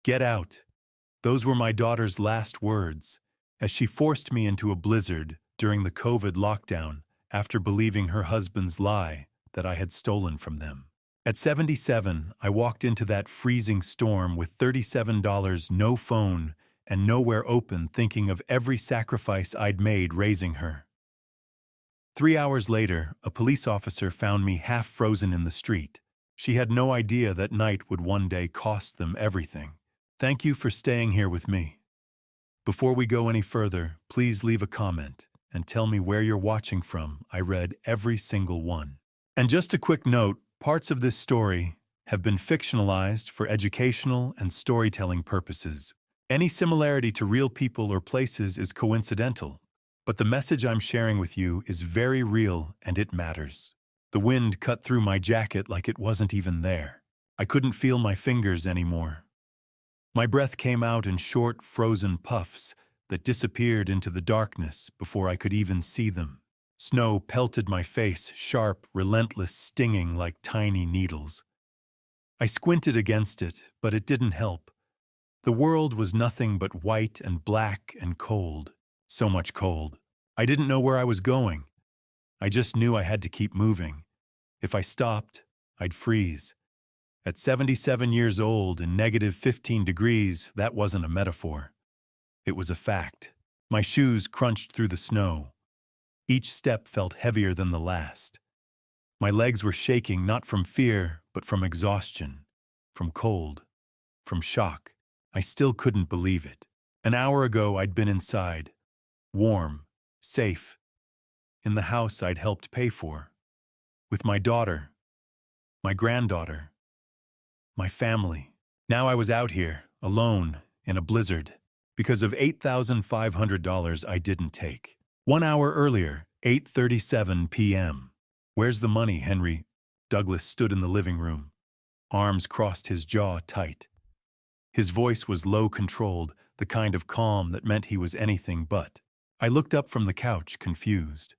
Get out. Those were my daughter's last words, as she forced me into a blizzard during the COVID lockdown after believing her husband's lie that I had stolen from them. At 77, I walked into that freezing storm with $37, no phone, and nowhere open, thinking of every sacrifice I'd made raising her. 3 hours later, a police officer found me half frozen in the street. She had no idea that night would one day cost them everything. Thank you for staying here with me. Before we go any further, please leave a comment and tell me where you're watching from. I read every single one. And just a quick note, parts of this story have been fictionalized for educational and storytelling purposes. Any similarity to real people or places is coincidental, but the message I'm sharing with you is very real and it matters. The wind cut through my jacket like it wasn't even there. I couldn't feel my fingers anymore. My breath came out in short, frozen puffs that disappeared into the darkness before I could even see them. Snow pelted my face, sharp, relentless, stinging like tiny needles. I squinted against it, but it didn't help. The world was nothing but white and black and cold. So much cold. I didn't know where I was going. I just knew I had to keep moving. If I stopped, I'd freeze. At 77 years old and negative 15 degrees, that wasn't a metaphor. It was a fact. My shoes crunched through the snow. Each step felt heavier than the last. My legs were shaking not from fear, but from exhaustion, from cold, from shock. I still couldn't believe it. An hour ago, I'd been inside, warm, safe, in the house I'd helped pay for, with my daughter, my granddaughter, my family. Now I was out here, alone, in a blizzard, because of $8,500 I didn't take. 1 hour earlier, 8:37 p.m. Where's the money, Henry? Douglas stood in the living room, arms crossed, his jaw tight. His voice was low controlled, the kind of calm that meant he was anything but. I looked up from the couch, confused.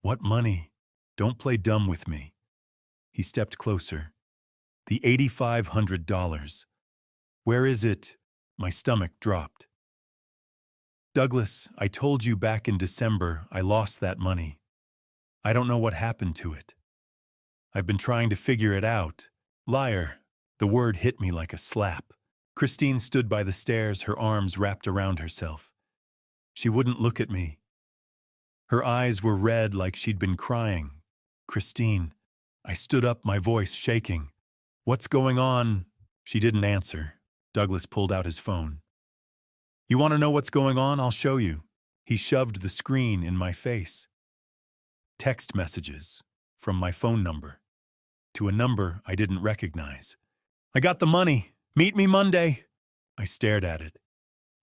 What money? Don't play dumb with me. He stepped closer. The $8,500. Where is it? My stomach dropped. Douglas, I told you back in December I lost that money. I don't know what happened to it. I've been trying to figure it out. Liar. The word hit me like a slap. Christine stood by the stairs, her arms wrapped around herself. She wouldn't look at me. Her eyes were red like she'd been crying. Christine. I stood up, my voice shaking. What's going on? She didn't answer. Douglas pulled out his phone. You want to know what's going on? I'll show you. He shoved the screen in my face. Text messages from my phone number to a number I didn't recognize. I got the money. Meet me Monday. I stared at it.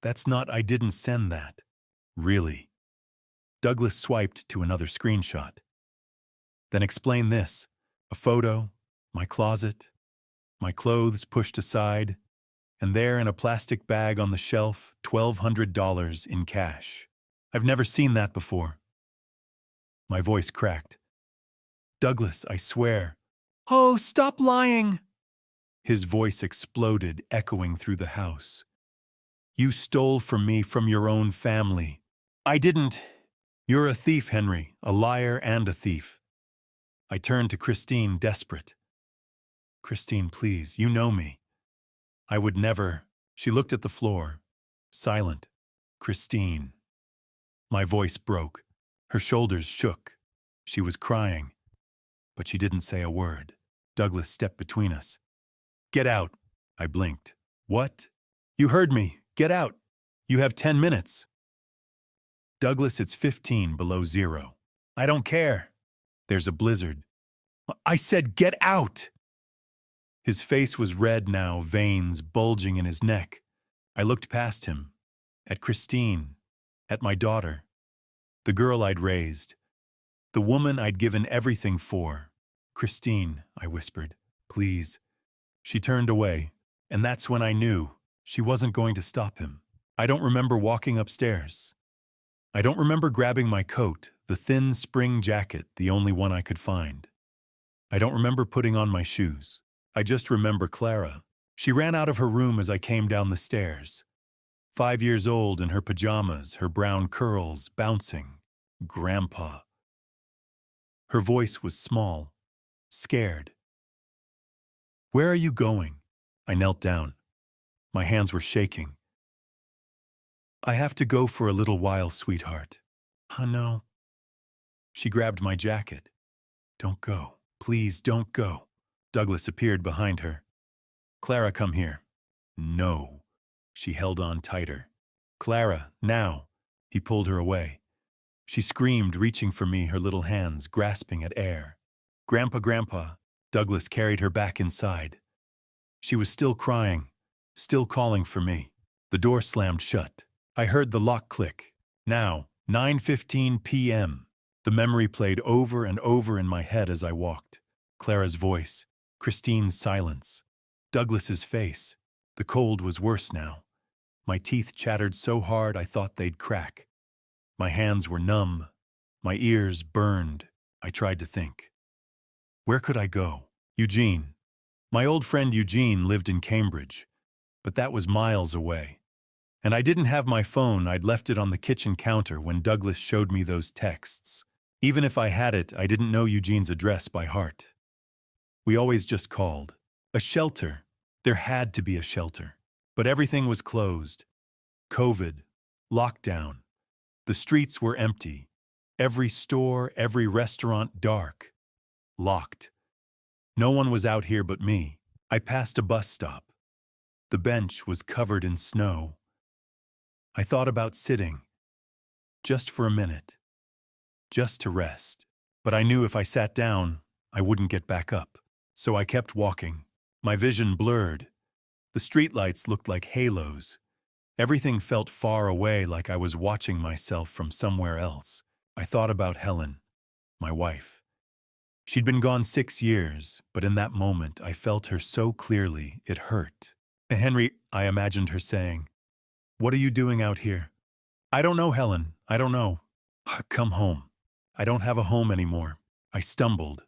That's not, I didn't send that. Really? Douglas swiped to another screenshot. Then explain this. A photo, my closet, my clothes pushed aside, and there in a plastic bag on the shelf, $1,200 in cash. I've never seen that before. My voice cracked. Douglas, I swear. Oh, stop lying! His voice exploded, echoing through the house. You stole from me, from your own family. I didn't. You're a thief, Henry, a liar and a thief. I turned to Christine, desperate. Christine, please, you know me. I would never. She looked at the floor, silent. Christine. My voice broke. Her shoulders shook. She was crying, but she didn't say a word. Douglas stepped between us. Get out. I blinked. What? You heard me. Get out. You have 10 minutes. Douglas, it's 15 below zero. I don't care. There's a blizzard. I said get out. His face was red now, veins bulging in his neck. I looked past him, at Christine, at my daughter, the girl I'd raised, the woman I'd given everything for. Christine, I whispered, please. She turned away, and that's when I knew she wasn't going to stop him. I don't remember walking upstairs. I don't remember grabbing my coat, the thin spring jacket, the only one I could find. I don't remember putting on my shoes. I just remember Clara, She ran out of her room as I came down the stairs. 5 years old in her pajamas, her brown curls bouncing. Grandpa. Her voice was small, scared. "Where are you going?" I knelt down. My hands were shaking. "I have to go for a little while, sweetheart." No." She grabbed my jacket. "Don't go. Please don't go." Douglas appeared behind her. "Clara, come here." "No." She held on tighter. "Clara, now." He pulled her away. She screamed, reaching for me, her little hands grasping at air. "Grandpa, Grandpa." Douglas carried her back inside. She was still crying, still calling for me. The door slammed shut. I heard the lock click. Now, 9:15 p.m. The memory played over and over in my head as I walked. Clara's voice, Christine's silence, Douglas's face. The cold was worse now. My teeth chattered so hard I thought they'd crack. My hands were numb. My ears burned. I tried to think. Where could I go? Eugene. My old friend Eugene lived in Cambridge, but that was miles away. And I didn't have my phone. I'd left it on the kitchen counter when Douglas showed me those texts. Even if I had it, I didn't know Eugene's address by heart. We always just called. A shelter. There had to be a shelter. But everything was closed. COVID. Lockdown. The streets were empty. Every store, every restaurant dark. Locked. No one was out here but me. I passed a bus stop. The bench was covered in snow. I thought about sitting. Just for a minute. Just to rest. But I knew if I sat down, I wouldn't get back up. So I kept walking. My vision blurred. The streetlights looked like halos. Everything felt far away, like I was watching myself from somewhere else. I thought about Helen, my wife. She'd been gone 6 years, but in that moment I felt her so clearly it hurt. "Henry," I imagined her saying, "what are you doing out here?" "I don't know, Helen. I don't know." "Come home." "I don't have a home anymore." I stumbled.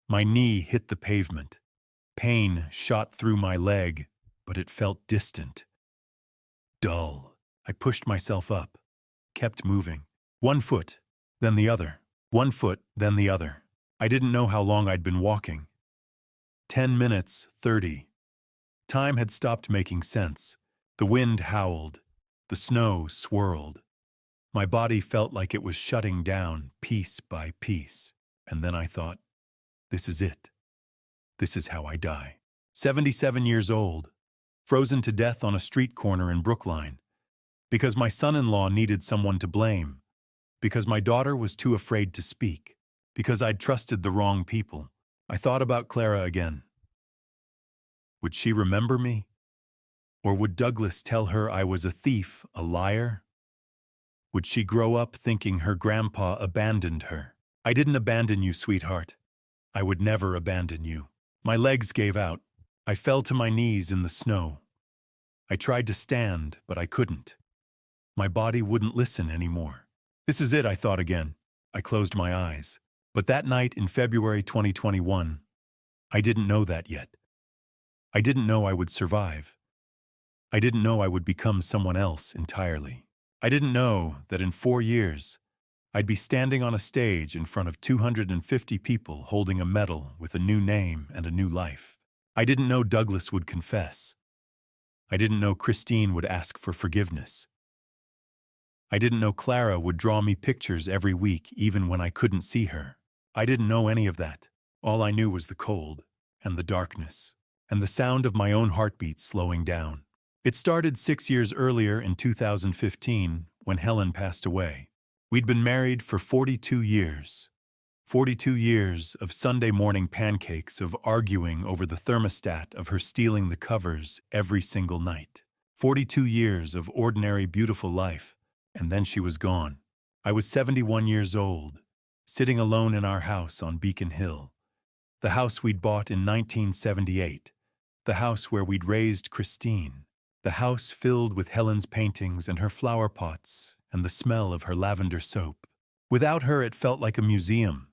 My knee hit the pavement. Pain shot through my leg, but it felt distant. Dull. I pushed myself up, kept moving. 1 foot, then the other. 1 foot, then the other. I didn't know how long I'd been walking. 10 minutes, 30. Time had stopped making sense. The wind howled. The snow swirled. My body felt like it was shutting down piece by piece. And then I thought, this is it. This is how I die. 77 years old, frozen to death on a street corner in Brookline. Because my son-in-law needed someone to blame. Because my daughter was too afraid to speak. Because I'd trusted the wrong people. I thought about Clara again. Would she remember me? Or would Douglas tell her I was a thief, a liar? Would she grow up thinking her grandpa abandoned her? "I didn't abandon you, sweetheart. I would never abandon you." My legs gave out. I fell to my knees in the snow. I tried to stand, but I couldn't. My body wouldn't listen anymore. This is it, I thought again. I closed my eyes. But that night in February 2021, I didn't know that yet. I didn't know I would survive. I didn't know I would become someone else entirely. I didn't know that in 4 years, I'd be standing on a stage in front of 250 people holding a medal with a new name and a new life. I didn't know Douglas would confess. I didn't know Christine would ask for forgiveness. I didn't know Clara would draw me pictures every week even when I couldn't see her. I didn't know any of that. All I knew was the cold and the darkness and the sound of my own heartbeat slowing down. It started 6 years earlier in 2015 when Helen passed away. We'd been married for 42 years. 42 years of Sunday morning pancakes, of arguing over the thermostat, of her stealing the covers every single night. 42 years of ordinary, beautiful life, and then she was gone. I was 71 years old, sitting alone in our house on Beacon Hill. The house we'd bought in 1978. The house where we'd raised Christine. The house filled with Helen's paintings and her flower pots and the smell of her lavender soap. Without her, it felt like a museum,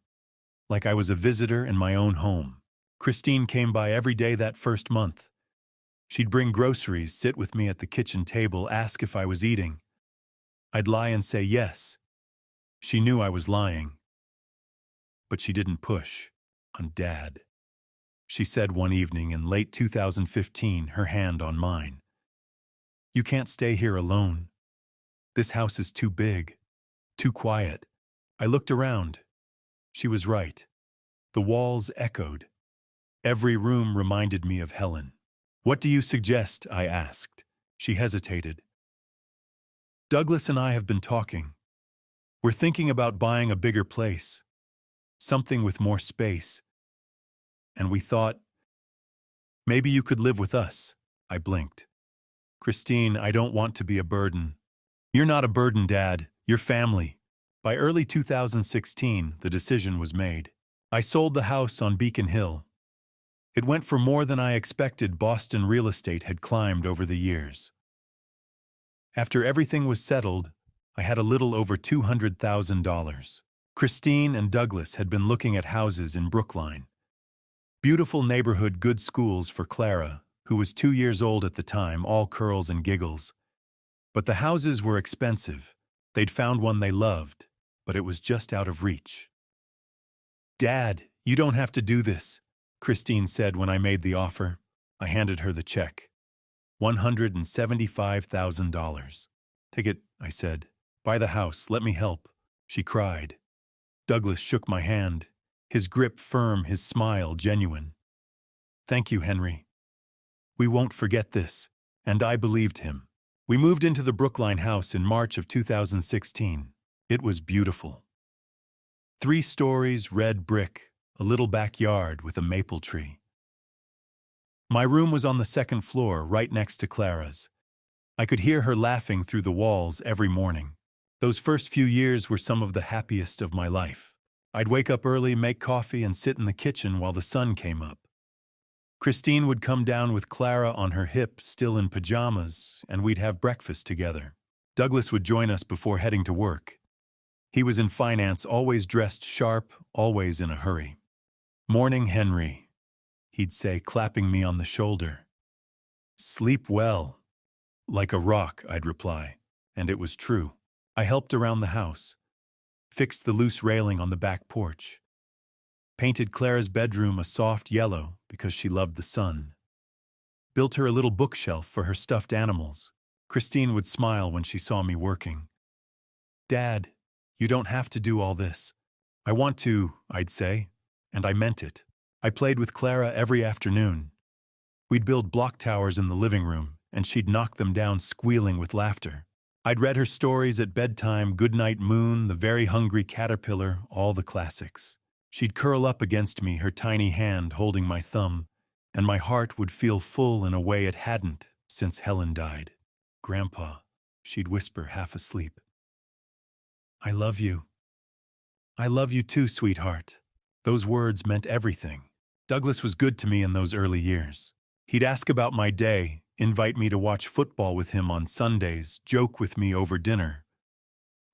like I was a visitor in my own home. Christine came by every day that first month. She'd bring groceries, sit with me at the kitchen table, ask if I was eating. I'd lie and say yes. She knew I was lying. But she didn't push on Dad. She said one evening in late 2015, her hand on mine, "You can't stay here alone. This house is too big, too quiet." I looked around. She was right. The walls echoed. Every room reminded me of Helen. "What do you suggest?" I asked. She hesitated. "Douglas and I have been talking. We're thinking about buying a bigger place, something with more space. And we thought, maybe you could live with us." I blinked. "Christine, I don't want to be a burden." "You're not a burden, Dad. You're family." By early 2016, the decision was made. I sold the house on Beacon Hill. It went for more than I expected. Boston real estate had climbed over the years. After everything was settled, I had a little over $200,000. Christine and Douglas had been looking at houses in Brookline. Beautiful neighborhood, good schools for Clara, who was 2 years old at the time, all curls and giggles. But the houses were expensive. They'd found one they loved, but it was just out of reach. "Dad, you don't have to do this," Christine said when I made the offer. I handed her the check. $175,000. "Take it," I said. "Buy the house, let me help." She cried. Douglas shook my hand, his grip firm, his smile genuine. "Thank you, Henry. We won't forget this." And I believed him. We moved into the Brookline house in March of 2016. It was beautiful. 3 stories, red brick, a little backyard with a maple tree. My room was on the 2nd floor, right next to Clara's. I could hear her laughing through the walls every morning. Those first few years were some of the happiest of my life. I'd wake up early, make coffee, and sit in the kitchen while the sun came up. Christine would come down with Clara on her hip, still in pajamas, and we'd have breakfast together. Douglas would join us before heading to work. He was in finance, always dressed sharp, always in a hurry. "Morning, Henry," he'd say, clapping me on the shoulder. "Sleep well." "Like a rock," I'd reply, and it was true. I helped around the house, fixed the loose railing on the back porch, painted Clara's bedroom a soft yellow because she loved the sun, built her a little bookshelf for her stuffed animals. Christine would smile when she saw me working. "Dad, you don't have to do all this." "I want to," I'd say, and I meant it. I played with Clara every afternoon. We'd build block towers in the living room, and she'd knock them down squealing with laughter. I'd read her stories at bedtime, Goodnight Moon, The Very Hungry Caterpillar, all the classics. She'd curl up against me, her tiny hand holding my thumb, and my heart would feel full in a way it hadn't since Helen died. "Grandpa," she'd whisper, half asleep. "I love you." "I love you too, sweetheart." Those words meant everything. Douglas was good to me in those early years. He'd ask about my day, invite me to watch football with him on Sundays, joke with me over dinner.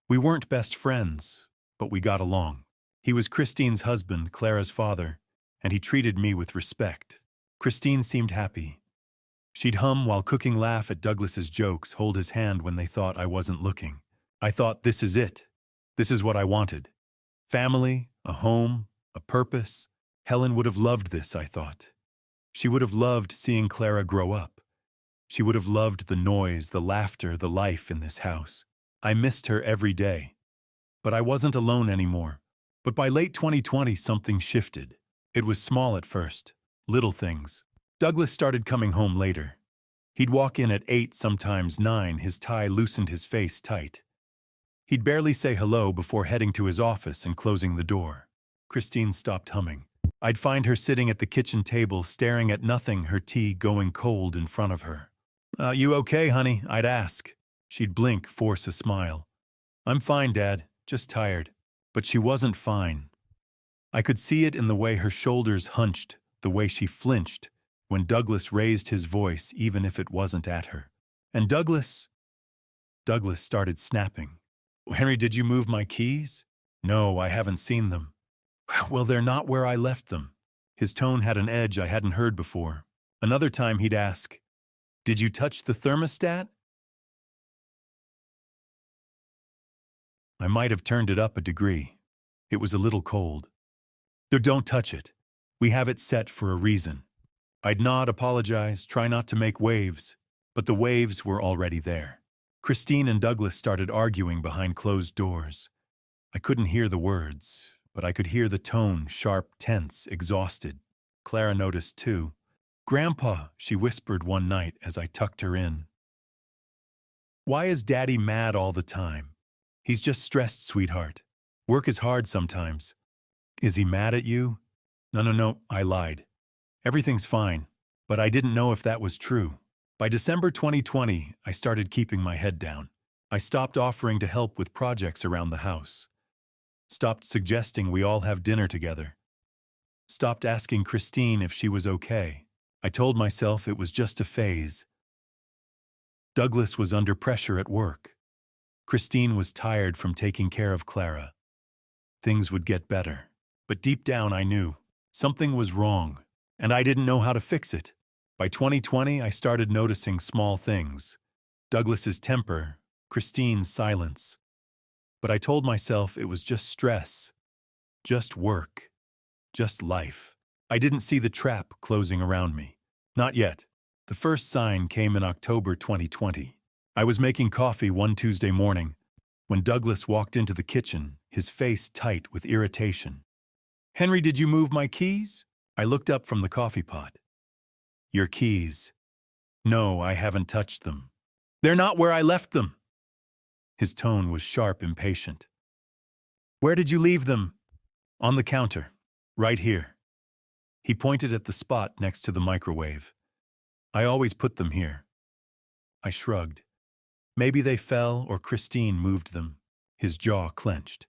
We weren't best friends, but we got along. He was Christine's husband, Clara's father, and he treated me with respect. Christine seemed happy. She'd hum while cooking, laugh at Douglas's jokes, hold his hand when they thought I wasn't looking. I thought, this is it. This is what I wanted. Family, a home, a purpose. Helen would have loved this, I thought. She would have loved seeing Clara grow up. She would have loved the noise, the laughter, the life in this house. I missed her every day. But I wasn't alone anymore. But by late 2020, something shifted. It was small at first, little things. Douglas started coming home later. He'd walk in at 8, sometimes 9, his tie loosened, his face tight. He'd barely say hello before heading to his office and closing the door. Christine stopped humming. I'd find her sitting at the kitchen table, staring at nothing, her tea going cold in front of her. You okay, honey?" I'd ask. She'd blink, force a smile. "I'm fine, Dad, just tired." But she wasn't fine. I could see it in the way her shoulders hunched, the way she flinched when Douglas raised his voice, even if it wasn't at her. And Douglas started snapping. "Henry, did you move my keys?" "No, I haven't seen them." "Well, they're not where I left them." His tone had an edge I hadn't heard before. Another time he'd ask, Did you touch the thermostat? I might have turned it up a degree. It was a little cold. Don't touch it. We have it set for a reason. I'd nod, apologize, try not to make waves, but the waves were already there. Christine and Douglas started arguing behind closed doors. I couldn't hear the words, but I could hear the tone, sharp, tense, exhausted. Clara noticed too. "Grandpa," she whispered one night as I tucked her in. "Why is Daddy mad all the time?" "He's just stressed, sweetheart. Work is hard sometimes." "Is he mad at you?" No, I lied. Everything's fine, but I didn't know if that was true. By December 2020, I started keeping my head down. I stopped offering to help with projects around the house. Stopped suggesting we all have dinner together. Stopped asking Christine if she was okay. I told myself it was just a phase. Douglas was under pressure at work. Christine was tired from taking care of Clara. Things would get better. But deep down I knew something was wrong, and I didn't know how to fix it. By 2020, I started noticing small things. Douglas's temper, Christine's silence. But I told myself it was just stress, just work, just life. I didn't see the trap closing around me. Not yet. The first sign came in October 2020. I was making coffee one Tuesday morning when Douglas walked into the kitchen, his face tight with irritation. "Henry, did you move my keys?" I looked up from the coffee pot. "Your keys?" "No, I haven't touched them." "They're not where I left them." His tone was sharp, impatient. "Where did you leave them?" "On the counter. Right here." He pointed at the spot next to the microwave. "I always put them here." I shrugged. Maybe they fell or Christine moved them. His jaw clenched.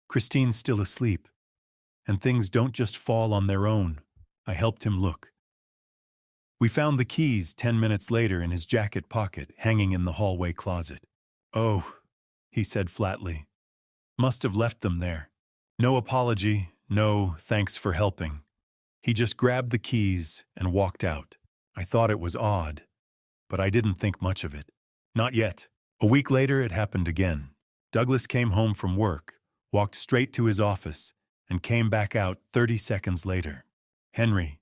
"Christine's still asleep. And things don't just fall on their own." I helped him look. We found the keys 10 minutes later in his jacket pocket, hanging in the hallway closet. "Oh," he said flatly. "Must have left them there." No apology, no thanks for helping. He just grabbed the keys and walked out. I thought it was odd, but I didn't think much of it. Not yet. A week later, it happened again. Douglas came home from work, walked straight to his office, and came back out 30 seconds later. "Henry,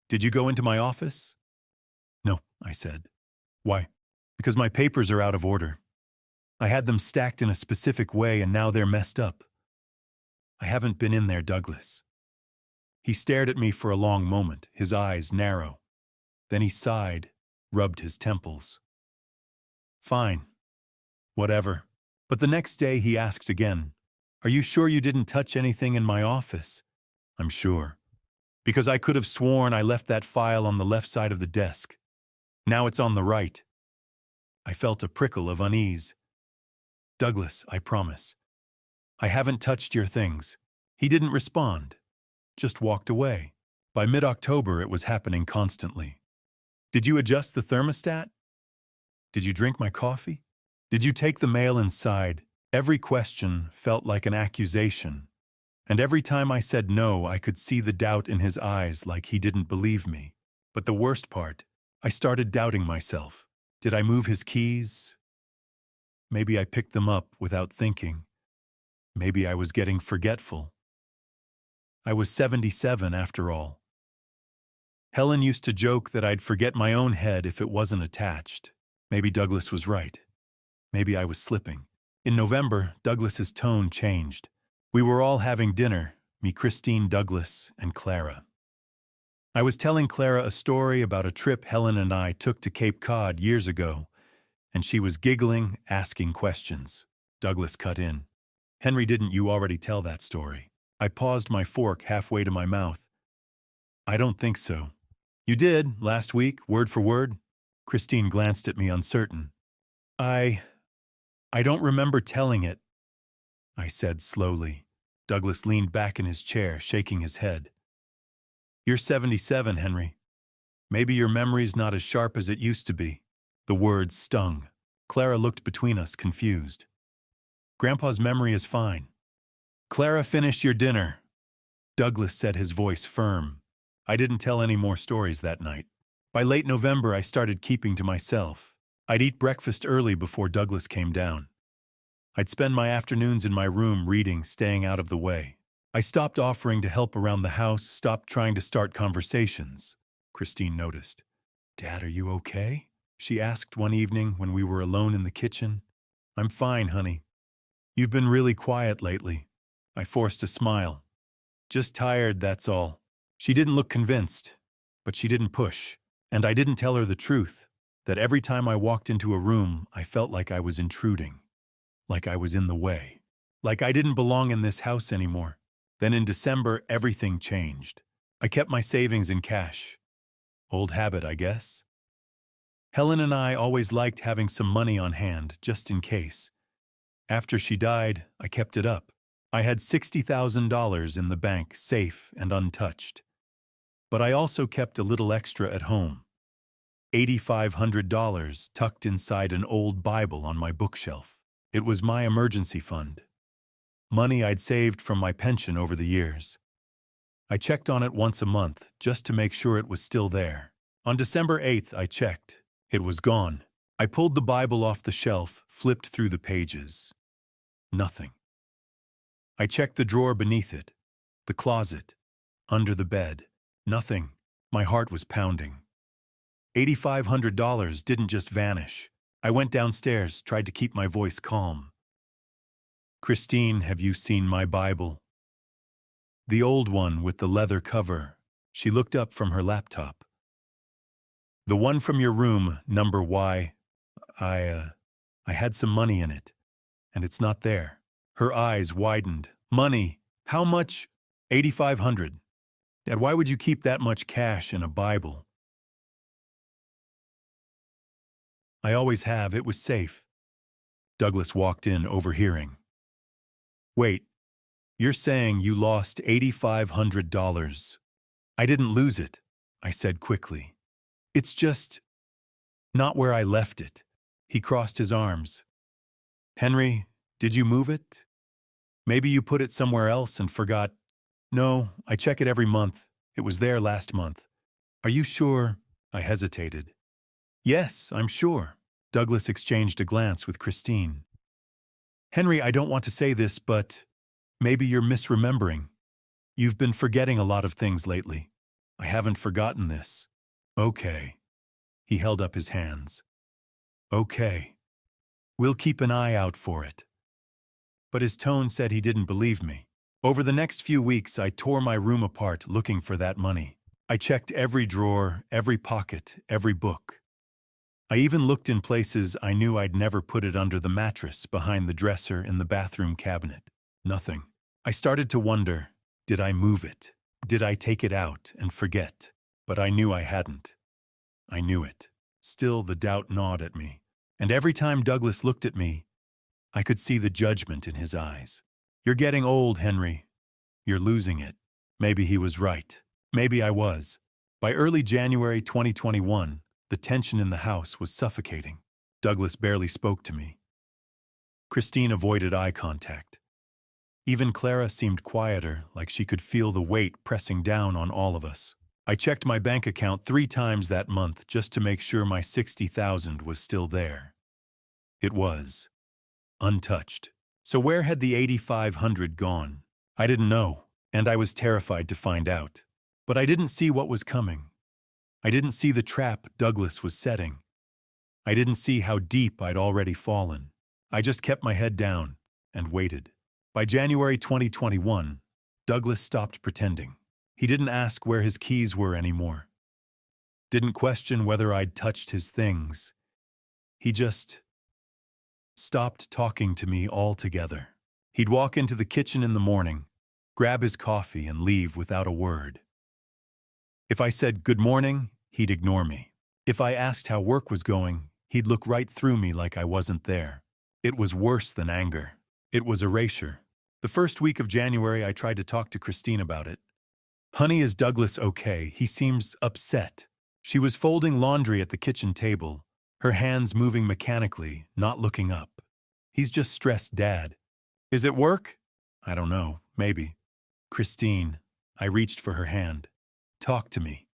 did you go into my office?" "No," I said. "Why?" "Because my papers are out of order. I had them stacked in a specific way and now they're messed up." "I haven't been in there, Douglas." He stared at me for a long moment, his eyes narrow. Then he sighed, rubbed his temples. "Fine. Whatever." But the next day he asked again, "Are you sure you didn't touch anything in my office?" "I'm sure. Because I could have sworn I left that file on the left side of the desk. Now it's on the right." I felt a prickle of unease. "Douglas, I promise. I haven't touched your things." He didn't respond, just walked away. By mid-October, it was happening constantly. "Did you adjust the thermostat? Did you drink my coffee? Did you take the mail inside?" Every question felt like an accusation. And every time I said no, I could see the doubt in his eyes, like he didn't believe me. But the worst part, I started doubting myself. Did I move his keys? Maybe I picked them up without thinking. Maybe I was getting forgetful. I was 77 after all. Helen used to joke that I'd forget my own head if it wasn't attached. Maybe Douglas was right. Maybe I was slipping. In November, Douglas's tone changed. We were all having dinner, me, Christine, Douglas, and Clara. I was telling Clara a story about a trip Helen and I took to Cape Cod years ago, and she was giggling, asking questions. Douglas cut in. "Henry, didn't you already tell that story?" I paused my fork halfway to my mouth. "I don't think so." "You did, last week, word for word." Christine glanced at me uncertain. I don't remember telling it," I said slowly. Douglas leaned back in his chair, shaking his head. "You're 77, Henry. Maybe your memory's not as sharp as it used to be." The words stung. Clara looked between us, confused. "Grandpa's memory is fine." "Clara, finish your dinner." Douglas said, his voice firm. I didn't tell any more stories that night. By late November, I started keeping to myself. I'd eat breakfast early before Douglas came down. I'd spend my afternoons in my room reading, staying out of the way. I stopped offering to help around the house, stopped trying to start conversations. Christine noticed. "Dad, are you okay?" she asked one evening when we were alone in the kitchen. "I'm fine, honey. You've been really quiet lately." I forced a smile. "Just tired, that's all." She didn't look convinced, but she didn't push. And I didn't tell her the truth, that every time I walked into a room, I felt like I was intruding, like I was in the way, like I didn't belong in this house anymore. Then in December, everything changed. I kept my savings in cash. Old habit, I guess. Helen and I always liked having some money on hand, just in case. After she died, I kept it up. I had $60,000 in the bank, safe and untouched. But I also kept a little extra at home. $8,500 tucked inside an old Bible on my bookshelf. It was my emergency fund. Money I'd saved from my pension over the years. I checked on it once a month, just to make sure it was still there. On December 8th, I checked. It was gone. I pulled the Bible off the shelf, flipped through the pages. Nothing. I checked the drawer beneath it, the closet, under the bed. Nothing. My heart was pounding. $8,500 didn't just vanish. I went downstairs, tried to keep my voice calm. "Christine, have you seen my Bible?" The old one with the leather cover. She looked up from her laptop. "The one from your room, number Y. I had some money in it, and it's not there." Her eyes widened. "Money? How much?" $8,500. Dad, why would you keep that much cash in a Bible?" "I always have. It was safe." Douglas walked in, overhearing. "Wait, you're saying you lost $8,500? "I didn't lose it," I said quickly. "It's just not where I left it." He crossed his arms. "Henry, did you move it? Maybe you put it somewhere else and forgot." "No, I check it every month. It was there last month." "Are you sure?" I hesitated. "Yes, I'm sure." Douglas exchanged a glance with Christine. "Henry, I don't want to say this, but maybe you're misremembering. You've been forgetting a lot of things lately." "I haven't forgotten this." "Okay." He held up his hands. "Okay. We'll keep an eye out for it." But his tone said he didn't believe me. Over the next few weeks, I tore my room apart looking for that money. I checked every drawer, every pocket, every book. I even looked in places I knew I'd never put it: under the mattress, behind the dresser, in the bathroom cabinet. Nothing. I started to wonder, did I move it? Did I take it out and forget? But I knew I hadn't. I knew it. Still, the doubt gnawed at me. And every time Douglas looked at me, I could see the judgment in his eyes. "You're getting old, Henry. You're losing it." Maybe he was right. Maybe I was. By early January 2021, the tension in the house was suffocating. Douglas barely spoke to me. Christine avoided eye contact. Even Clara seemed quieter, like she could feel the weight pressing down on all of us. I checked my bank account 3 times that month just to make sure my $60,000 was still there. It was. Untouched. So where had the $8,500 gone? I didn't know, and I was terrified to find out. But I didn't see what was coming. I didn't see the trap Douglas was setting. I didn't see how deep I'd already fallen. I just kept my head down and waited. By January 2021, Douglas stopped pretending. He didn't ask where his keys were anymore. Didn't question whether I'd touched his things. He just stopped talking to me altogether. He'd walk into the kitchen in the morning, grab his coffee, and leave without a word. If I said good morning, he'd ignore me. If I asked how work was going, he'd look right through me like I wasn't there. It was worse than anger. It was erasure. The first week of January, I tried to talk to Christine about it. "Honey, is Douglas okay? He seems upset." She was folding laundry at the kitchen table, her hands moving mechanically, not looking up. "He's just stressed, Dad." "Is it work?" "I don't know. Maybe." "Christine." I reached for her hand. "Talk to me."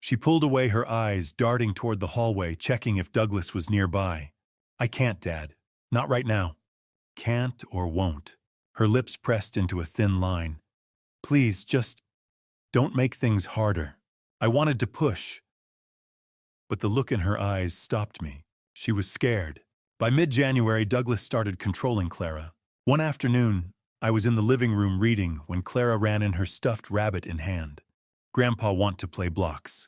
She pulled away, her eyes darting toward the hallway, checking if Douglas was nearby. I can't, Dad. Not right now. Can't or won't. Her lips pressed into a thin line. Please, just don't make things harder. I wanted to push, but the look in her eyes stopped me. She was scared. By mid-January, Douglas started controlling Clara. One afternoon, I was in the living room reading when Clara ran in, her stuffed rabbit in hand. Grandpa want to play blocks.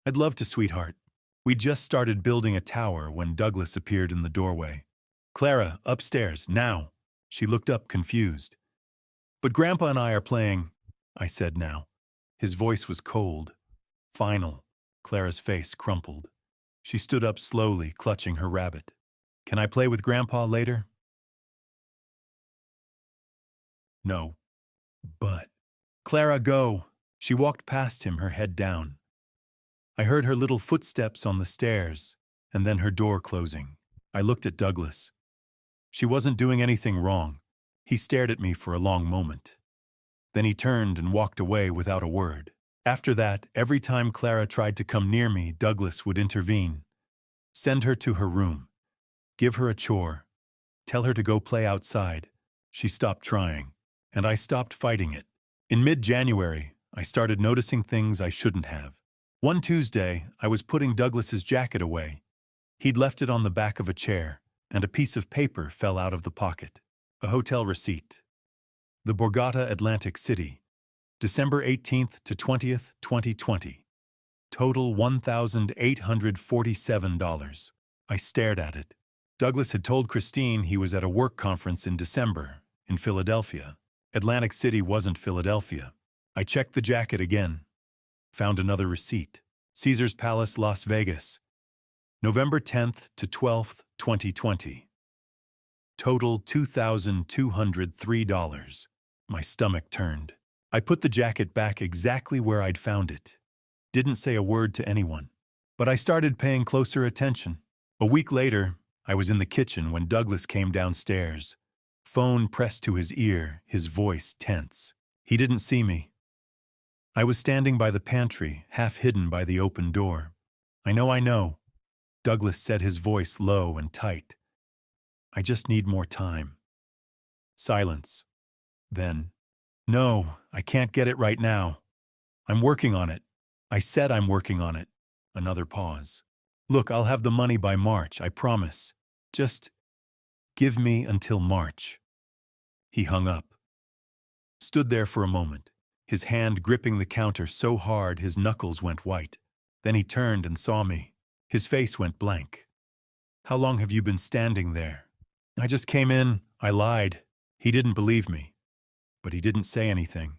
I'd love to, sweetheart. We just started building a tower when Douglas appeared in the doorway. Clara, upstairs, now. She looked up, confused. But Grandpa and I are playing, I said now. His voice was cold, final. Clara's face crumpled. She stood up slowly, clutching her rabbit. Can I play with Grandpa later? No. But. Clara, go. She walked past him, her head down. I heard her little footsteps on the stairs, and then her door closing. I looked at Douglas. She wasn't doing anything wrong. He stared at me for a long moment. Then he turned and walked away without a word. After that, every time Clara tried to come near me, Douglas would intervene. Send her to her room. Give her a chore. Tell her to go play outside. She stopped trying, and I stopped fighting it. In mid-January, I started noticing things I shouldn't have. One Tuesday, I was putting Douglas's jacket away. He'd left it on the back of a chair, and a piece of paper fell out of the pocket. A hotel receipt. The Borgata, Atlantic City. December 18th to 20th, 2020. Total $1,847. I stared at it. Douglas had told Christine he was at a work conference in December, in Philadelphia. Atlantic City wasn't Philadelphia. I checked the jacket again. Found another receipt. Caesar's Palace, Las Vegas. November 10th to 12th, 2020. Total $2,203. My stomach turned. I put the jacket back exactly where I'd found it. Didn't say a word to anyone. But I started paying closer attention. A week later, I was in the kitchen when Douglas came downstairs. Phone pressed to his ear, his voice tense. He didn't see me. I was standing by the pantry, half hidden by the open door. I know. Douglas said, his voice low and tight. I just need more time. Silence. Then, no, I can't get it right now. I'm working on it. I said I'm working on it. Another pause. Look, I'll have the money by March, I promise. Just give me until March. He hung up. Stood there for a moment, his hand gripping the counter so hard his knuckles went white. Then he turned and saw me. His face went blank. How long have you been standing there? I just came in. I lied. He didn't believe me. But he didn't say anything.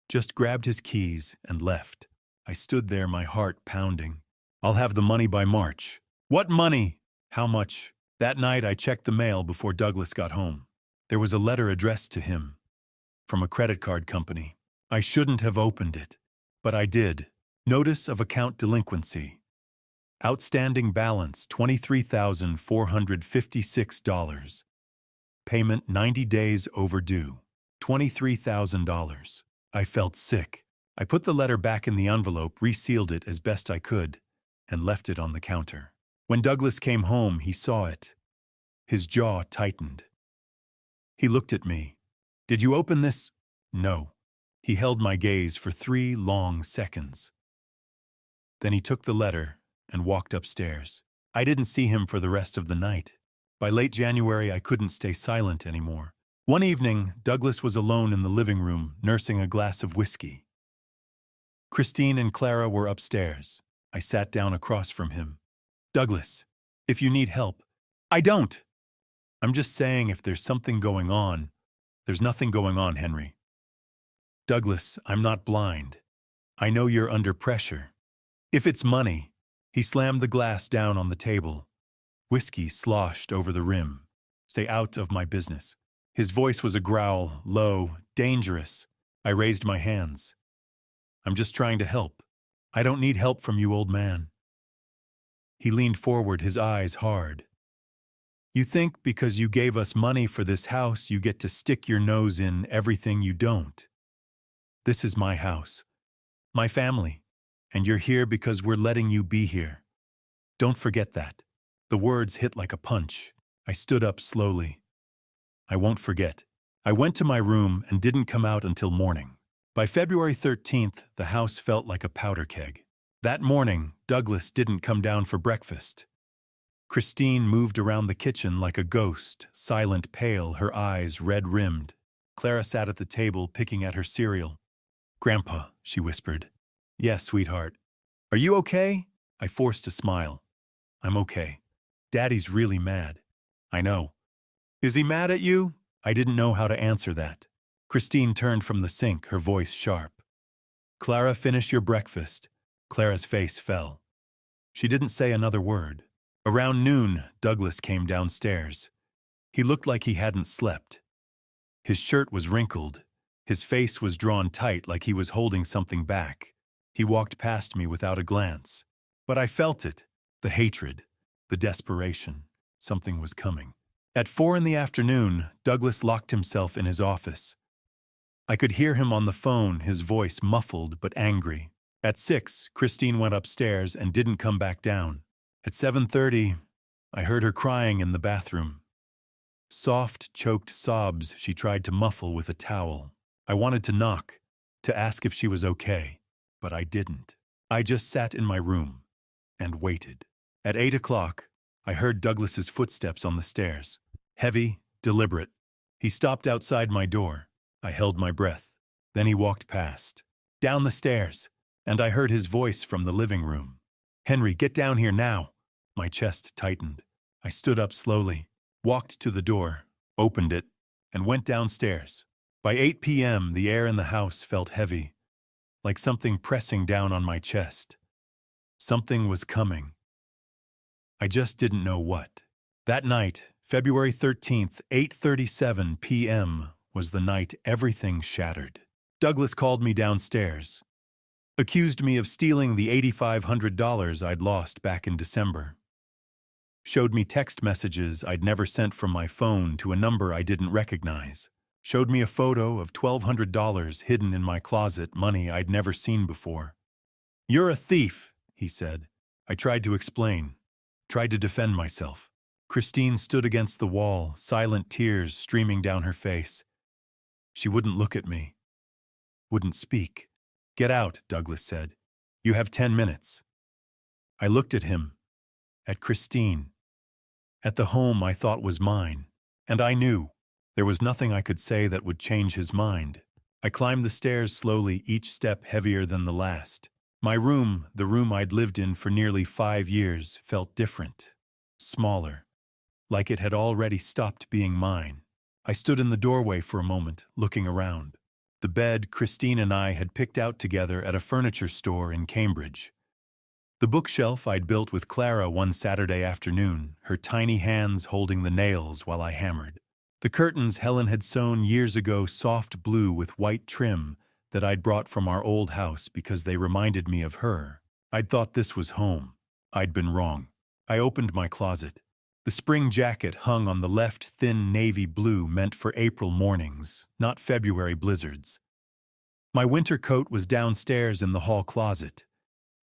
Just grabbed his keys and left. I stood there, my heart pounding. I'll have the money by March. What money? How much? That night I checked the mail before Douglas got home. There was a letter addressed to him. From a credit card company. I shouldn't have opened it. But I did. Notice of account delinquency. Outstanding balance $23,456. Payment 90 days overdue. $23,000. I felt sick. I put the letter back in the envelope, resealed it as best I could, and left it on the counter. When Douglas came home, he saw it. His jaw tightened. He looked at me. Did you open this? No. He held my gaze for 3 long seconds. Then he took the letter and walked upstairs. I didn't see him for the rest of the night. By late January, I couldn't stay silent anymore. One evening, Douglas was alone in the living room, nursing a glass of whiskey. Christine and Clara were upstairs. I sat down across from him. Douglas, if you need help. I don't. I'm just saying if there's something going on. There's nothing going on, Henry. Douglas, I'm not blind. I know you're under pressure. If it's money. He slammed the glass down on the table. Whiskey sloshed over the rim. Stay out of my business. His voice was a growl, low, dangerous. I raised my hands. I'm just trying to help. I don't need help from you, old man. He leaned forward, his eyes hard. You think because you gave us money for this house, you get to stick your nose in everything you don't. This is my house. My family. And you're here because we're letting you be here. Don't forget that. The words hit like a punch. I stood up slowly. I won't forget. I went to my room and didn't come out until morning. By February 13th, the house felt like a powder keg. That morning, Douglas didn't come down for breakfast. Christine moved around the kitchen like a ghost, silent, pale, her eyes red-rimmed. Clara sat at the table picking at her cereal. "Grandpa," she whispered. "Yes, sweetheart." "Are you okay?" I forced a smile. "I'm okay. Daddy's really mad." "I know." "Is he mad at you?" I didn't know how to answer that. Christine turned from the sink, her voice sharp. "Clara, finish your breakfast." Clara's face fell. She didn't say another word. Around noon, Douglas came downstairs. He looked like he hadn't slept. His shirt was wrinkled. His face was drawn tight like he was holding something back. He walked past me without a glance. But I felt it. The hatred. The desperation. Something was coming. At 4 in the afternoon, Douglas locked himself in his office. I could hear him on the phone, his voice muffled but angry. At 6, Christine went upstairs and didn't come back down. At 7:30, I heard her crying in the bathroom. Soft, choked sobs she tried to muffle with a towel. I wanted to knock, to ask if she was okay, but I didn't. I just sat in my room and waited. At 8 o'clock, I heard Douglas's footsteps on the stairs. Heavy, deliberate. He stopped outside my door. I held my breath. Then he walked past. Down the stairs, and I heard his voice from the living room. "Henry, get down here now." My chest tightened. I stood up slowly, walked to the door, opened it, and went downstairs. By 8 p.m., the air in the house felt heavy, like something pressing down on my chest. Something was coming. I just didn't know what. That night, February 13th, 8:37 p.m., was the night everything shattered. Douglas called me downstairs, accused me of stealing the $8,500 I'd lost back in December. Showed me text messages I'd never sent from my phone to a number I didn't recognize. Showed me a photo of $1,200 hidden in my closet, money I'd never seen before. "You're a thief," he said. I tried to explain, tried to defend myself. Christine stood against the wall, silent tears streaming down her face. She wouldn't look at me, wouldn't speak. "Get out," Douglas said. "You have 10 minutes." I looked at him, at Christine, at the home I thought was mine, and I knew there was nothing I could say that would change his mind. I climbed the stairs slowly, each step heavier than the last. My room, the room I'd lived in for nearly 5 years, felt different, smaller, like it had already stopped being mine. I stood in the doorway for a moment, looking around. The bed Christine and I had picked out together at a furniture store in Cambridge. The bookshelf I'd built with Clara one Saturday afternoon, her tiny hands holding the nails while I hammered. The curtains Helen had sewn years ago, soft blue with white trim, that I'd brought from our old house because they reminded me of her. I'd thought this was home. I'd been wrong. I opened my closet. The spring jacket hung on the left, thin navy blue meant for April mornings, not February blizzards. My winter coat was downstairs in the hall closet,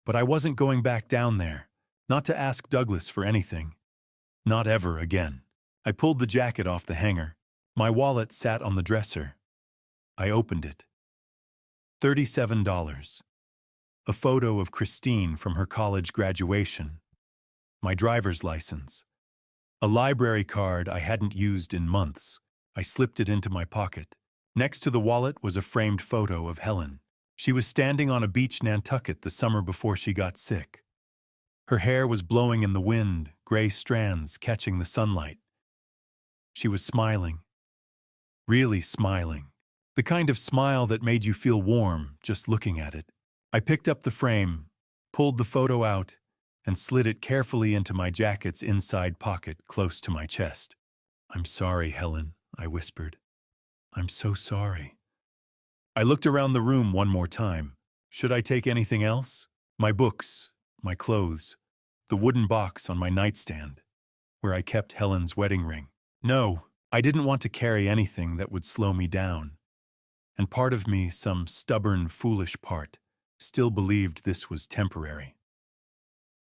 but I wasn't going back down there, not to ask Douglas for anything. Not ever again. I pulled the jacket off the hanger. My wallet sat on the dresser. I opened it. $37. A photo of Christine from her college graduation. My driver's license. A library card I hadn't used in months. I slipped it into my pocket. Next to the wallet was a framed photo of Helen. She was standing on a beach Nantucket the summer before she got sick. Her hair was blowing in the wind, gray strands catching the sunlight. She was smiling. Really smiling. The kind of smile that made you feel warm just looking at it. I picked up the frame, pulled the photo out, and slid it carefully into my jacket's inside pocket close to my chest. "I'm sorry, Helen," I whispered. "I'm so sorry." I looked around the room one more time. Should I take anything else? My books, my clothes, the wooden box on my nightstand, where I kept Helen's wedding ring. No, I didn't want to carry anything that would slow me down. And part of me, some stubborn, foolish part, still believed this was temporary.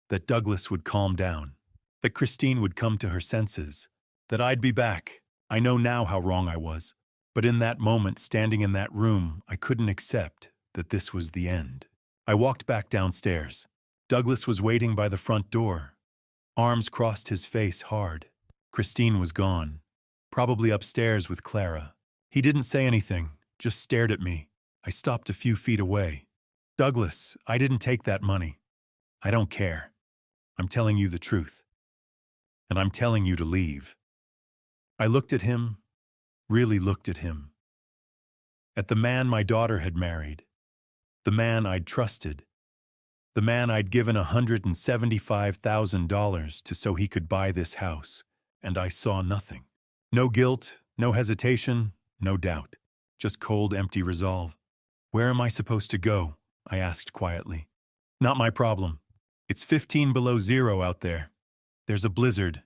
That Douglas would calm down, that Christine would come to her senses, that I'd be back. I know now how wrong I was. But in that moment, standing in that room, I couldn't accept that this was the end. I walked back downstairs. Douglas was waiting by the front door. Arms crossed his face hard. Christine was gone, probably upstairs with Clara. He didn't say anything, just stared at me. I stopped a few feet away. Douglas, I didn't take that money. I don't care. I'm telling you the truth. And I'm telling you to leave. I looked at him, really looked at him. At the man my daughter had married. The man I'd trusted. The man I'd given $175,000 to so he could buy this house. And I saw nothing. No guilt, no hesitation, no doubt. Just cold, empty resolve. Where am I supposed to go? I asked quietly. Not my problem. It's 15 below zero out there. There's a blizzard.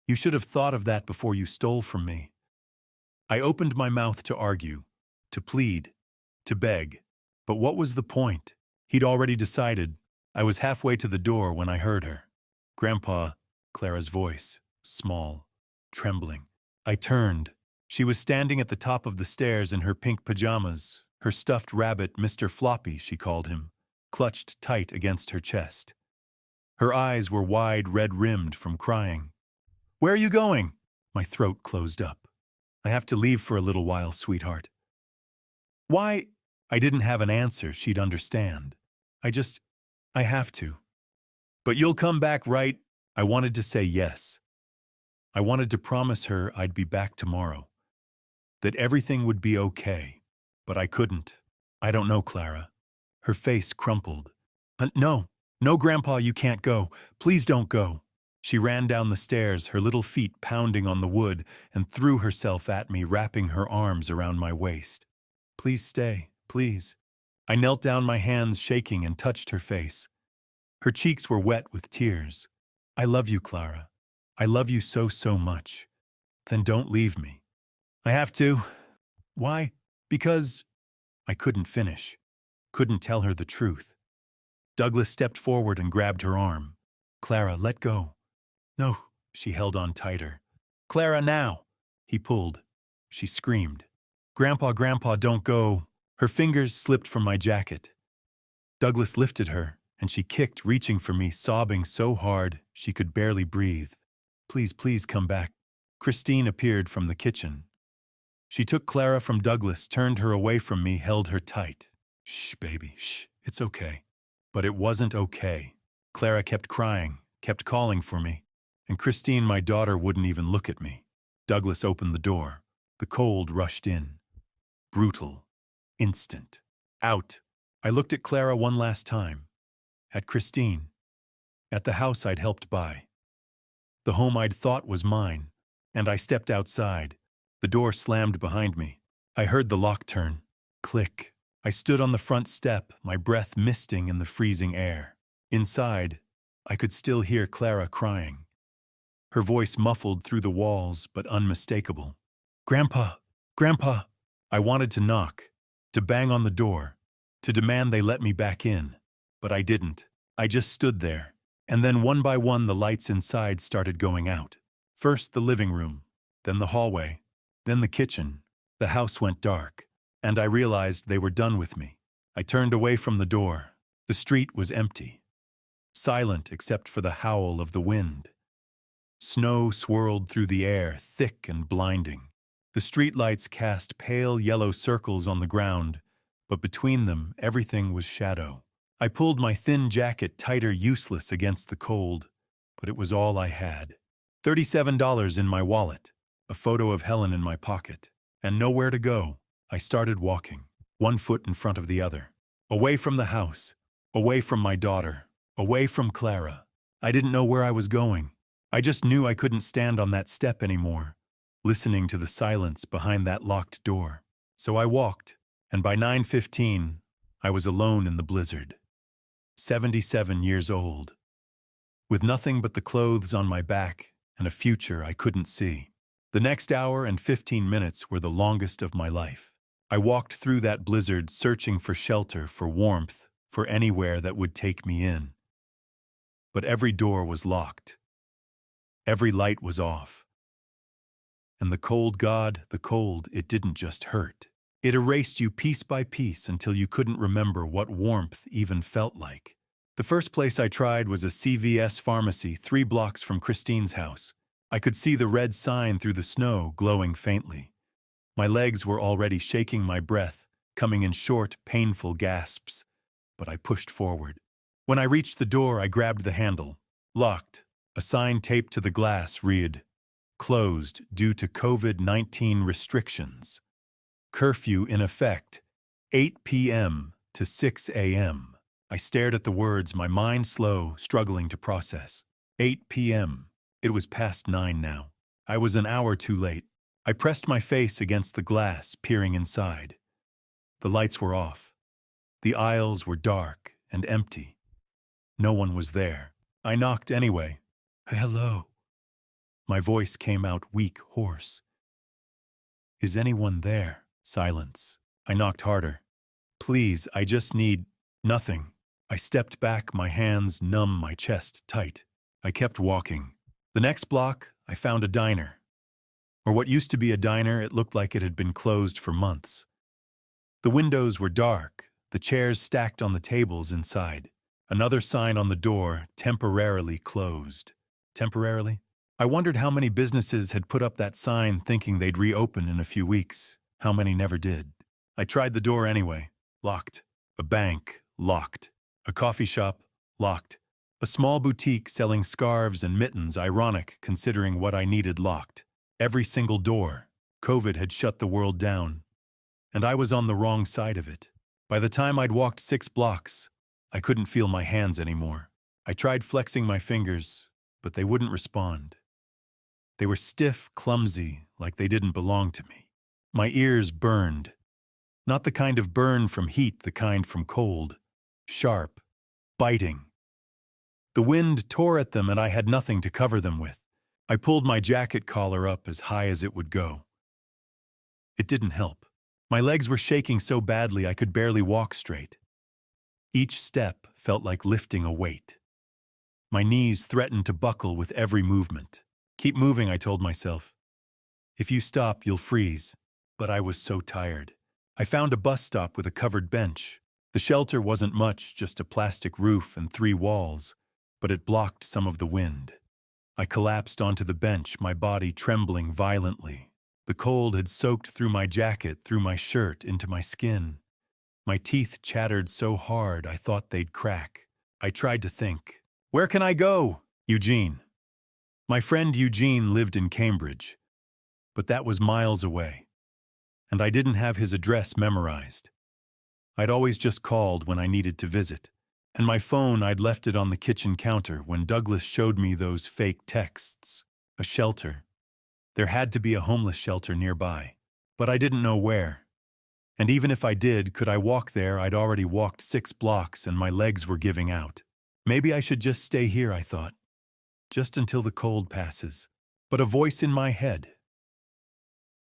You should have thought of that before you stole from me. I opened my mouth to argue, to plead, to beg. But what was the point? He'd already decided. I was halfway to the door when I heard her. Grandpa, Clara's voice, small, trembling. I turned. She was standing at the top of the stairs in her pink pajamas, her stuffed rabbit, Mr. Floppy, she called him, clutched tight against her chest. Her eyes were wide, red-rimmed from crying. Where are you going? My throat closed up. I have to leave for a little while, sweetheart. Why? I didn't have an answer she'd understand. I have to. But you'll come back, right? I wanted to say yes. I wanted to promise her I'd be back tomorrow. That everything would be okay. But I couldn't. I don't know, Clara. Her face crumpled. No, Grandpa, you can't go. Please don't go. She ran down the stairs, her little feet pounding on the wood, and threw herself at me, wrapping her arms around my waist. Please stay, please. I knelt down, my hands shaking, and touched her face. Her cheeks were wet with tears. I love you, Clara. I love you so, so much. Then don't leave me. I have to. Why? Because I couldn't finish. Couldn't tell her the truth. Douglas stepped forward and grabbed her arm. Clara, let go. No, she held on tighter. Clara, now! He pulled. She screamed. Grandpa, don't go. Her fingers slipped from my jacket. Douglas lifted her, and she kicked, reaching for me, sobbing so hard she could barely breathe. Please, please come back. Christine appeared from the kitchen. She took Clara from Douglas, turned her away from me, held her tight. Shh, baby, shh, it's okay. But it wasn't okay. Clara kept crying, kept calling for me. And Christine, my daughter, wouldn't even look at me. Douglas opened the door. The cold rushed in. Brutal. Instant. Out. I looked at Clara one last time. At Christine. At the house I'd helped buy. The home I'd thought was mine. And I stepped outside. The door slammed behind me. I heard the lock turn. Click. I stood on the front step, my breath misting in the freezing air. Inside, I could still hear Clara crying. Her voice muffled through the walls, but unmistakable. Grandpa! Grandpa! I wanted to knock, to bang on the door, to demand they let me back in. But I didn't. I just stood there. And then one by one the lights inside started going out. First the living room, then the hallway, then the kitchen. The house went dark, and I realized they were done with me. I turned away from the door. The street was empty. Silent except for the howl of the wind. Snow swirled through the air, thick and blinding. The streetlights cast pale yellow circles on the ground, but between them everything was shadow. I pulled my thin jacket tighter, useless against the cold, but it was all I had. $37 in my wallet, a photo of Helen in my pocket, and nowhere to go. I started walking, one foot in front of the other. Away from the house, away from my daughter, away from Clara. I didn't know where I was going. I just knew I couldn't stand on that step anymore, listening to the silence behind that locked door. So I walked, and by 9:15, I was alone in the blizzard. 77 years old, with nothing but the clothes on my back and a future I couldn't see. The next hour and 15 minutes were the longest of my life. I walked through that blizzard searching for shelter, for warmth, for anywhere that would take me in. But every door was locked. Every light was off. And the cold, God, the cold, it didn't just hurt. It erased you piece by piece until you couldn't remember what warmth even felt like. The first place I tried was a CVS pharmacy 3 blocks from Christine's house. I could see the red sign through the snow glowing faintly. My legs were already shaking, my breath coming in short, painful gasps. But I pushed forward. When I reached the door, I grabbed the handle. Locked. A sign taped to the glass read, "Closed due to COVID-19 restrictions. Curfew in effect, 8 p.m. to 6 a.m. I stared at the words, my mind slow, struggling to process. 8 p.m. It was past 9 now. I was an hour too late. I pressed my face against the glass, peering inside. The lights were off. The aisles were dark and empty. No one was there. I knocked anyway. "Hello." My voice came out weak, hoarse. "Is anyone there?" Silence. I knocked harder. "Please, I just need nothing." I stepped back, my hands numb, my chest tight. I kept walking. The next block, I found a diner. Or what used to be a diner, it looked like it had been closed for months. The windows were dark, the chairs stacked on the tables inside. Another sign on the door, temporarily closed. Temporarily? I wondered how many businesses had put up that sign thinking they'd reopen in a few weeks. How many never did. I tried the door anyway. Locked. A bank. Locked. A coffee shop. Locked. A small boutique selling scarves and mittens, ironic considering what I needed, locked. Every single door. COVID had shut the world down. And I was on the wrong side of it. By the time I'd walked 6 blocks, I couldn't feel my hands anymore. I tried flexing my fingers, but they wouldn't respond. They were stiff, clumsy, like they didn't belong to me. My ears burned. Not the kind of burn from heat, the kind from cold. Sharp. Biting. The wind tore at them and I had nothing to cover them with. I pulled my jacket collar up as high as it would go. It didn't help. My legs were shaking so badly I could barely walk straight. Each step felt like lifting a weight. My knees threatened to buckle with every movement. "Keep moving," I told myself. "If you stop, you'll freeze." But I was so tired. I found a bus stop with a covered bench. The shelter wasn't much, just a plastic roof and 3 walls, but it blocked some of the wind. I collapsed onto the bench, my body trembling violently. The cold had soaked through my jacket, through my shirt, into my skin. My teeth chattered so hard I thought they'd crack. I tried to think. Where can I go? Eugene. My friend Eugene lived in Cambridge, but that was miles away. And I didn't have his address memorized. I'd always just called when I needed to visit. And my phone, I'd left it on the kitchen counter when Douglas showed me those fake texts. A shelter. There had to be a homeless shelter nearby. But I didn't know where. And even if I did, could I walk there? I'd already walked 6 blocks and my legs were giving out. Maybe I should just stay here, I thought. Just until the cold passes. But a voice in my head.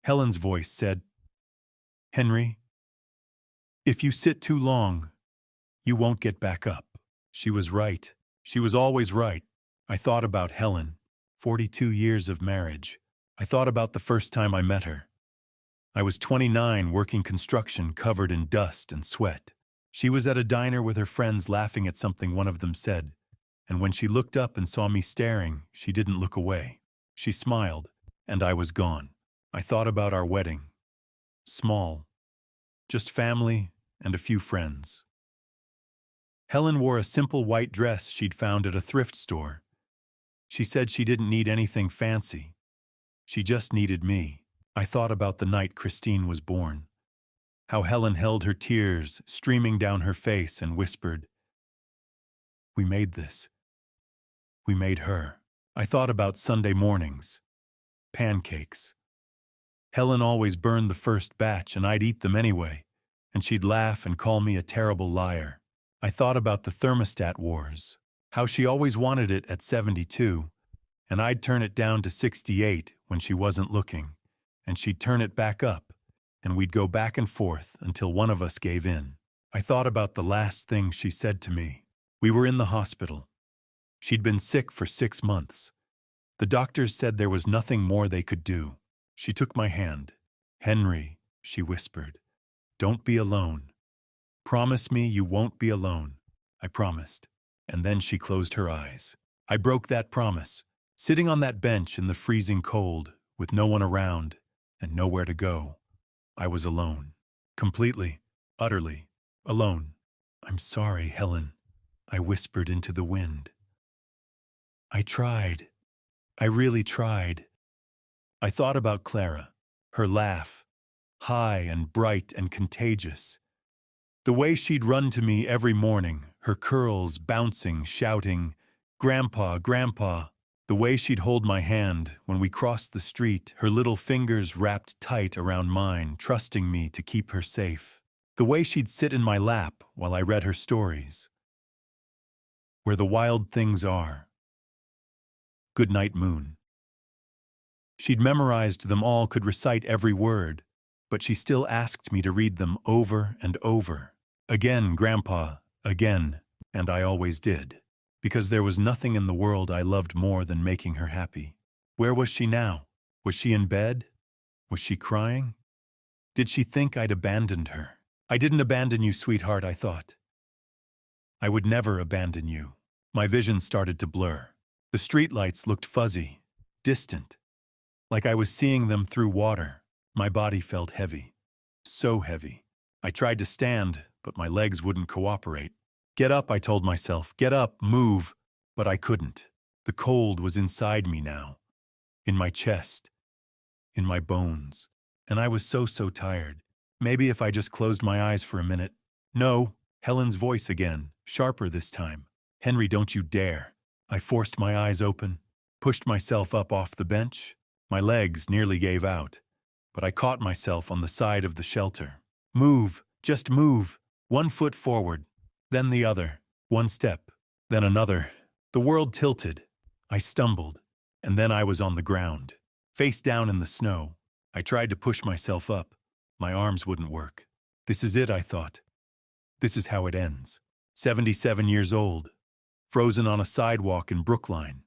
Helen's voice said, "Henry, if you sit too long, you won't get back up." She was right. She was always right. I thought about Helen, 42 years of marriage. I thought about the first time I met her. I was 29, working construction, covered in dust and sweat. She was at a diner with her friends laughing at something one of them said, and when she looked up and saw me staring, she didn't look away. She smiled, and I was gone. I thought about our wedding. Small. Just family and a few friends. Helen wore a simple white dress she'd found at a thrift store. She said she didn't need anything fancy. She just needed me. I thought about the night Christine was born. How Helen held her tears streaming down her face and whispered, "We made this. We made her." I thought about Sunday mornings. Pancakes. Helen always burned the first batch and I'd eat them anyway, and she'd laugh and call me a terrible liar. I thought about the thermostat wars, how she always wanted it at 72, and I'd turn it down to 68 when she wasn't looking, and she'd turn it back up, and we'd go back and forth until one of us gave in. I thought about the last thing she said to me. We were in the hospital. She'd been sick for 6 months. The doctors said there was nothing more they could do. She took my hand. "Henry," she whispered, "don't be alone. Promise me you won't be alone." I promised. And then she closed her eyes. I broke that promise, sitting on that bench in the freezing cold, with no one around and nowhere to go. I was alone. Completely, utterly alone. "I'm sorry, Helen," I whispered into the wind. "I tried. I really tried." I thought about Clara, her laugh, high and bright and contagious. The way she'd run to me every morning, her curls bouncing, shouting, "Grandpa, Grandpa." The way she'd hold my hand when we crossed the street, her little fingers wrapped tight around mine, trusting me to keep her safe. The way she'd sit in my lap while I read her stories. "Where the Wild Things Are." "Goodnight Moon." She'd memorized them all, could recite every word, but she still asked me to read them over and over. Again, Grandpa, again, and I always did, because there was nothing in the world I loved more than making her happy. Where was she now? Was she in bed? Was she crying? Did she think I'd abandoned her? "I didn't abandon you, sweetheart," I thought. "I would never abandon you." My vision started to blur. The streetlights looked fuzzy, distant, like I was seeing them through water. My body felt heavy, so heavy. I tried to stand, but my legs wouldn't cooperate. "Get up," I told myself. "Get up, move." But I couldn't. The cold was inside me now, in my chest, in my bones. And I was so tired. Maybe if I just closed my eyes for a minute. "No," Helen's voice again, sharper this time. "Henry, don't you dare." I forced my eyes open, pushed myself up off the bench. My legs nearly gave out, but I caught myself on the side of the shelter. "Move, just move." 1 foot forward, then the other. 1 step, then another. The world tilted. I stumbled, and then I was on the ground, face down in the snow. I tried to push myself up. My arms wouldn't work. This is it, I thought. This is how it ends. 77 years old, frozen on a sidewalk in Brookline,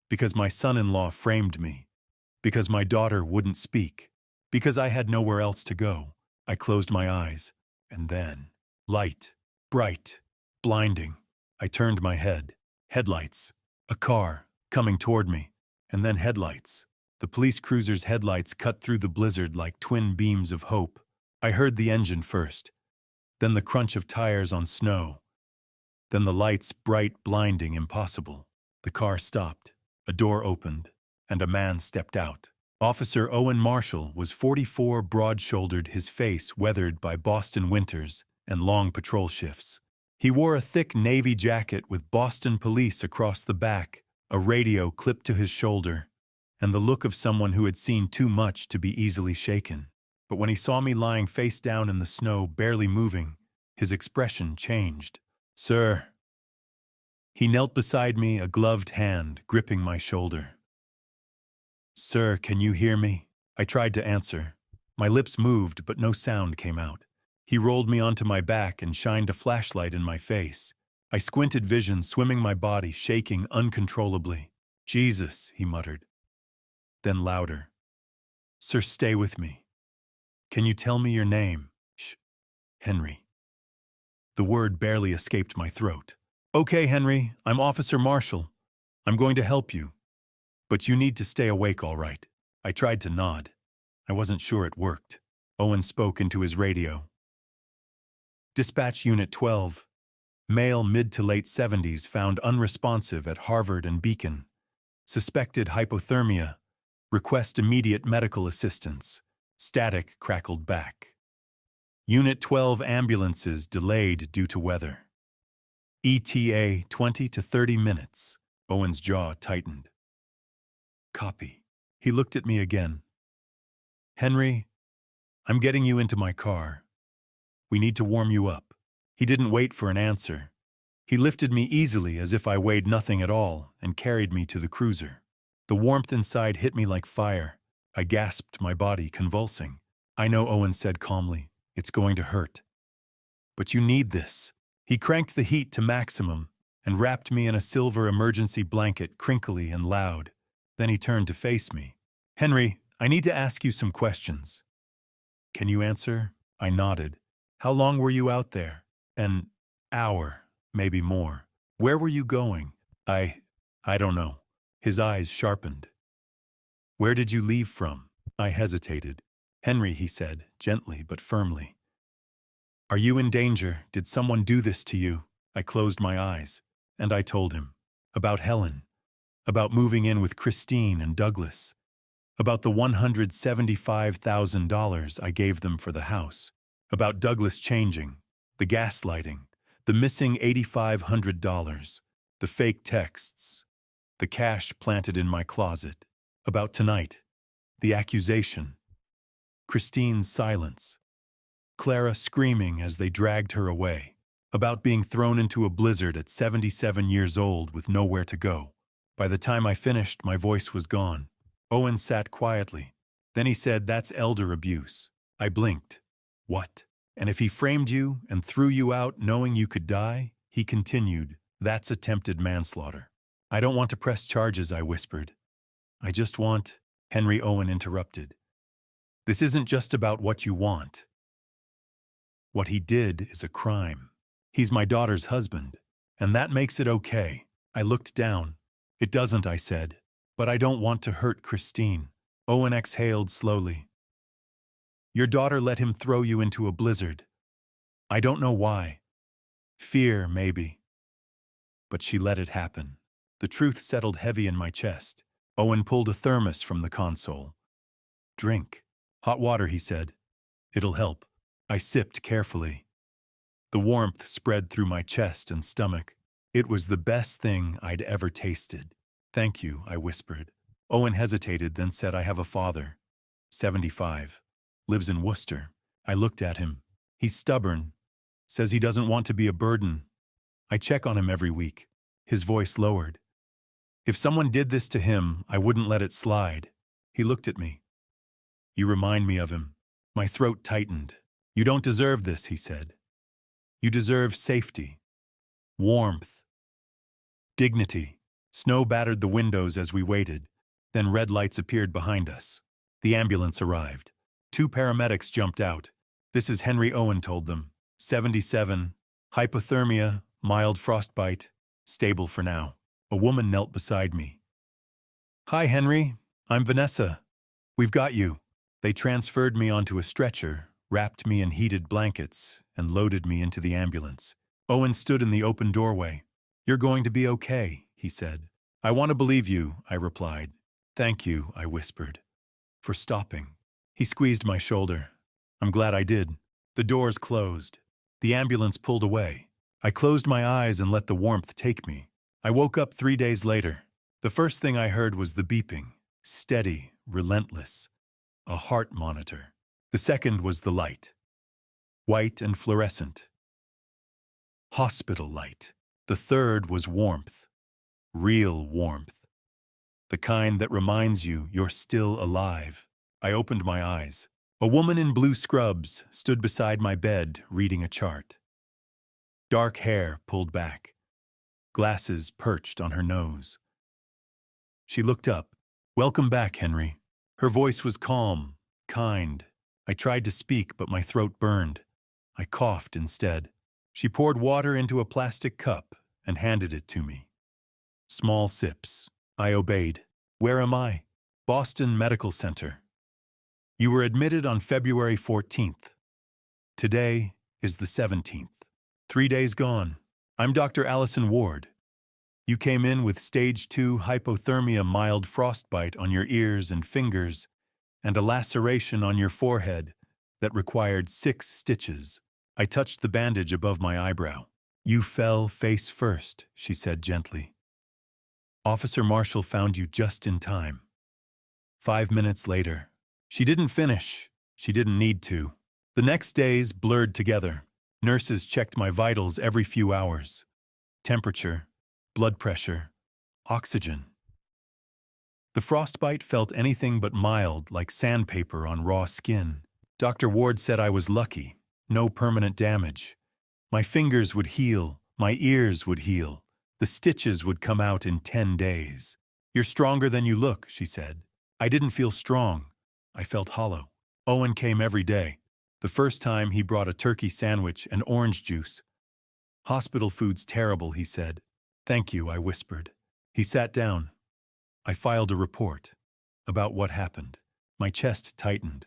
because my son-in-law framed me, because my daughter wouldn't speak, because I had nowhere else to go. I closed my eyes, and then, light, bright, blinding. I turned my head. Headlights. A car, coming toward me, and then headlights. The police cruiser's headlights cut through the blizzard like twin beams of hope. I heard the engine first, then the crunch of tires on snow, then the lights, bright, blinding, impossible. The car stopped, a door opened, and a man stepped out. Officer Owen Marshall was 44, broad-shouldered, his face weathered by Boston winters and long patrol shifts. He wore a thick navy jacket with Boston Police across the back, a radio clipped to his shoulder, and the look of someone who had seen too much to be easily shaken. But when he saw me lying face down in the snow, barely moving, his expression changed. "Sir." He knelt beside me, a gloved hand gripping my shoulder. "Sir, can you hear me?" I tried to answer. My lips moved, but no sound came out. He rolled me onto my back and shined a flashlight in my face. I squinted vision, swimming my body, shaking uncontrollably. "Jesus," he muttered. Then louder. "Sir, stay with me. Can you tell me your name?" "Shh. Henry." The word barely escaped my throat. "Okay, Henry, I'm Officer Marshall. I'm going to help you. But you need to stay awake, all right." I tried to nod. I wasn't sure it worked. Owen spoke into his radio. "Dispatch Unit 12. Male mid to late 70s found unresponsive at Harvard and Beacon. Suspected hypothermia. Request immediate medical assistance." Static crackled back. "Unit 12 ambulances delayed due to weather. ETA 20 to 30 minutes. Owen's jaw tightened. "Copy." He looked at me again. "Henry, I'm getting you into my car. We need to warm you up." He didn't wait for an answer. He lifted me easily as if I weighed nothing at all and carried me to the cruiser. The warmth inside hit me like fire. I gasped, my body convulsing. I know, Owen said calmly. It's going to hurt. But you need this. He cranked the heat to maximum and wrapped me in a silver emergency blanket, crinkly and loud. Then he turned to face me. Henry, I need to ask you some questions. Can you answer? I nodded. How long were you out there? An hour, maybe more. Where were you going? I don't know. His eyes sharpened. Where did you leave from? I hesitated. Henry, he said, gently but firmly. Are you in danger? Did someone do this to you? I closed my eyes, and I told him. About Helen. About moving in with Christine and Douglas. About the $175,000 I gave them for the house. About Douglas changing. The gaslighting. The missing $8,500. The fake texts. The cash planted in my closet. About tonight. The accusation. Christine's silence. Clara screaming as they dragged her away. About being thrown into a blizzard at 77 years old with nowhere to go. By the time I finished, my voice was gone. Owen sat quietly. Then he said, that's elder abuse. I blinked. What? And if he framed you and threw you out knowing you could die, he continued, that's attempted manslaughter. I don't want to press charges, I whispered. I just want, Henry Owen interrupted. This isn't just about what you want. What he did is a crime. He's my daughter's husband, and that makes it okay. I looked down. It doesn't, I said, but I don't want to hurt Christine. Owen exhaled slowly. Your daughter let him throw you into a blizzard. I don't know why. Fear, maybe. But she let it happen. The truth settled heavy in my chest. Owen pulled a thermos from the console. Drink. Hot water, he said. It'll help. I sipped carefully. The warmth spread through my chest and stomach. It was the best thing I'd ever tasted. Thank you, I whispered. Owen hesitated, then said, I have a father. 75. Lives in Worcester. I looked at him. He's stubborn. Says he doesn't want to be a burden. I check on him every week. His voice lowered. If someone did this to him, I wouldn't let it slide. He looked at me. You remind me of him. My throat tightened. You don't deserve this, he said. You deserve safety, warmth, dignity. Snow battered the windows as we waited. Then red lights appeared behind us. The ambulance arrived. 2 paramedics jumped out. This is Henry Owen told them. 77, hypothermia, mild frostbite, stable for now. A woman knelt beside me. Hi, Henry. I'm Vanessa. We've got you. They transferred me onto a stretcher, wrapped me in heated blankets, and loaded me into the ambulance. Owen stood in the open doorway. You're going to be okay, he said. I want to believe you, I replied. Thank you, I whispered. For stopping. He squeezed my shoulder. I'm glad I did. The doors closed. The ambulance pulled away. I closed my eyes and let the warmth take me. I woke up 3 days later. The first thing I heard was the beeping. Steady, relentless. A heart monitor. The second was the light. White and fluorescent. Hospital light. The third was warmth. Real warmth. The kind that reminds you you're still alive. I opened my eyes. A woman in blue scrubs stood beside my bed reading a chart. Dark hair pulled back. Glasses perched on her nose. She looked up. Welcome back, Henry. Her voice was calm, kind. I tried to speak, but my throat burned. I coughed instead. She poured water into a plastic cup and handed it to me. Small sips. I obeyed. Where am I? Boston Medical Center. You were admitted on February 14th. Today is the 17th. 3 days gone. I'm Dr. Allison Ward. You came in with stage 2 hypothermia, mild frostbite on your ears and fingers, and a laceration on your forehead that required 6 stitches. I touched the bandage above my eyebrow. You fell face first, she said gently. Officer Marshall found you just in time. 5 minutes later. She didn't finish. She didn't need to. The next days blurred together. Nurses checked my vitals every few hours. Temperature, blood pressure, oxygen. The frostbite felt anything but mild, like sandpaper on raw skin. Dr. Ward said I was lucky. No permanent damage. My fingers would heal. My ears would heal. The stitches would come out in 10 days. You're stronger than you look, she said. I didn't feel strong. I felt hollow. Owen came every day. The first time he brought a turkey sandwich and orange juice. Hospital food's terrible, he said. Thank you, I whispered. He sat down. I filed a report about what happened. My chest tightened.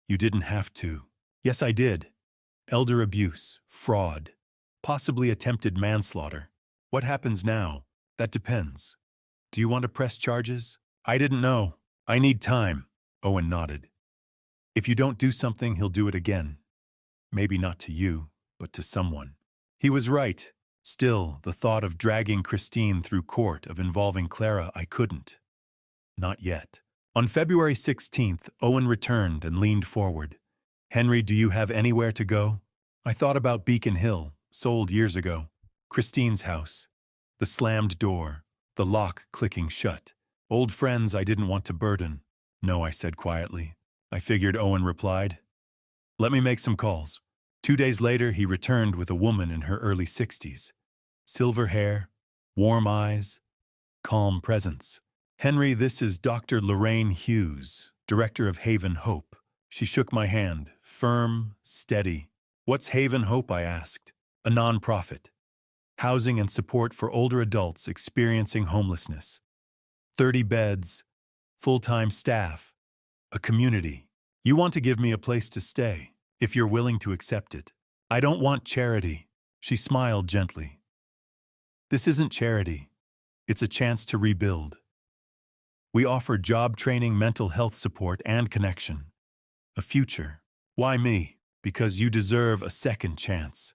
You didn't have to. Yes, I did. Elder abuse, fraud, possibly attempted manslaughter. What happens now? That depends. Do you want to press charges? I didn't know. I need time. Owen nodded. If you don't do something, he'll do it again. Maybe not to you, but to someone. He was right. Still, the thought of dragging Christine through court, of involving Clara, I couldn't. Not yet. On February 16th, Owen returned and leaned forward. Henry, do you have anywhere to go? I thought about Beacon Hill, sold years ago. Christine's house. The slammed door, the lock clicking shut. Old friends I didn't want to burden. No, I said quietly. I figured, Owen replied. Let me make some calls. 2 days later, he returned with a woman in her early 60s. Silver hair, warm eyes, calm presence. Henry, this is Dr. Lorraine Hughes, director of Haven Hope. She shook my hand, firm, steady. What's Haven Hope? I asked. A nonprofit. Housing and support for older adults experiencing homelessness. 30 beds, full-time staff, a community. You want to give me a place to stay, if you're willing to accept it. I don't want charity. She smiled gently. This isn't charity. It's a chance to rebuild. We offer job training, mental health support, and connection. A future. Why me? Because you deserve a second chance.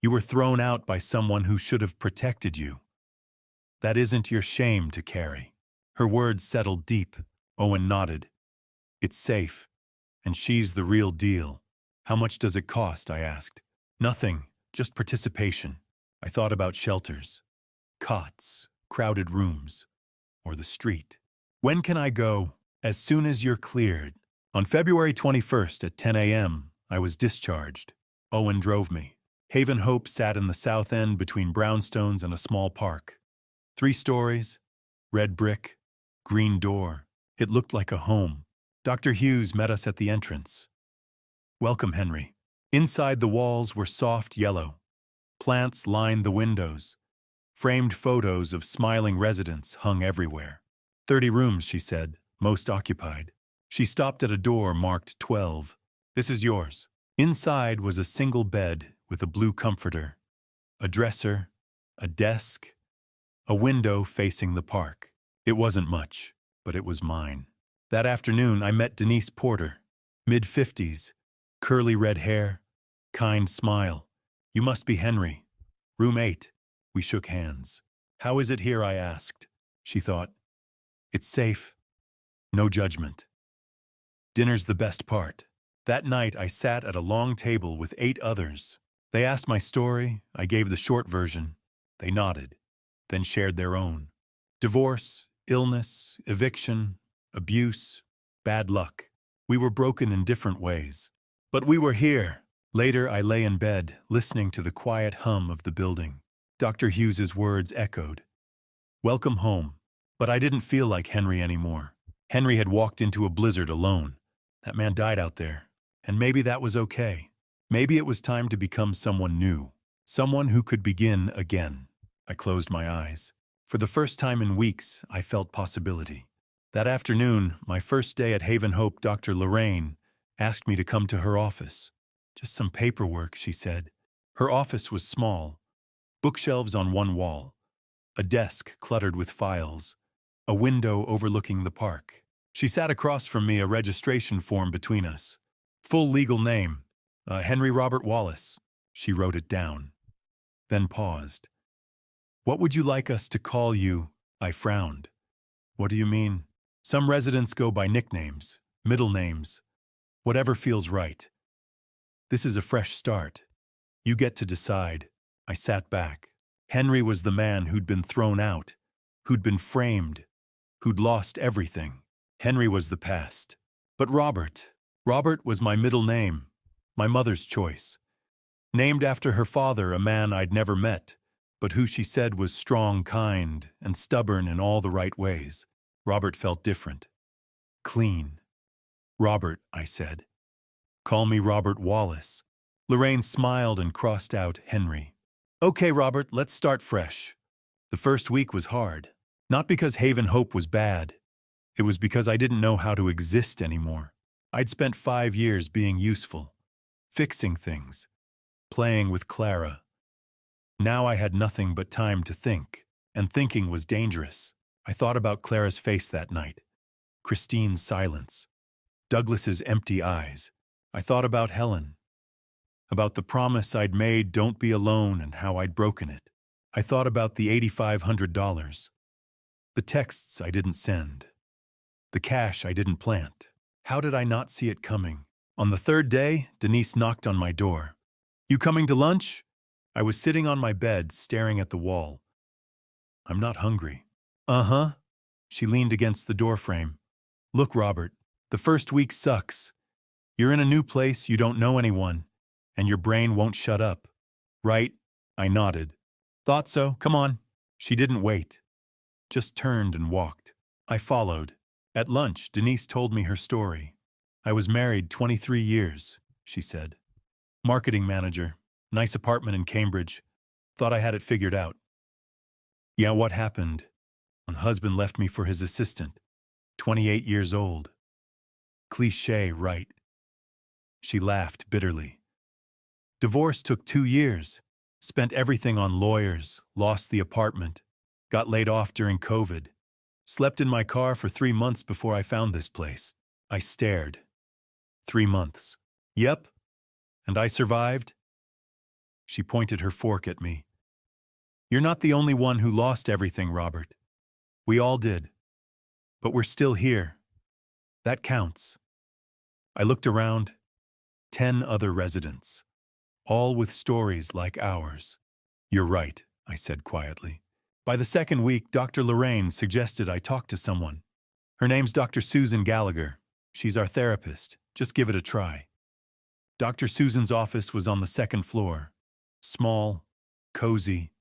You were thrown out by someone who should have protected you. That isn't your shame to carry. Her words settled deep. Owen nodded. It's safe, and she's the real deal. How much does it cost? I asked. Nothing, just participation. I thought about shelters, cots, crowded rooms, or the street. When can I go? As soon as you're cleared. On February 21st at 10 a.m., I was discharged. Owen drove me. Haven Hope sat in the south end between brownstones and a small park. 3 stories, red brick, green door. It looked like a home. Dr. Hughes met us at the entrance. Welcome, Henry. Inside, the walls were soft yellow. Plants lined the windows. Framed photos of smiling residents hung everywhere. 30 rooms, she said, most occupied. She stopped at a door marked 12. This is yours. Inside was a single bed with a blue comforter, a dresser, a desk, a window facing the park. It wasn't much, but it was mine. That afternoon, I met Denise Porter, mid-50s, curly red hair, kind smile. You must be Henry. Room 8. We shook hands. How is it here? I asked. She thought. It's safe. No judgment. Dinner's the best part. That night, I sat at a long table with 8 others. They asked my story. I gave the short version. They nodded, then shared their own. Divorce, illness, eviction, abuse, bad luck. We were broken in different ways. But we were here. Later, I lay in bed, listening to the quiet hum of the building. Dr. Hughes's words echoed. Welcome home. But I didn't feel like Henry anymore. Henry had walked into a blizzard alone. That man died out there. And maybe that was okay. Maybe it was time to become someone new. Someone who could begin again. I closed my eyes. For the first time in weeks, I felt possibility. That afternoon, my first day at Haven Hope, Dr. Lorraine asked me to come to her office. Just some paperwork, she said. Her office was small. Bookshelves on one wall. A desk cluttered with files. A window overlooking the park. She sat across from me, a registration form between us. Full legal name, Henry Robert Wallace. She wrote it down. Then paused. What would you like us to call you? I frowned. What do you mean? Some residents go by nicknames, middle names, whatever feels right. This is a fresh start. You get to decide. I sat back. Henry was the man who'd been thrown out, who'd been framed, who'd lost everything. Henry was the past. But Robert, Robert was my middle name, my mother's choice. Named after her father, a man I'd never met, but who she said was strong, kind, and stubborn in all the right ways. Robert felt different. Clean. Robert, I said. Call me Robert Wallace. Lorraine smiled and crossed out Henry. Okay, Robert, let's start fresh. The first week was hard. Not because Haven Hope was bad. It was because I didn't know how to exist anymore. I'd spent 5 years being useful, fixing things, playing with Clara. Now I had nothing but time to think, and thinking was dangerous. I thought about Clara's face that night, Christine's silence, Douglas's empty eyes. I thought about Helen, about the promise I'd made, don't be alone, and how I'd broken it. I thought about the $8,500, the texts I didn't send, the cash I didn't plant. How did I not see it coming? On the third day, Denise knocked on my door. You coming to lunch? I was sitting on my bed, staring at the wall. I'm not hungry. Uh-huh. She leaned against the doorframe. Look, Robert, the first week sucks. You're in a new place, you don't know anyone, and your brain won't shut up. Right? I nodded. Thought so, come on. She didn't wait. Just turned and walked. I followed. At lunch, Denise told me her story. I was married 23 years, she said. Marketing manager, nice apartment in Cambridge. Thought I had it figured out. Yeah, what happened? My husband left me for his assistant, 28 years old. Cliché, right? She laughed bitterly. Divorce took 2 years. Spent everything on lawyers, lost the apartment, got laid off during COVID. Slept in my car for 3 months before I found this place. I stared. 3 months. Yep. And I survived? She pointed her fork at me. You're not the only one who lost everything, Robert. We all did. But we're still here. That counts. I looked around. 10 other residents, all with stories like ours. You're right, I said quietly. By the second week, Dr. Lorraine suggested I talk to someone. Her name's Dr. Susan Gallagher. She's our therapist. Just give it a try. Dr. Susan's office was on the second floor. Small, cozy,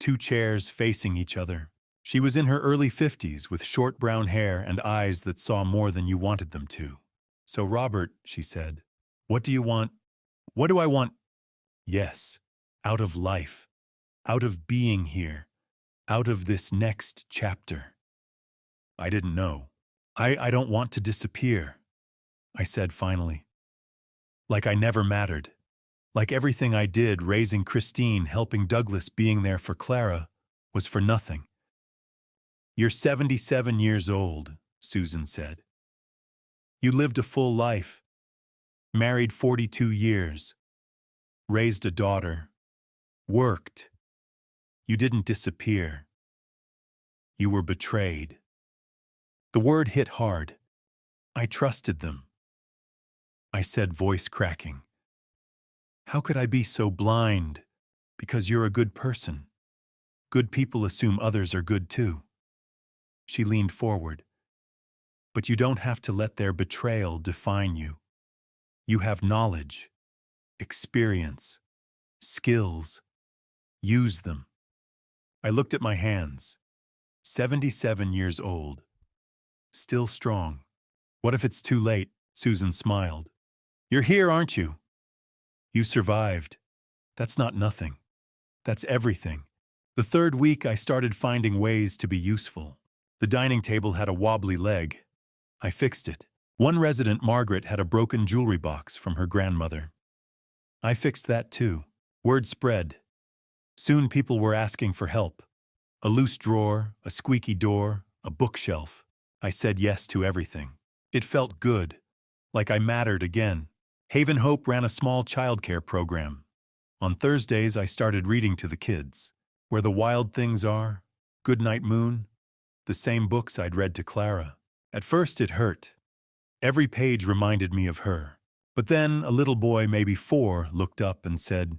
2 chairs facing each other. She was in her early 50s with short brown hair and eyes that saw more than you wanted them to. So, Robert, she said, what do you want? What do I want? Yes, out of life, out of being here, out of this next chapter. I didn't know. I don't want to disappear, I said finally. Like I never mattered. Like everything I did, raising Christine, helping Douglas, being there for Clara, was for nothing. You're 77 years old, Susan said. You lived a full life, married 42 years, raised a daughter, worked. You didn't disappear. You were betrayed. The word hit hard. I trusted them. I said, voice cracking. How could I be so blind? Because you're a good person. Good people assume others are good too. She leaned forward. But you don't have to let their betrayal define you. You have knowledge, experience, skills. Use them. I looked at my hands. 77 years old. Still strong. What if it's too late? Susan smiled. You're here, aren't you? You survived. That's not nothing. That's everything. The third week, I started finding ways to be useful. The dining table had a wobbly leg. I fixed it. One resident, Margaret, had a broken jewelry box from her grandmother. I fixed that too. Word spread. Soon people were asking for help. A loose drawer, a squeaky door, a bookshelf. I said yes to everything. It felt good, like I mattered again. Haven Hope ran a small childcare program. On Thursdays, I started reading to the kids. Where the Wild Things Are, Goodnight Moon, the same books I'd read to Clara. At first it hurt. Every page reminded me of her. But then a little boy, maybe 4, looked up and said,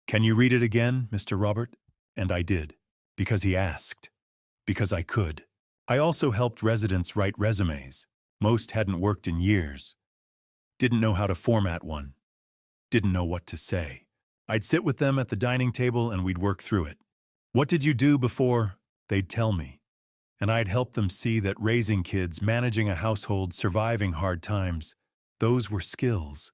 "Can you read it again, Mr. Robert?" And I did, because he asked, because I could. I also helped residents write resumes. Most hadn't worked in years. Didn't know how to format one. Didn't know what to say. I'd sit with them at the dining table and we'd work through it. What did you do before? They'd tell me. And I'd help them see that raising kids, managing a household, surviving hard times, those were skills.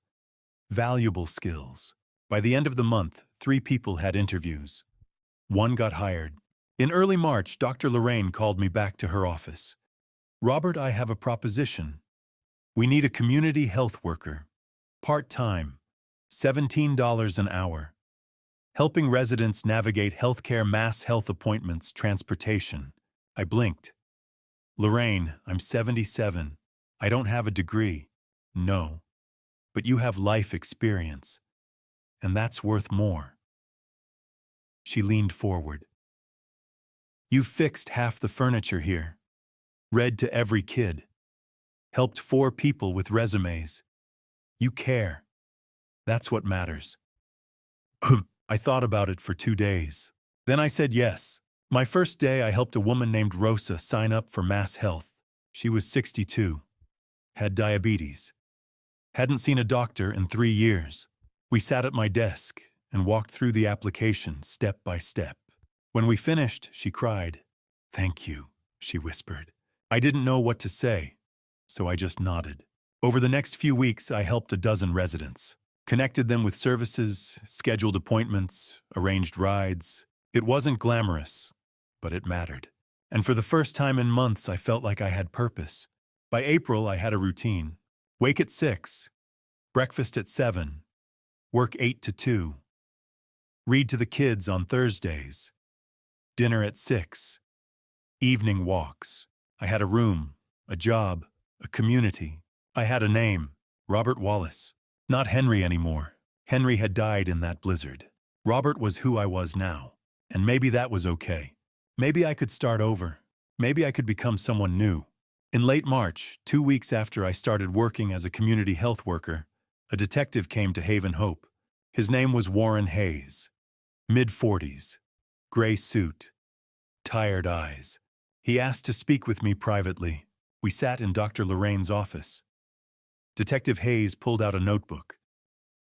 Valuable skills. By the end of the month, 3 people had interviews. 1 got hired. In early March, Dr. Lorraine called me back to her office. Robert, I have a proposition. We need a community health worker. Part-time. $17 an hour. Helping residents navigate healthcare, mass health appointments, transportation. I blinked. Lorraine, I'm 77. I don't have a degree. No. But you have life experience. And that's worth more. She leaned forward. You've fixed half the furniture here. Read to every kid. Helped 4 people with resumes. You care. That's what matters. I thought about it for 2 days. Then I said yes. My first day, I helped a woman named Rosa sign up for Mass Health. She was 62. Had diabetes. Hadn't seen a doctor in 3 years. We sat at my desk and walked through the application step by step. When we finished, she cried. Thank you, she whispered. I didn't know what to say, so I just nodded. Over the next few weeks, I helped a dozen residents. Connected them with services, scheduled appointments, arranged rides. It wasn't glamorous, but it mattered. And for the first time in months, I felt like I had purpose. By April, I had a routine. Wake at 6, breakfast at 7, work 8 to 2, read to the kids on Thursdays, dinner at 6, evening walks. I had a room, a job, a community. I had a name, Robert Wallace. Not Henry anymore. Henry had died in that blizzard. Robert was who I was now. And maybe that was okay. Maybe I could start over. Maybe I could become someone new. In late March, 2 weeks after I started working as a community health worker, a detective came to Haven Hope. His name was Warren Hayes. Mid-40s. Gray suit. Tired eyes. He asked to speak with me privately. We sat in Dr. Lorraine's office. Detective Hayes pulled out a notebook.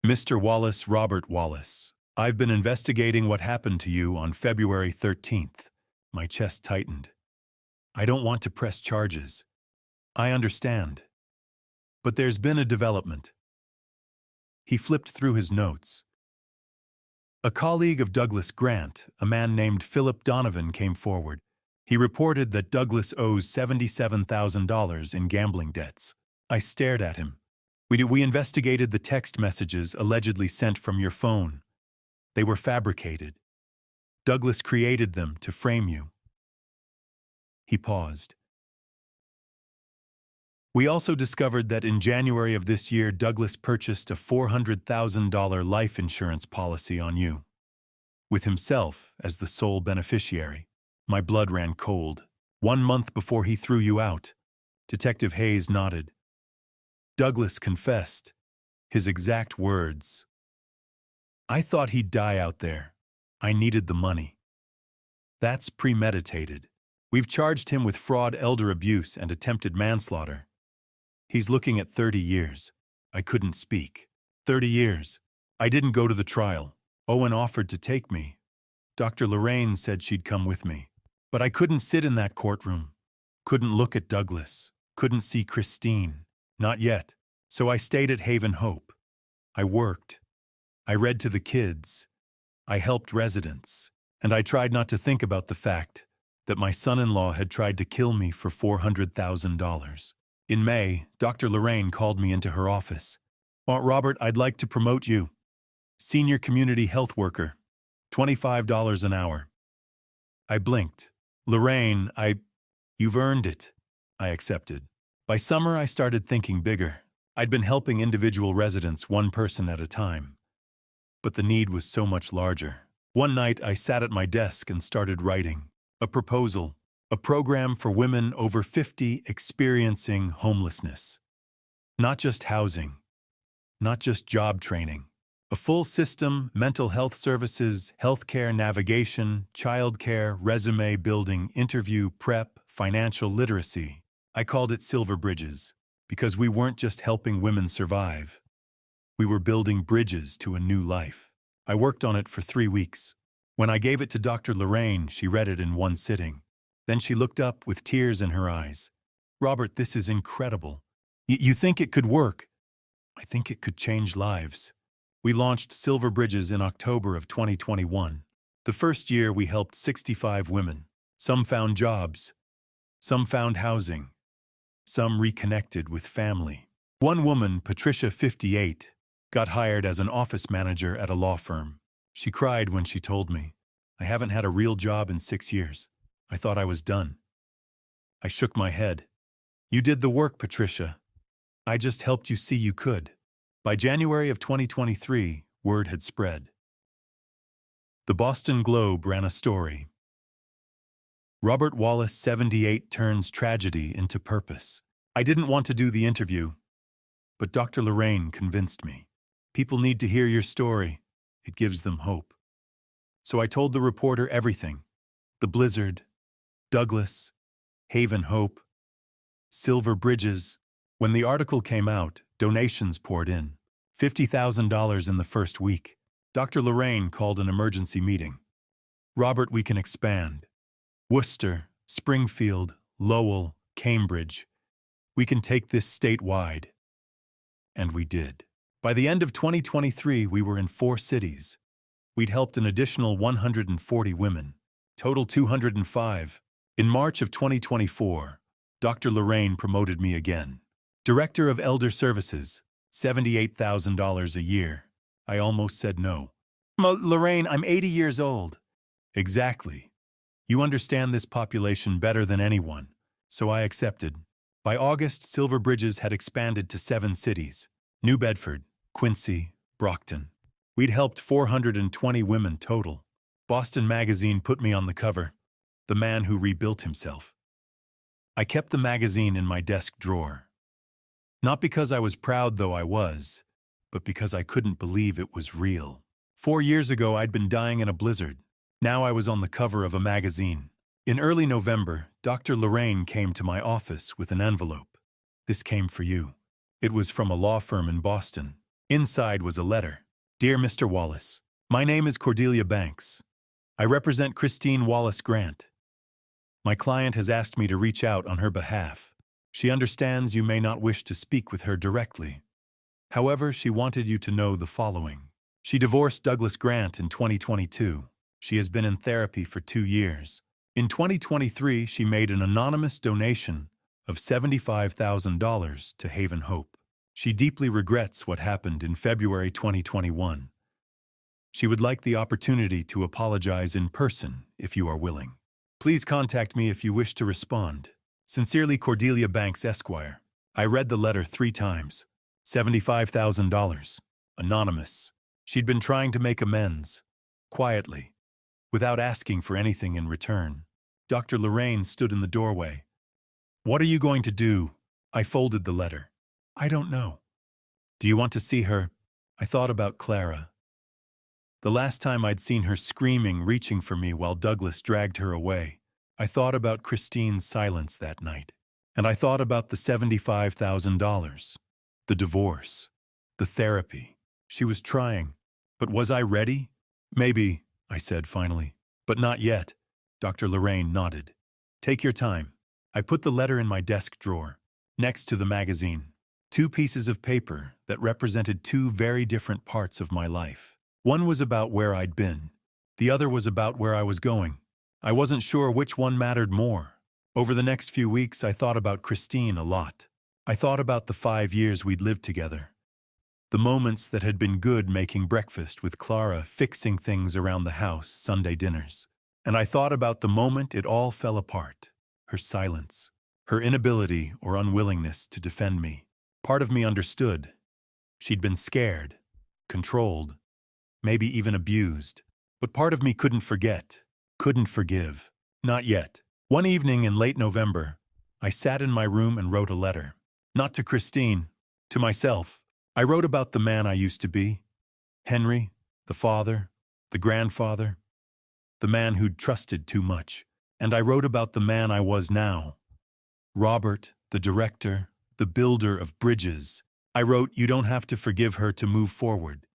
Mr. Wallace, Robert Wallace, I've been investigating what happened to you on February 13th. My chest tightened. I don't want to press charges. I understand. But there's been a development. He flipped through his notes. A colleague of Douglas Grant, a man named Philip Donovan, came forward. He reported that Douglas owes $77,000 in gambling debts. I stared at him. We investigated the text messages allegedly sent from your phone. They were fabricated. Douglas created them to frame you. He paused. We also discovered that in January of this year, Douglas purchased a $400,000 life insurance policy on you, with himself as the sole beneficiary. My blood ran cold. 1 month before he threw you out. Detective Hayes nodded. Douglas confessed. His exact words. I thought he'd die out there. I needed the money. That's premeditated. We've charged him with fraud, elder abuse, and attempted manslaughter. He's looking at 30 years. I couldn't speak. 30 years. I didn't go to the trial. Owen offered to take me. Dr. Lorraine said she'd come with me. But I couldn't sit in that courtroom. Couldn't look at Douglas. Couldn't see Christine. Not yet. So I stayed at Haven Hope. I worked. I read to the kids. I helped residents. And I tried not to think about the fact that my son-in-law had tried to kill me for $400,000. In May, Dr. Lorraine called me into her office. Robert, I'd like to promote you. Senior community health worker. $25 an hour. I blinked. Lorraine, you've earned it. I accepted. By summer, I started thinking bigger. I'd been helping individual residents 1 person at a time. But the need was so much larger. One night, I sat at my desk and started writing. A proposal. A program for women over 50 experiencing homelessness. Not just housing. Not just job training. A full system, mental health services, healthcare navigation, childcare, resume building, interview prep, financial literacy. I called it Silver Bridges. because we weren't just helping women survive. We were building bridges to a new life. I worked on it for 3 weeks. When I gave it to Dr. Lorraine, she read it in one sitting. Then she looked up with tears in her eyes. "Robert, this is incredible. You think it could work?" "I think it could change lives." We launched Silver Bridges in October of 2021. The first year we helped 65 women. Some found jobs. Some found housing. Some reconnected with family. One woman, Patricia, 58, got hired as an office manager at a law firm. She cried when she told me, "I haven't had a real job in 6 years. I thought I was done." I shook my head. "You did the work, Patricia. I just helped you see you could." By January of 2023, word had spread. The Boston Globe ran a story. Robert Wallace, 78, turns tragedy into purpose. I didn't want to do the interview, but Dr. Lorraine convinced me. People need to hear your story. It gives them hope. So I told the reporter everything. The blizzard, Douglas, Haven Hope, Silver Bridges. When the article came out, donations poured in. $50,000 in the first week. Dr. Lorraine called an emergency meeting. "Robert, we can expand. Worcester, Springfield, Lowell, Cambridge. We can take this statewide." And we did. By the end of 2023, we were in 4 cities. We'd helped an additional 140 women, total 205. In March of 2024, Dr. Lorraine promoted me again. Director of Elder Services, $78,000 a year. I almost said no. "Lorraine, I'm 80 years old." "Exactly. You understand this population better than anyone." So I accepted. By August, Silver Bridges had expanded to 7 cities: New Bedford, Quincy, Brockton. We'd helped 420 women total. Boston Magazine put me on the cover, "The Man Who Rebuilt Himself." I kept the magazine in my desk drawer. Not because I was proud, though I was, but because I couldn't believe it was real. 4 years ago, I'd been dying in a blizzard. Now I was on the cover of a magazine. In early November, Dr. Lorraine came to my office with an envelope. "This came for you." It was from a law firm in Boston. Inside was a letter. "Dear Mr. Wallace, my name is Cordelia Banks. I represent Christine Wallace Grant. My client has asked me to reach out on her behalf. She understands you may not wish to speak with her directly. However, she wanted you to know the following. She divorced Douglas Grant in 2022. She has been in therapy for 2 years. In 2023, she made an anonymous donation of $75,000 to Haven Hope. She deeply regrets what happened in February 2021. She would like the opportunity to apologize in person if you are willing. Please contact me if you wish to respond. Sincerely, Cordelia Banks, Esquire." I read the letter 3 times. $75,000. Anonymous. She'd been trying to make amends. Quietly. Without asking for anything in return. Dr. Lorraine stood in the doorway. "What are you going to do?" I folded the letter. "I don't know." "Do you want to see her?" I thought about Clara. The last time I'd seen her screaming, reaching for me while Douglas dragged her away. I thought about Christine's silence that night. And I thought about the $75,000. The divorce. The therapy. She was trying. But was I ready? "Maybe," I said finally. "But not yet." Dr. Lorraine nodded. "Take your time." I put the letter in my desk drawer, next to the magazine. 2 pieces of paper that represented 2 very different parts of my life. One was about where I'd been. The other was about where I was going. I wasn't sure which one mattered more. Over the next few weeks, I thought about Christine a lot. I thought about the 5 years we'd lived together. The moments that had been good, making breakfast with Clara, fixing things around the house, Sunday dinners. And I thought about the moment it all fell apart. Her silence. Her inability or unwillingness to defend me. Part of me understood. She'd been scared, controlled, maybe even abused. But part of me couldn't forget, couldn't forgive. Not yet. One evening in late November, I sat in my room and wrote a letter. Not to Christine, to myself. I wrote about the man I used to be. Henry, the father, the grandfather, the man who'd trusted too much. And I wrote about the man I was now. Robert, the director, the builder of bridges. I wrote, "You don't have to forgive her to move forward.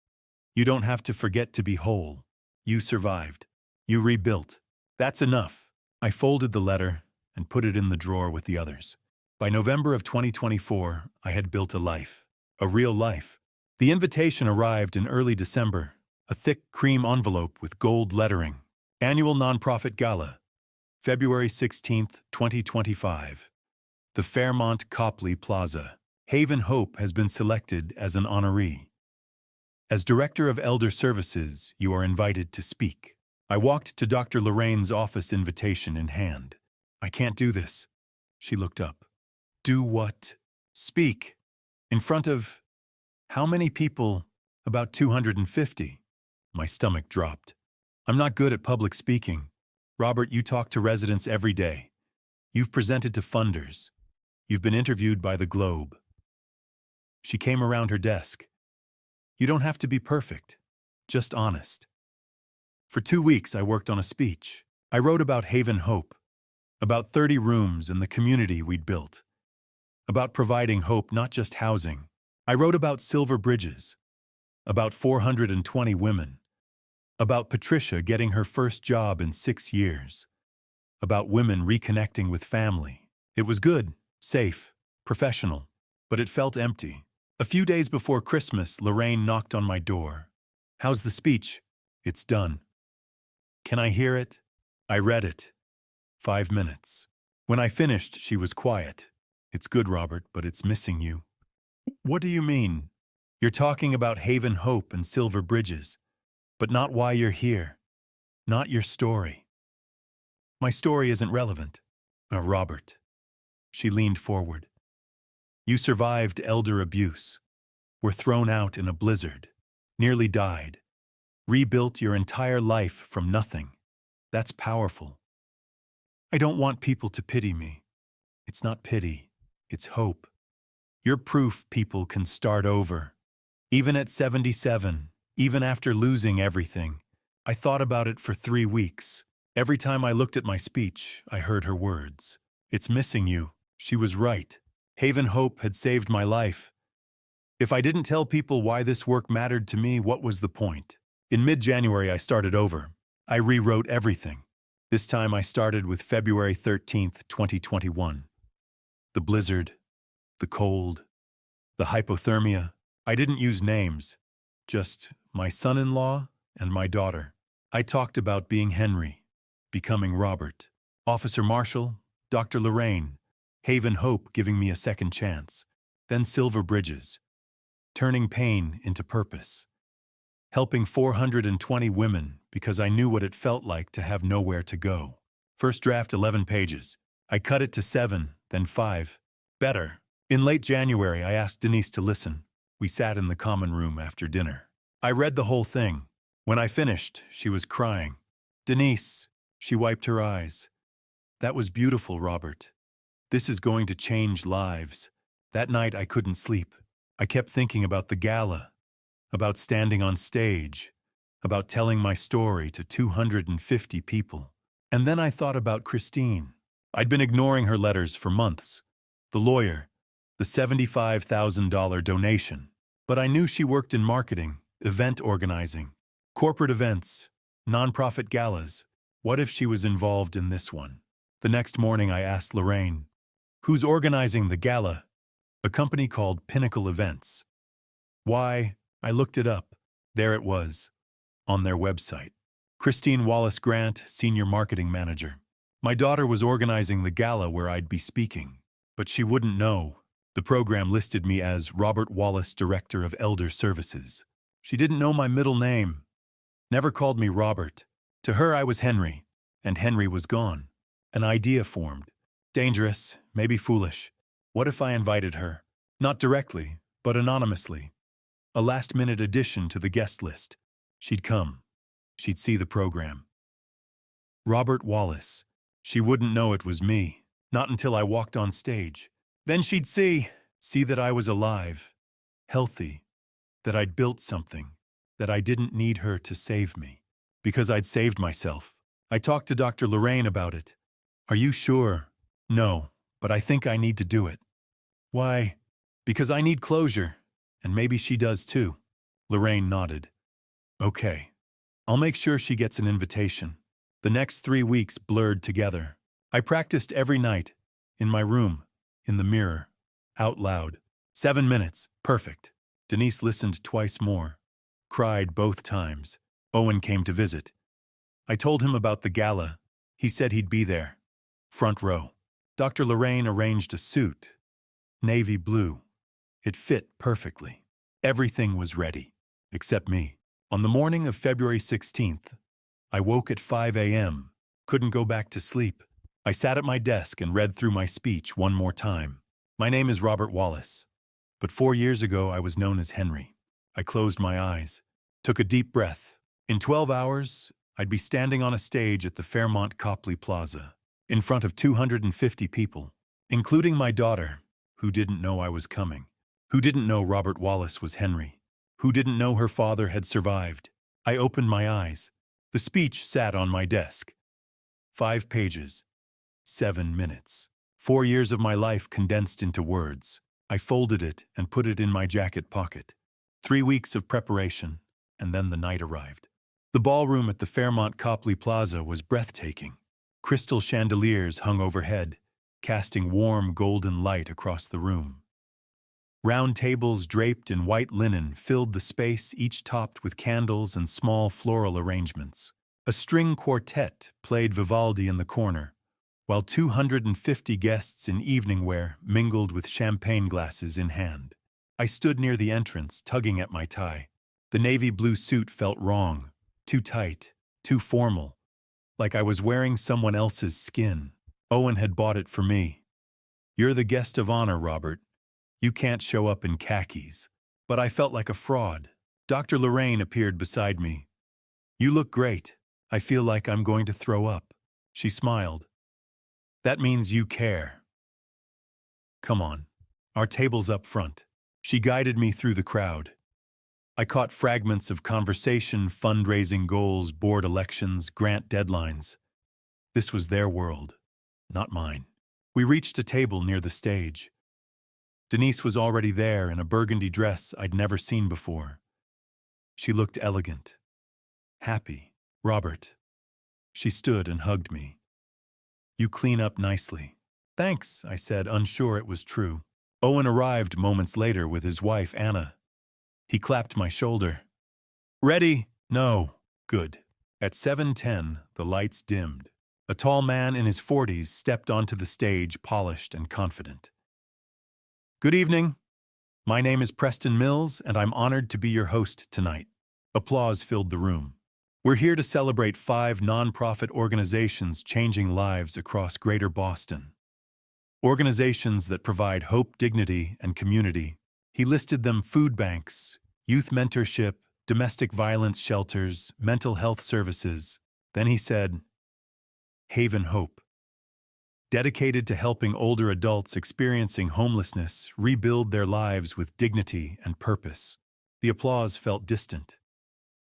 You don't have to forget to be whole. You survived. You rebuilt. That's enough." I folded the letter and put it in the drawer with the others. By November of 2024, I had built a life. A real life. The invitation arrived in early December, a thick cream envelope with gold lettering. Annual Nonprofit Gala, February 16th, 2025. The Fairmont Copley Plaza. Haven Hope has been selected as an honoree. As Director of Elder Services, you are invited to speak. I walked to Dr. Lorraine's office, invitation in hand. "I can't do this." She looked up. "Do what?" "Speak. In front of how many people?" "About 250. My stomach dropped. "I'm not good at public speaking. Robert, you talk to residents every day. You've presented to funders. You've been interviewed by the Globe." She came around her desk. "You don't have to be perfect, just honest." For 2 weeks, I worked on a speech. I wrote about Haven Hope, about 30 rooms and the community we'd built, about providing hope, not just housing. I wrote about silver bridges, about 420 women, about Patricia getting her first job in 6 years, about women reconnecting with family. It was good, safe, professional, but it felt empty. A few days before Christmas, Lorraine knocked on my door. "How's the speech?" "It's done." "Can I hear it?" I read it. 5 minutes. When I finished, she was quiet. "It's good, Robert, but it's missing you." "What do you mean?" "You're talking about Haven Hope and silver bridges, but not why you're here. Not your story." "My story isn't relevant." Robert." She leaned forward. "You survived elder abuse, were thrown out in a blizzard, nearly died, rebuilt your entire life from nothing. That's powerful. I don't want people to pity me. It's not pity, it's hope. You're proof people can start over. Even at 77, even after losing everything." I thought about it for 3 weeks. Every time I looked at my speech, I heard her words. "It's missing you." She was right. Haven Hope had saved my life. If I didn't tell people why this work mattered to me, what was the point? In mid-January, I started over. I rewrote everything. This time I started with February 13th, 2021. The blizzard, the cold, the hypothermia. I didn't use names, just my son-in-law and my daughter. I talked about being Henry, becoming Robert, Officer Marshall, Dr. Lorraine, Haven Hope giving me a second chance, then silver bridges, turning pain into purpose, helping 420 women because I knew what it felt like to have nowhere to go. First draft 11 pages. I cut it to 7, then 5. Better. In late January, I asked Denise to listen. We sat in the common room after dinner. I read the whole thing. When I finished, she was crying. "Denise," she wiped her eyes. "That was beautiful, Robert. This is going to change lives." That night I couldn't sleep. I kept thinking about the gala, about standing on stage, about telling my story to 250 people. And then I thought about Christine. I'd been ignoring her letters for months. The lawyer, the $75,000 donation. But I knew she worked in marketing, event organizing, corporate events, nonprofit galas. What if she was involved in this one? The next morning I asked Lorraine, "Who's organizing the gala?" "A company called Pinnacle Events." "Why?" I looked it up. There it was, on their website. Christine Wallace Grant, Senior Marketing Manager. My daughter was organizing the gala where I'd be speaking, but she wouldn't know. The program listed me as Robert Wallace, Director of Elder Services. She didn't know my middle name, never called me Robert. To her, I was Henry, and Henry was gone. An idea formed. Dangerous, maybe foolish. What if I invited her? Not directly, but anonymously. A last-minute addition to the guest list. She'd come. She'd see the program. Robert Wallace. She wouldn't know it was me, not until I walked on stage. Then she'd see that I was alive, healthy, that I'd built something, that I didn't need her to save me, because I'd saved myself. I talked to Dr. Lorraine about it. "Are you sure?" "No, but I think I need to do it." Why? Because I need closure, and maybe she does too. Lorraine nodded. Okay. I'll make sure she gets an invitation. The next 3 weeks blurred together. I practiced every night, in my room, in the mirror, out loud. 7 minutes, perfect. Denise listened twice more, cried both times. Owen came to visit. I told him about the gala. He said he'd be there. Front row. Dr. Lorraine arranged a suit. Navy blue. It fit perfectly. Everything was ready, except me. On the morning of February 16th, I woke at 5 a.m., couldn't go back to sleep. I sat at my desk and read through my speech one more time. My name is Robert Wallace, but 4 years ago I was known as Henry. I closed my eyes, took a deep breath. In 12 hours, I'd be standing on a stage at the Fairmont Copley Plaza, in front of 250 people, including my daughter, who didn't know I was coming, who didn't know Robert Wallace was Henry, who didn't know her father had survived. I opened my eyes. The speech sat on my desk. 5 pages. 7 minutes. 4 years of my life condensed into words. I folded it and put it in my jacket pocket. 3 weeks of preparation, and then the night arrived. The ballroom at the Fairmont Copley Plaza was breathtaking. Crystal chandeliers hung overhead, casting warm golden light across the room. Round tables draped in white linen filled the space, each topped with candles and small floral arrangements. A string quartet played Vivaldi in the corner, while 250 guests in evening wear mingled with champagne glasses in hand. I stood near the entrance, tugging at my tie. The navy blue suit felt wrong, too tight, too formal, like I was wearing someone else's skin. Owen had bought it for me. You're the guest of honor, Robert. You can't show up in khakis. But I felt like a fraud. Dr. Lorraine appeared beside me. You look great. I feel like I'm going to throw up. She smiled. That means you care. Come on. Our table's up front. She guided me through the crowd. I caught fragments of conversation, fundraising goals, board elections, grant deadlines. This was their world, not mine. We reached a table near the stage. Denise was already there in a burgundy dress I'd never seen before. She looked elegant, happy. Robert. She stood and hugged me. You clean up nicely. Thanks, I said, unsure it was true. Owen arrived moments later with his wife, Anna. He clapped my shoulder. Ready? No. Good. At 7:10, the lights dimmed. A tall man in his 40s stepped onto the stage, polished and confident. Good evening. My name is Preston Mills, and I'm honored to be your host tonight. Applause filled the room. We're here to celebrate 5 nonprofit organizations changing lives across Greater Boston. Organizations that provide hope, dignity, and community. He listed them: food banks, youth mentorship, domestic violence shelters, mental health services. Then he said, Haven Hope, dedicated to helping older adults experiencing homelessness rebuild their lives with dignity and purpose. The applause felt distant.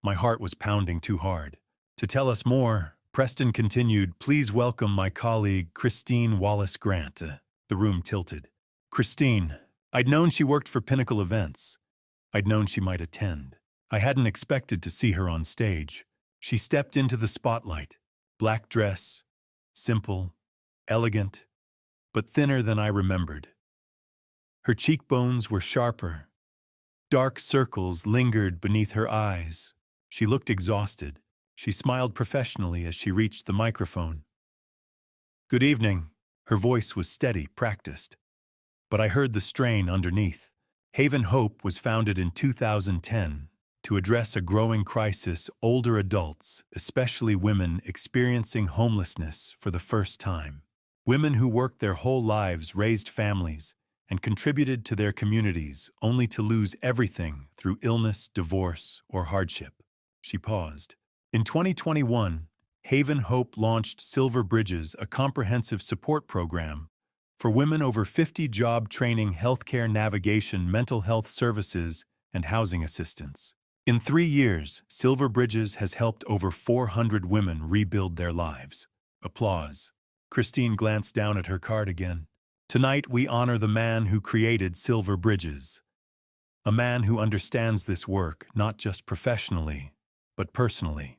My heart was pounding too hard. To tell us more, Preston continued, please welcome my colleague, Christine Wallace-Grant. The room tilted. Christine. I'd known she worked for Pinnacle Events. I'd known she might attend. I hadn't expected to see her on stage. She stepped into the spotlight. Black dress, simple, elegant, but thinner than I remembered. Her cheekbones were sharper. Dark circles lingered beneath her eyes. She looked exhausted. She smiled professionally as she reached the microphone. Good evening. Her voice was steady, practiced. But I heard the strain underneath. Haven Hope was founded in 2010 to address a growing crisis: older adults, especially women, experiencing homelessness for the first time. Women who worked their whole lives, raised families, and contributed to their communities, only to lose everything through illness, divorce, or hardship. She paused. In 2021, Haven Hope launched Silver Bridges, a comprehensive support program for women over 50, job training, healthcare navigation, mental health services, and housing assistance. In 3 years, Silver Bridges has helped over 400 women rebuild their lives. Applause. Christine glanced down at her card again. Tonight we honor the man who created Silver Bridges, a man who understands this work not just professionally, but personally.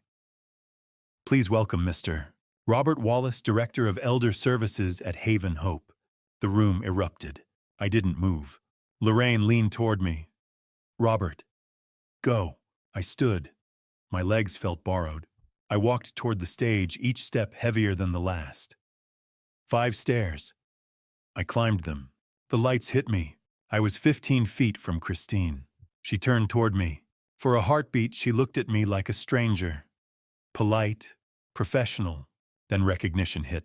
Please welcome Mr. Robert Wallace, Director of Elder Services at Haven Hope. The room erupted. I didn't move. Lorraine leaned toward me. Robert, go. I stood. My legs felt borrowed. I walked toward the stage, each step heavier than the last. 5 stairs. I climbed them. The lights hit me. I was 15 feet from Christine. She turned toward me. For a heartbeat, she looked at me like a stranger. Polite, professional, then recognition hit.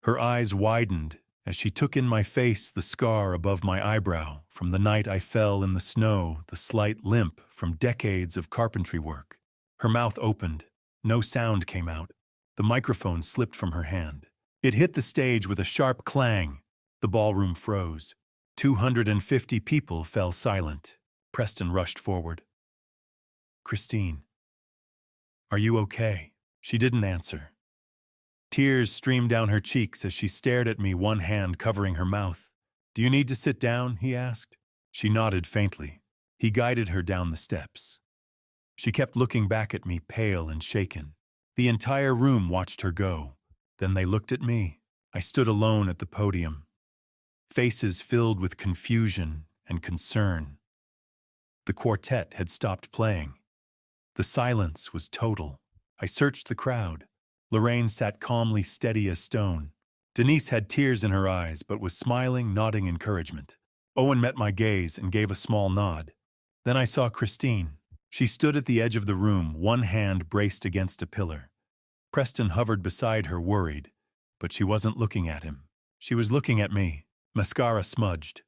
Her eyes widened as she took in my face, the scar above my eyebrow from the night I fell in the snow, the slight limp from decades of carpentry work. Her mouth opened. No sound came out. The microphone slipped from her hand. It hit the stage with a sharp clang. The ballroom froze. 250 people fell silent. Preston rushed forward. Christine, are you okay? She didn't answer. Tears streamed down her cheeks as she stared at me, one hand covering her mouth. Do you need to sit down? He asked. She nodded faintly. He guided her down the steps. She kept looking back at me, pale and shaken. The entire room watched her go. Then they looked at me. I stood alone at the podium. Faces filled with confusion and concern. The quartet had stopped playing. The silence was total. I searched the crowd. Lorraine sat calmly, steady as stone. Denise had tears in her eyes, but was smiling, nodding encouragement. Owen met my gaze and gave a small nod. Then I saw Christine. She stood at the edge of the room, one hand braced against a pillar. Preston hovered beside her, worried, but she wasn't looking at him. She was looking at me. Mascara smudged,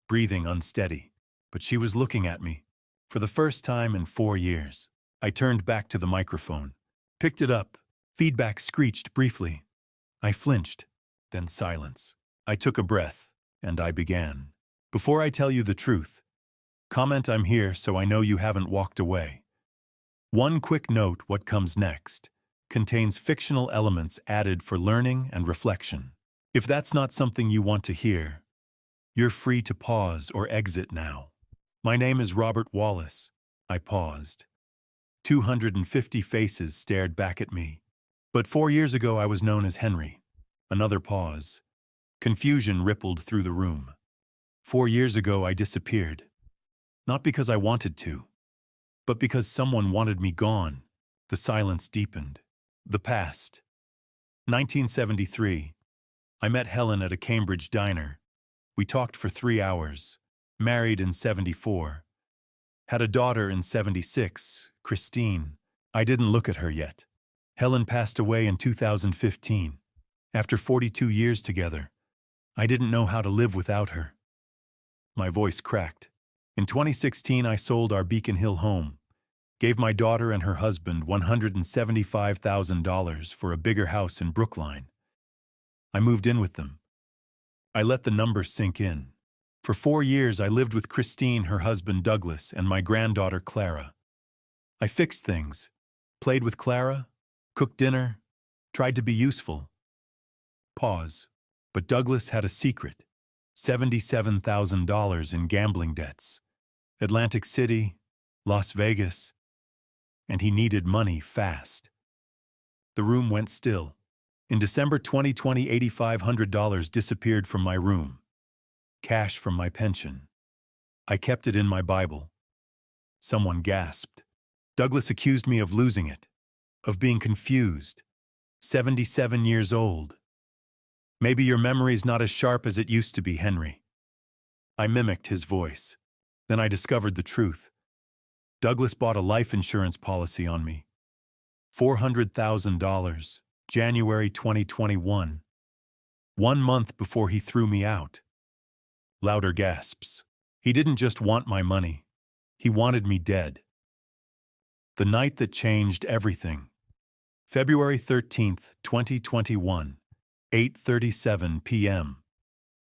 breathing unsteady, but she was looking at me. For the first time in 4 years, I turned back to the microphone, picked it up. Feedback screeched briefly. I flinched, then silence. I took a breath, and I began. Before I tell you the truth, comment I'm here so I know you haven't walked away. One quick note: what comes next contains fictional elements added for learning and reflection. If that's not something you want to hear, you're free to pause or exit now. My name is Robert Wallace. I paused. 250 faces stared back at me. But 4 years ago I was known as Henry. Another pause. Confusion rippled through the room. 4 years ago I disappeared. Not because I wanted to, but because someone wanted me gone. The silence deepened. The past. 1973. I met Helen at a Cambridge diner. We talked for 3 hours. Married in 74. Had a daughter in 76, Christine. I didn't look at her yet. Helen passed away in 2015. After 42 years together, I didn't know how to live without her. My voice cracked. In 2016, I sold our Beacon Hill home, gave my daughter and her husband $175,000 for a bigger house in Brookline. I moved in with them. I let the numbers sink in. For 4 years, I lived with Christine, her husband Douglas, and my granddaughter Clara. I fixed things, played with Clara, cooked dinner, tried to be useful. Pause. But Douglas had a secret. $77,000 in gambling debts. Atlantic City, Las Vegas. And he needed money fast. The room went still. In December 2020, $8,500 disappeared from my room. Cash from my pension. I kept it in my Bible. Someone gasped. Douglas accused me of losing it, of being confused. 77 years old. Maybe your memory's not as sharp as it used to be, Henry. I mimicked his voice. Then I discovered the truth. Douglas bought a life insurance policy on me. $400,000, January 2021. 1 month before he threw me out. Louder gasps. He didn't just want my money. He wanted me dead. The night that changed everything. February 13th, 2021, 8:37 p.m.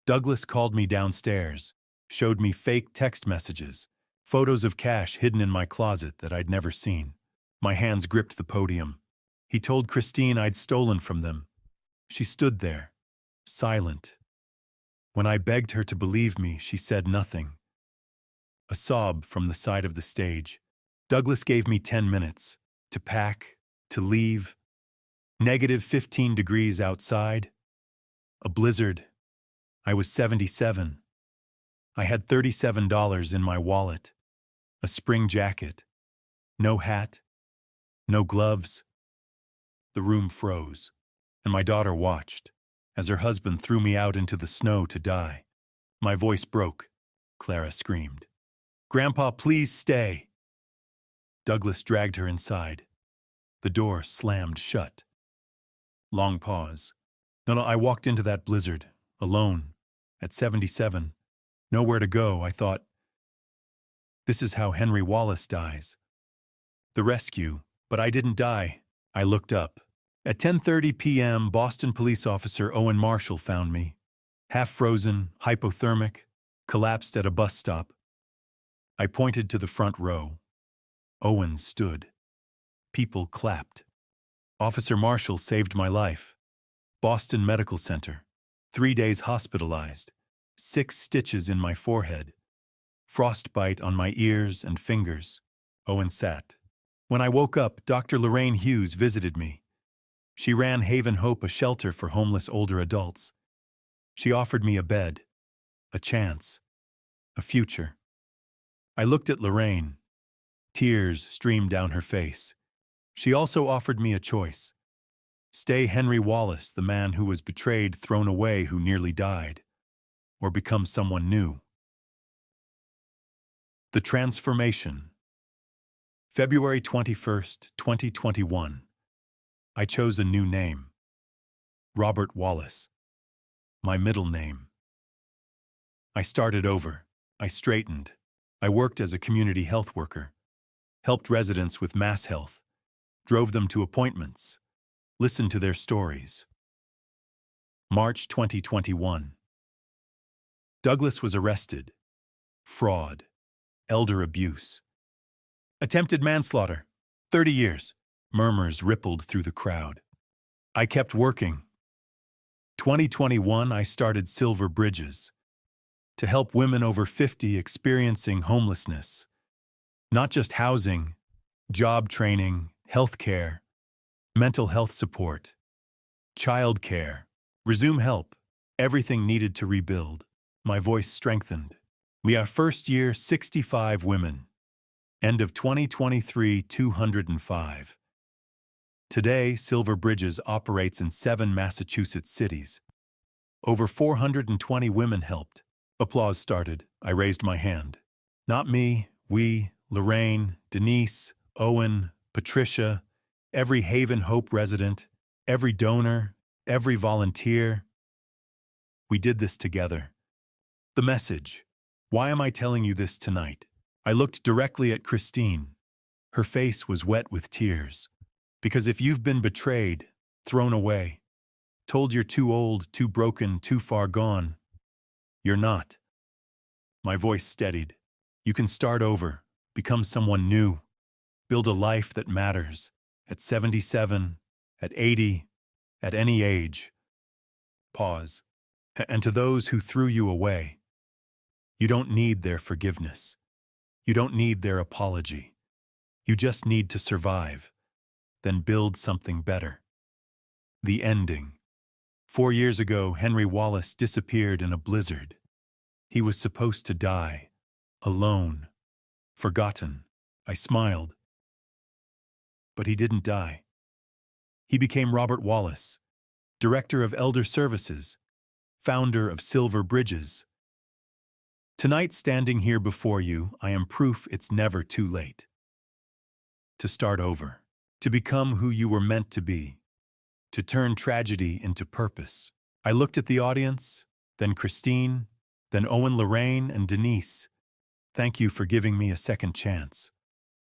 Douglas called me downstairs, showed me fake text messages, photos of cash hidden in my closet that I'd never seen. My hands gripped the podium. He told Christine I'd stolen from them. She stood there, silent. When I begged her to believe me, she said nothing. A sob from the side of the stage. Douglas gave me 10 minutes to pack, to leave. Negative 15 degrees outside. A blizzard. I was 77. I had $37 in my wallet. A spring jacket. No hat. No gloves. The room froze, and my daughter watched as her husband threw me out into the snow to die. My voice broke. Clara screamed, "Grandpa, please stay." Douglas dragged her inside. The door slammed shut. Long pause. No, I walked into that blizzard, alone, at 77. Nowhere to go, I thought. This is how Henry Wallace dies. The rescue, but I didn't die. I looked up. At 10:30 p.m., Boston police officer Owen Marshall found me. Half frozen, hypothermic, collapsed at a bus stop. I pointed to the front row. Owen stood. People clapped. Officer Marshall saved my life. Boston Medical Center. 3 days hospitalized. 6 stitches in my forehead. Frostbite on my ears and fingers. Owen sat. When I woke up, Dr. Lorraine Hughes visited me. She ran Haven Hope, a shelter for homeless older adults. She offered me a bed, a chance, a future. I looked at Lorraine. Tears streamed down her face. She also offered me a choice. Stay Henry Wallace, the man who was betrayed, thrown away, who nearly died, or become someone new. The Transformation. February 21st, 2021. I chose a new name. Robert Wallace. My middle name. I started over. I straightened. I worked as a community health worker. Helped residents with mass health. Drove them to appointments. Listened to their stories. March 2021. Douglas was arrested. Fraud. Elder abuse. Attempted manslaughter. 30 years. Murmurs rippled through the crowd. I kept working. 2021, I started Silver Bridges to help women over 50 experiencing homelessness. Not just housing, job training, health care, mental health support, child care, resume help, everything needed to rebuild. My voice strengthened. We are first year 65 women. End of 2023, 205. Today, Silver Bridges operates in 7 Massachusetts cities. Over 420 women helped. Applause started. I raised my hand. Not me, we, Lorraine, Denise, Owen, Patricia, every Haven Hope resident, every donor, every volunteer. We did this together. The message. Why am I telling you this tonight? I looked directly at Christine. Her face was wet with tears. Because if you've been betrayed, thrown away, told you're too old, too broken, too far gone, you're not. My voice steadied. You can start over, become someone new, build a life that matters, at 77, at 80, at any age. Pause. And to those who threw you away, you don't need their forgiveness. You don't need their apology. You just need to survive, then build something better. The ending. 4 years ago, Henry Wallace disappeared in a blizzard. He was supposed to die, alone, forgotten. I smiled. But he didn't die. He became Robert Wallace, Director of Elder Services, founder of Silver Bridges. Tonight, standing here before you, I am proof it's never too late. To start over, to become who you were meant to be, to turn tragedy into purpose. I looked at the audience, then Christine, then Owen, Lorraine, and Denise. Thank you for giving me a second chance,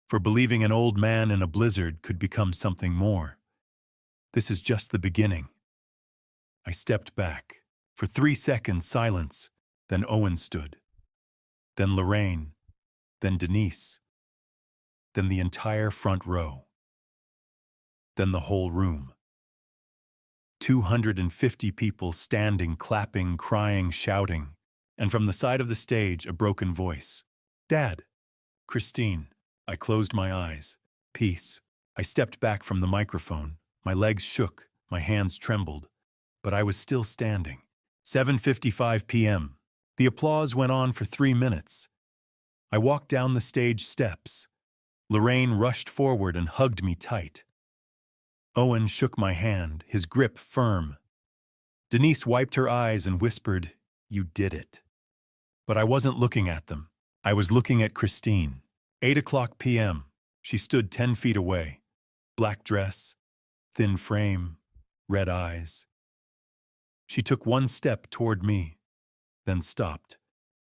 for believing an old man in a blizzard could become something more. This is just the beginning. I stepped back. For 3 seconds, silence. Then Owen stood. Then Lorraine. Then Denise. Then the entire front row. Then the whole room. 250 people standing, clapping, crying, shouting. And from the side of the stage, a broken voice. Dad. Christine. I closed my eyes. Peace. I stepped back from the microphone. My legs shook, my hands trembled. But I was still standing. 7:55 p.m. The applause went on for 3 minutes. I walked down the stage steps. Lorraine rushed forward and hugged me tight. Owen shook my hand, his grip firm. Denise wiped her eyes and whispered, "You did it." But I wasn't looking at them. I was looking at Christine. 8 p.m. She stood 10 feet away. Black dress, thin frame, red eyes. She took one step toward me, then stopped.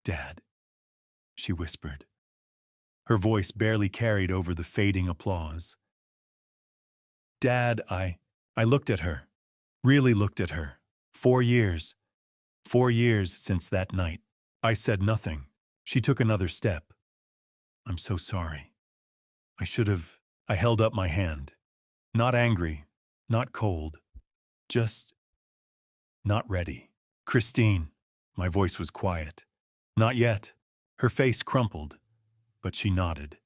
Dad, she whispered. Her voice barely carried over the fading applause. Dad, I looked at her, really looked at her. 4 years. 4 years since that night. I said nothing. She took another step. I'm so sorry. I held up my hand. Not angry, not cold, just not ready. Christine, my voice was quiet. Not yet. Her face crumpled, but she nodded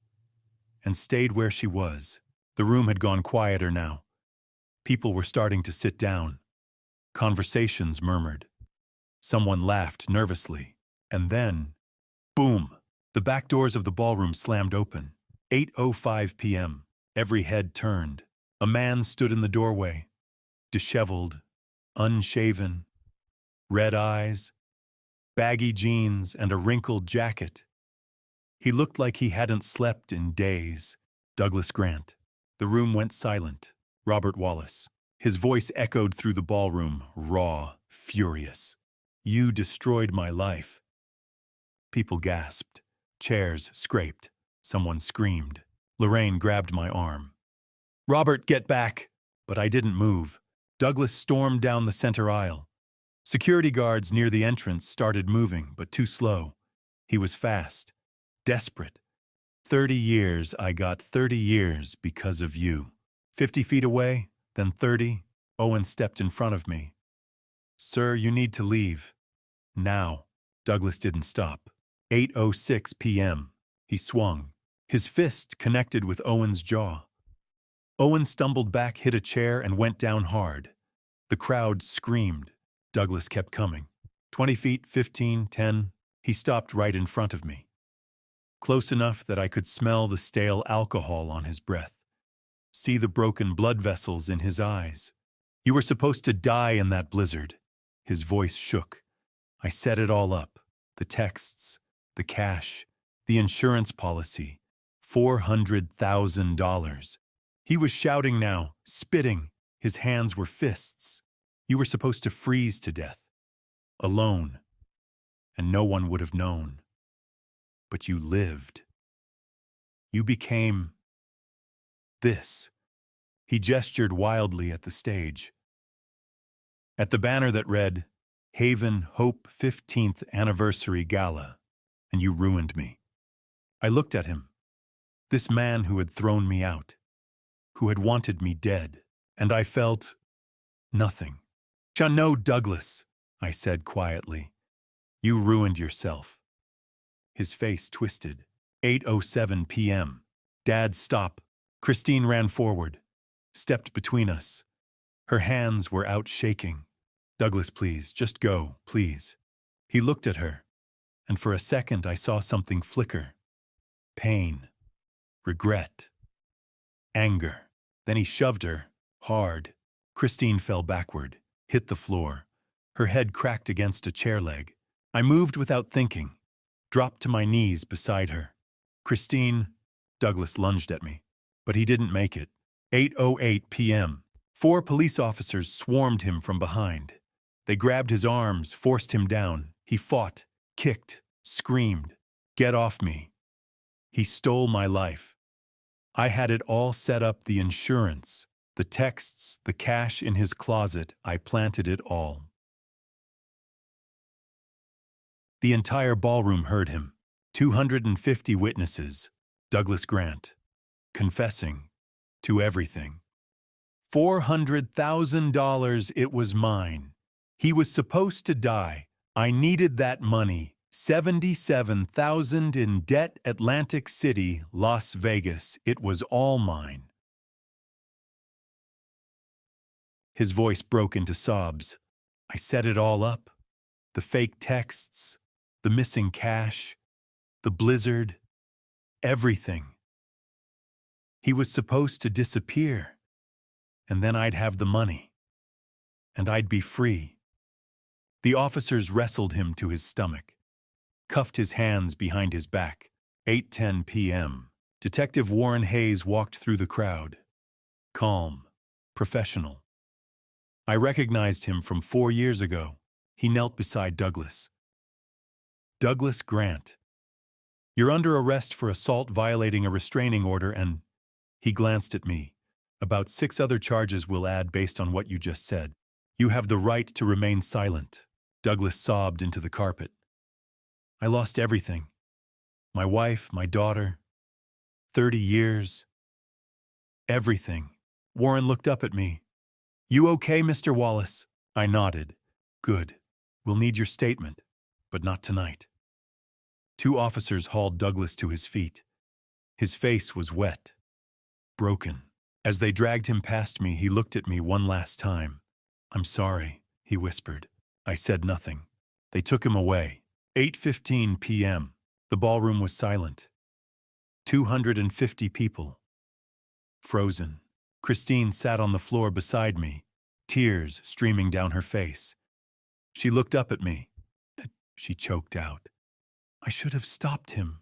and stayed where she was. The room had gone quieter now. People were starting to sit down. Conversations murmured. Someone laughed nervously. And then, boom! The back doors of the ballroom slammed open. 8:05 p.m. Every head turned. A man stood in the doorway, disheveled, unshaven, red eyes, baggy jeans, and a wrinkled jacket. He looked like he hadn't slept in days. Douglas Grant. The room went silent. Robert Wallace. His voice echoed through the ballroom, raw, furious. You destroyed my life. People gasped. Chairs scraped. Someone screamed. Lorraine grabbed my arm. Robert, get back! But I didn't move. Douglas stormed down the center aisle. Security guards near the entrance started moving, but too slow. He was fast, desperate. 30 years, I got 30 years because of you. 50 feet away, then 30, Owen stepped in front of me. Sir, you need to leave. Now. Douglas didn't stop. 8:06 p.m. He swung. His fist connected with Owen's jaw. Owen stumbled back, hit a chair, and went down hard. The crowd screamed. Douglas kept coming. 20 feet, 15, 10. He stopped right in front of me. Close enough that I could smell the stale alcohol on his breath. See the broken blood vessels in his eyes. You were supposed to die in that blizzard. His voice shook. I set it all up. The texts, the cash, the insurance policy. $400,000. He was shouting now, spitting. His hands were fists. You were supposed to freeze to death. Alone. And no one would have known. But you lived. You became this. He gestured wildly at the stage. At the banner that read, Haven Hope 15th Anniversary Gala, and you ruined me. I looked at him. This man who had thrown me out, who had wanted me dead, and I felt nothing. No, Douglas, I said quietly. You ruined yourself. His face twisted. 8:07 p.m. Dad, stop. Christine ran forward, stepped between us. Her hands were out shaking. Douglas, please, just go, please. He looked at her, and for a second I saw something flicker. Pain, regret, anger. Then he shoved her, hard. Christine fell backward, hit the floor. Her head cracked against a chair leg. I moved without thinking, dropped to my knees beside her. Christine, Douglas lunged at me, but he didn't make it. 8:08 p.m. 4 police officers swarmed him from behind. They grabbed his arms, forced him down. He fought, kicked, screamed. Get off me. He stole my life. I had it all set up, the insurance, the texts, the cash in his closet. I planted it all. The entire ballroom heard him. 250 witnesses. Douglas Grant, confessing to everything. $400,000, it was mine. He was supposed to die. I needed that money. 77,000 in debt, Atlantic City, Las Vegas. It was all mine. His voice broke into sobs. I set it all up. The fake texts, the missing cash, the blizzard, everything. He was supposed to disappear, and then I'd have the money, and I'd be free. The officers wrestled him to his stomach, cuffed his hands behind his back. 8:10 p.m. Detective Warren Hayes walked through the crowd. Calm, professional. I recognized him from 4 years ago. He knelt beside Douglas. Douglas Grant. You're under arrest for assault violating a restraining order and, he glanced at me, about 6 other charges we'll add based on what you just said. You have the right to remain silent. Douglas sobbed into the carpet. I lost everything. My wife, my daughter, 30 years. Everything. Warren looked up at me. You okay, Mr. Wallace? I nodded. Good. We'll need your statement, but not tonight. 2 officers hauled Douglas to his feet. His face was wet, broken. As they dragged him past me, he looked at me one last time. I'm sorry, he whispered. I said nothing. They took him away. 8:15 p.m. The ballroom was silent. 250 people. Frozen. Christine sat on the floor beside me, tears streaming down her face. She looked up at me. She choked out. I should have stopped him.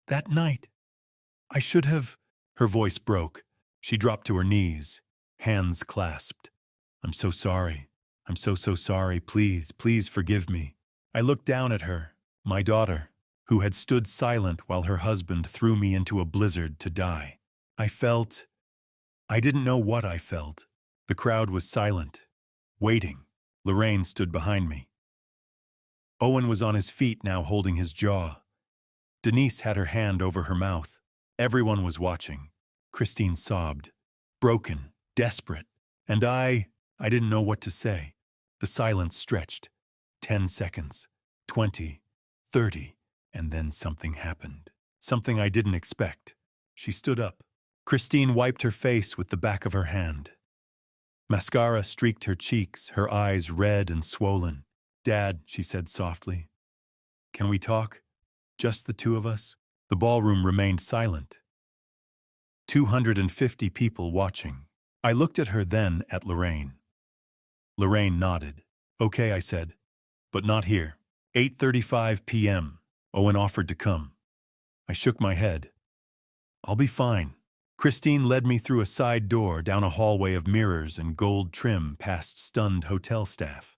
That night. I should have. Her voice broke. She dropped to her knees, hands clasped. I'm so sorry. I'm so sorry. Please, please forgive me. I looked down at her, my daughter, who had stood silent while her husband threw me into a blizzard to die. I didn't know what I felt. The crowd was silent, waiting. Lorraine stood behind me. Owen was on his feet now, holding his jaw. Denise had her hand over her mouth. Everyone was watching. Christine sobbed, broken, desperate. And I didn't know what to say. The silence stretched. 10 seconds, 20, 30, and then something happened. Something I didn't expect. She stood up. Christine wiped her face with the back of her hand. Mascara streaked her cheeks, her eyes red and swollen. Dad, she said softly. Can we talk? Just the 2 of us? The ballroom remained silent. 250 people watching. I looked at her, then at Lorraine. Lorraine nodded. Okay, I said, but not here. 8:35 p.m. Owen offered to come. I shook my head. I'll be fine. Christine led me through a side door, down a hallway of mirrors and gold trim past stunned hotel staff.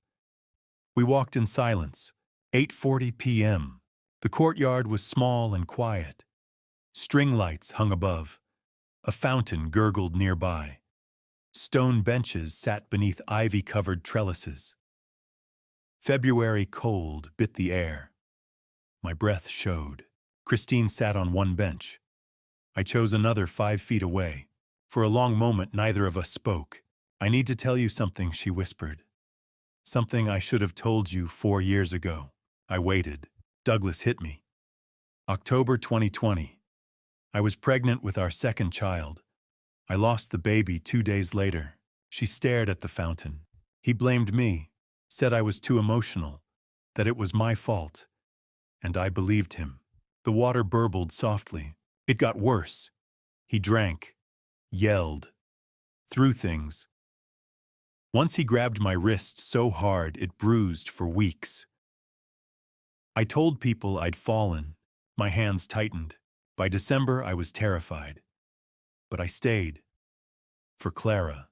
We walked in silence. 8:40 p.m. The courtyard was small and quiet. String lights hung above. A fountain gurgled nearby. Stone benches sat beneath ivy-covered trellises. February cold bit the air. My breath showed. Christine sat on one bench. I chose another 5 feet away. For a long moment, neither of us spoke. I need to tell you something, she whispered. Something I should have told you 4 years ago. I waited. Douglas hit me. October 2020. I was pregnant with our second child. I lost the baby 2 days later. She stared at the fountain. He blamed me, said I was too emotional, that it was my fault. And I believed him. The water burbled softly. It got worse. He drank, yelled, threw things. Once he grabbed my wrist so hard it bruised for weeks. I told people I'd fallen. My hands tightened. By December, I was terrified. But I stayed. For Clara.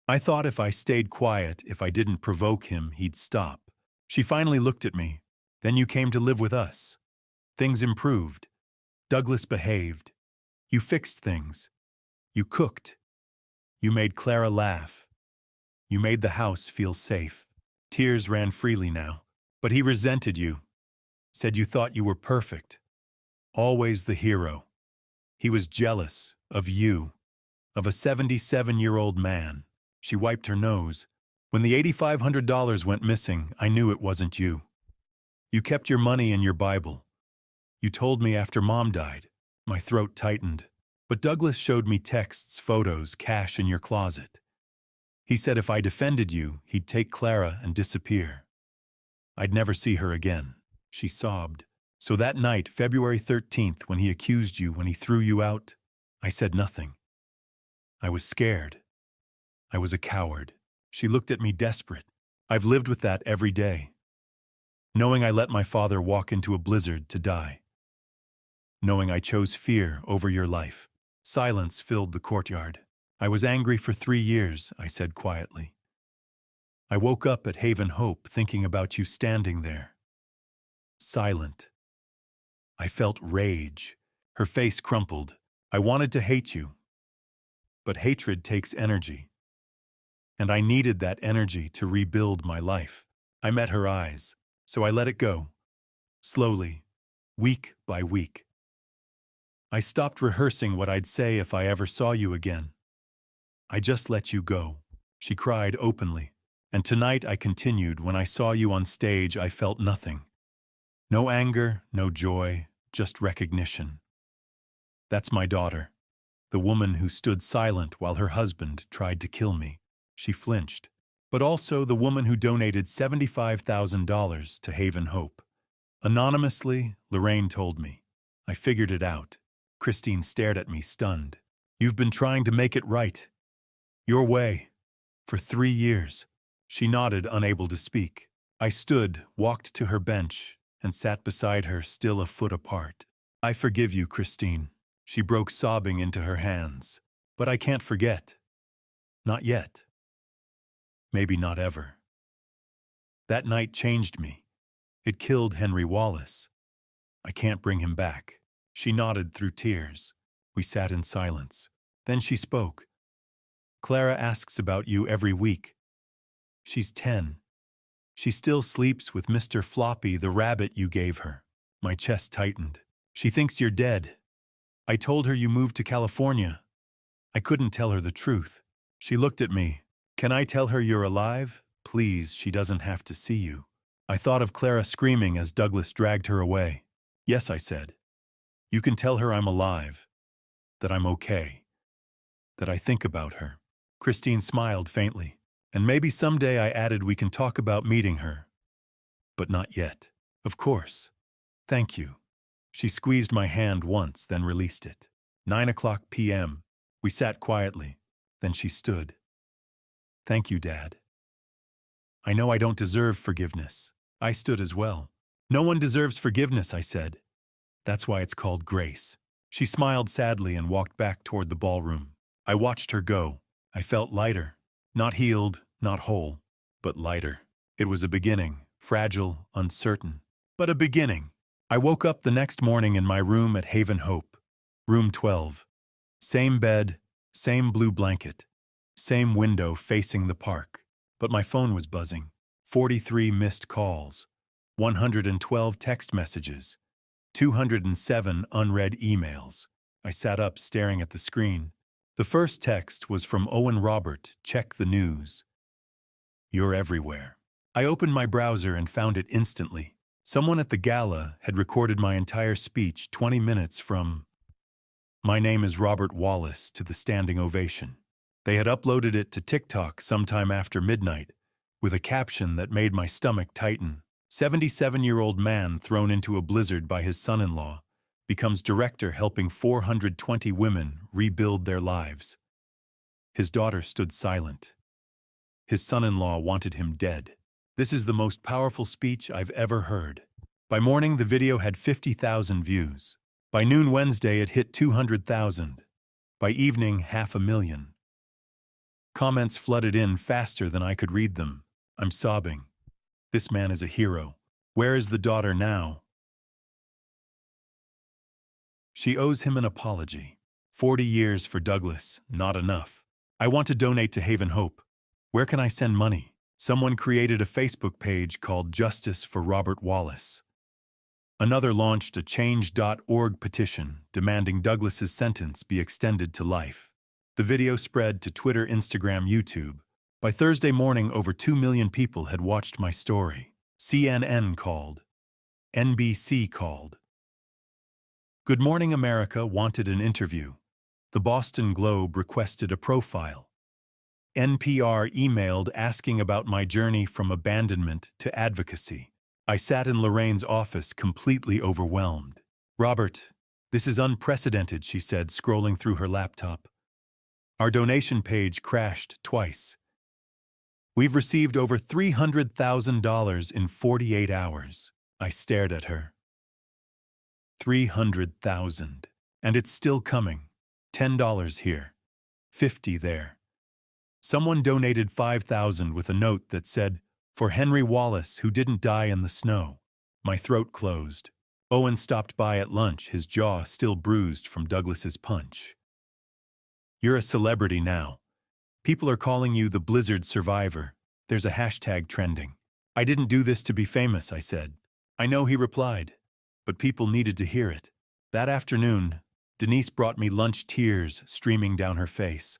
I thought if I stayed quiet, if I didn't provoke him, he'd stop. She finally looked at me. Then you came to live with us. Things improved. Douglas behaved. You fixed things. You cooked. You made Clara laugh. You made the house feel safe. Tears ran freely now. But he resented you. Said you thought you were perfect. Always the hero. He was jealous of you. of a 77-year-old man. She wiped her nose. When the $8,500 went missing, I knew it wasn't you. You kept your money and your Bible. You told me after Mom died. My throat tightened. But Douglas showed me texts, photos, cash in your closet. He said if I defended you, he'd take Clara and disappear. I'd never see her again. She sobbed. So that night, February 13th, when he accused you, when he threw you out, I said nothing. I was scared. I was a coward. She looked at me desperate. I've lived with that every day. Knowing I let my father walk into a blizzard to die. Knowing I chose fear over your life. Silence filled the courtyard. I was angry for 3 years, I said quietly. I woke up at Haven Hope thinking about you standing there. Silent. I felt rage. Her face crumpled. I wanted to hate you. But hatred takes energy. And I needed that energy to rebuild my life. I met her eyes, so I let it go. Slowly, week by week. I stopped rehearsing what I'd say if I ever saw you again. I just let you go. She cried openly. And tonight I continued. When I saw you on stage, I felt nothing. No anger, no joy, just recognition. That's my daughter, the woman who stood silent while her husband tried to kill me. She flinched. But also the woman who donated $75,000 to Haven Hope. Anonymously, Lorraine told me. I figured it out. Christine stared at me, stunned. You've been trying to make it right. Your way. For 3 years. She nodded, unable to speak. I stood, walked to her bench, and sat beside her, still a foot apart. I forgive you, Christine. She broke sobbing into her hands. But I can't forget. Not yet. Maybe not ever. That night changed me. It killed Henry Wallace. I can't bring him back. She nodded through tears. We sat in silence. Then she spoke. Clara asks about you every week. She's 10. She still sleeps with Mr. Floppy, the rabbit you gave her. My chest tightened. She thinks you're dead. I told her you moved to California. I couldn't tell her the truth. She looked at me. Can I tell her you're alive? Please, she doesn't have to see you. I thought of Clara screaming as Douglas dragged her away. Yes, I said. You can tell her I'm alive, that I'm okay, that I think about her. Christine smiled faintly. And maybe someday, I added, we can talk about meeting her. But not yet. Of course. Thank you. She squeezed my hand once, then released it. 9:00 p.m. We sat quietly. Then she stood. Thank you, Dad. I know I don't deserve forgiveness. I stood as well. No one deserves forgiveness, I said. That's why it's called grace. She smiled sadly and walked back toward the ballroom. I watched her go. I felt lighter. Not healed, not whole, but lighter. It was a beginning, fragile, uncertain, but a beginning. I woke up the next morning in my room at Haven Hope, room 12. Same bed, same blue blanket, same window facing the park. But my phone was buzzing. 43 missed calls, 112 text messages, 207 unread emails. I sat up staring at the screen. The first text was from Owen Robert, check the news. You're everywhere. I opened my browser and found it instantly. Someone at the gala had recorded my entire speech 20 minutes from "My name is Robert Wallace" to the standing ovation. They had uploaded it to TikTok sometime after midnight, with a caption that made my stomach tighten. 77-year-old man thrown into a blizzard by his son-in-law becomes director helping 420 women rebuild their lives. His daughter stood silent. His son-in-law wanted him dead. This is the most powerful speech I've ever heard. By morning, the video had 50,000 views. By noon Wednesday, it hit 200,000. By evening, 500,000. Comments flooded in faster than I could read them. I'm sobbing. This man is a hero. Where is the daughter now? She owes him an apology. 40 years for Douglas, not enough. I want to donate to Haven Hope. Where can I send money? Someone created a Facebook page called Justice for Robert Wallace. Another launched a change.org petition demanding Douglas's sentence be extended to life. The video spread to Twitter, Instagram, YouTube. By Thursday morning, over 2 million people had watched my story. CNN called. NBC called. Good Morning America wanted an interview. The Boston Globe requested a profile. NPR emailed asking about my journey from abandonment to advocacy. I sat in Lorraine's office completely overwhelmed. "Robert, this is unprecedented," she said, scrolling through her laptop. "Our donation page crashed twice. We've received over $300,000 in 48 hours. I stared at her. 300,000. And it's still coming. $10 here. 50 there. Someone donated 5,000 with a note that said, "For Henry Wallace, who didn't die in the snow." My throat closed. Owen stopped by at lunch, his jaw still bruised from Douglas's punch. "You're a celebrity now. People are calling you the Blizzard survivor. There's a hashtag trending." "I didn't do this to be famous," I said. "I know," he replied, "but people needed to hear it." That afternoon, Denise brought me lunch, tears streaming down her face.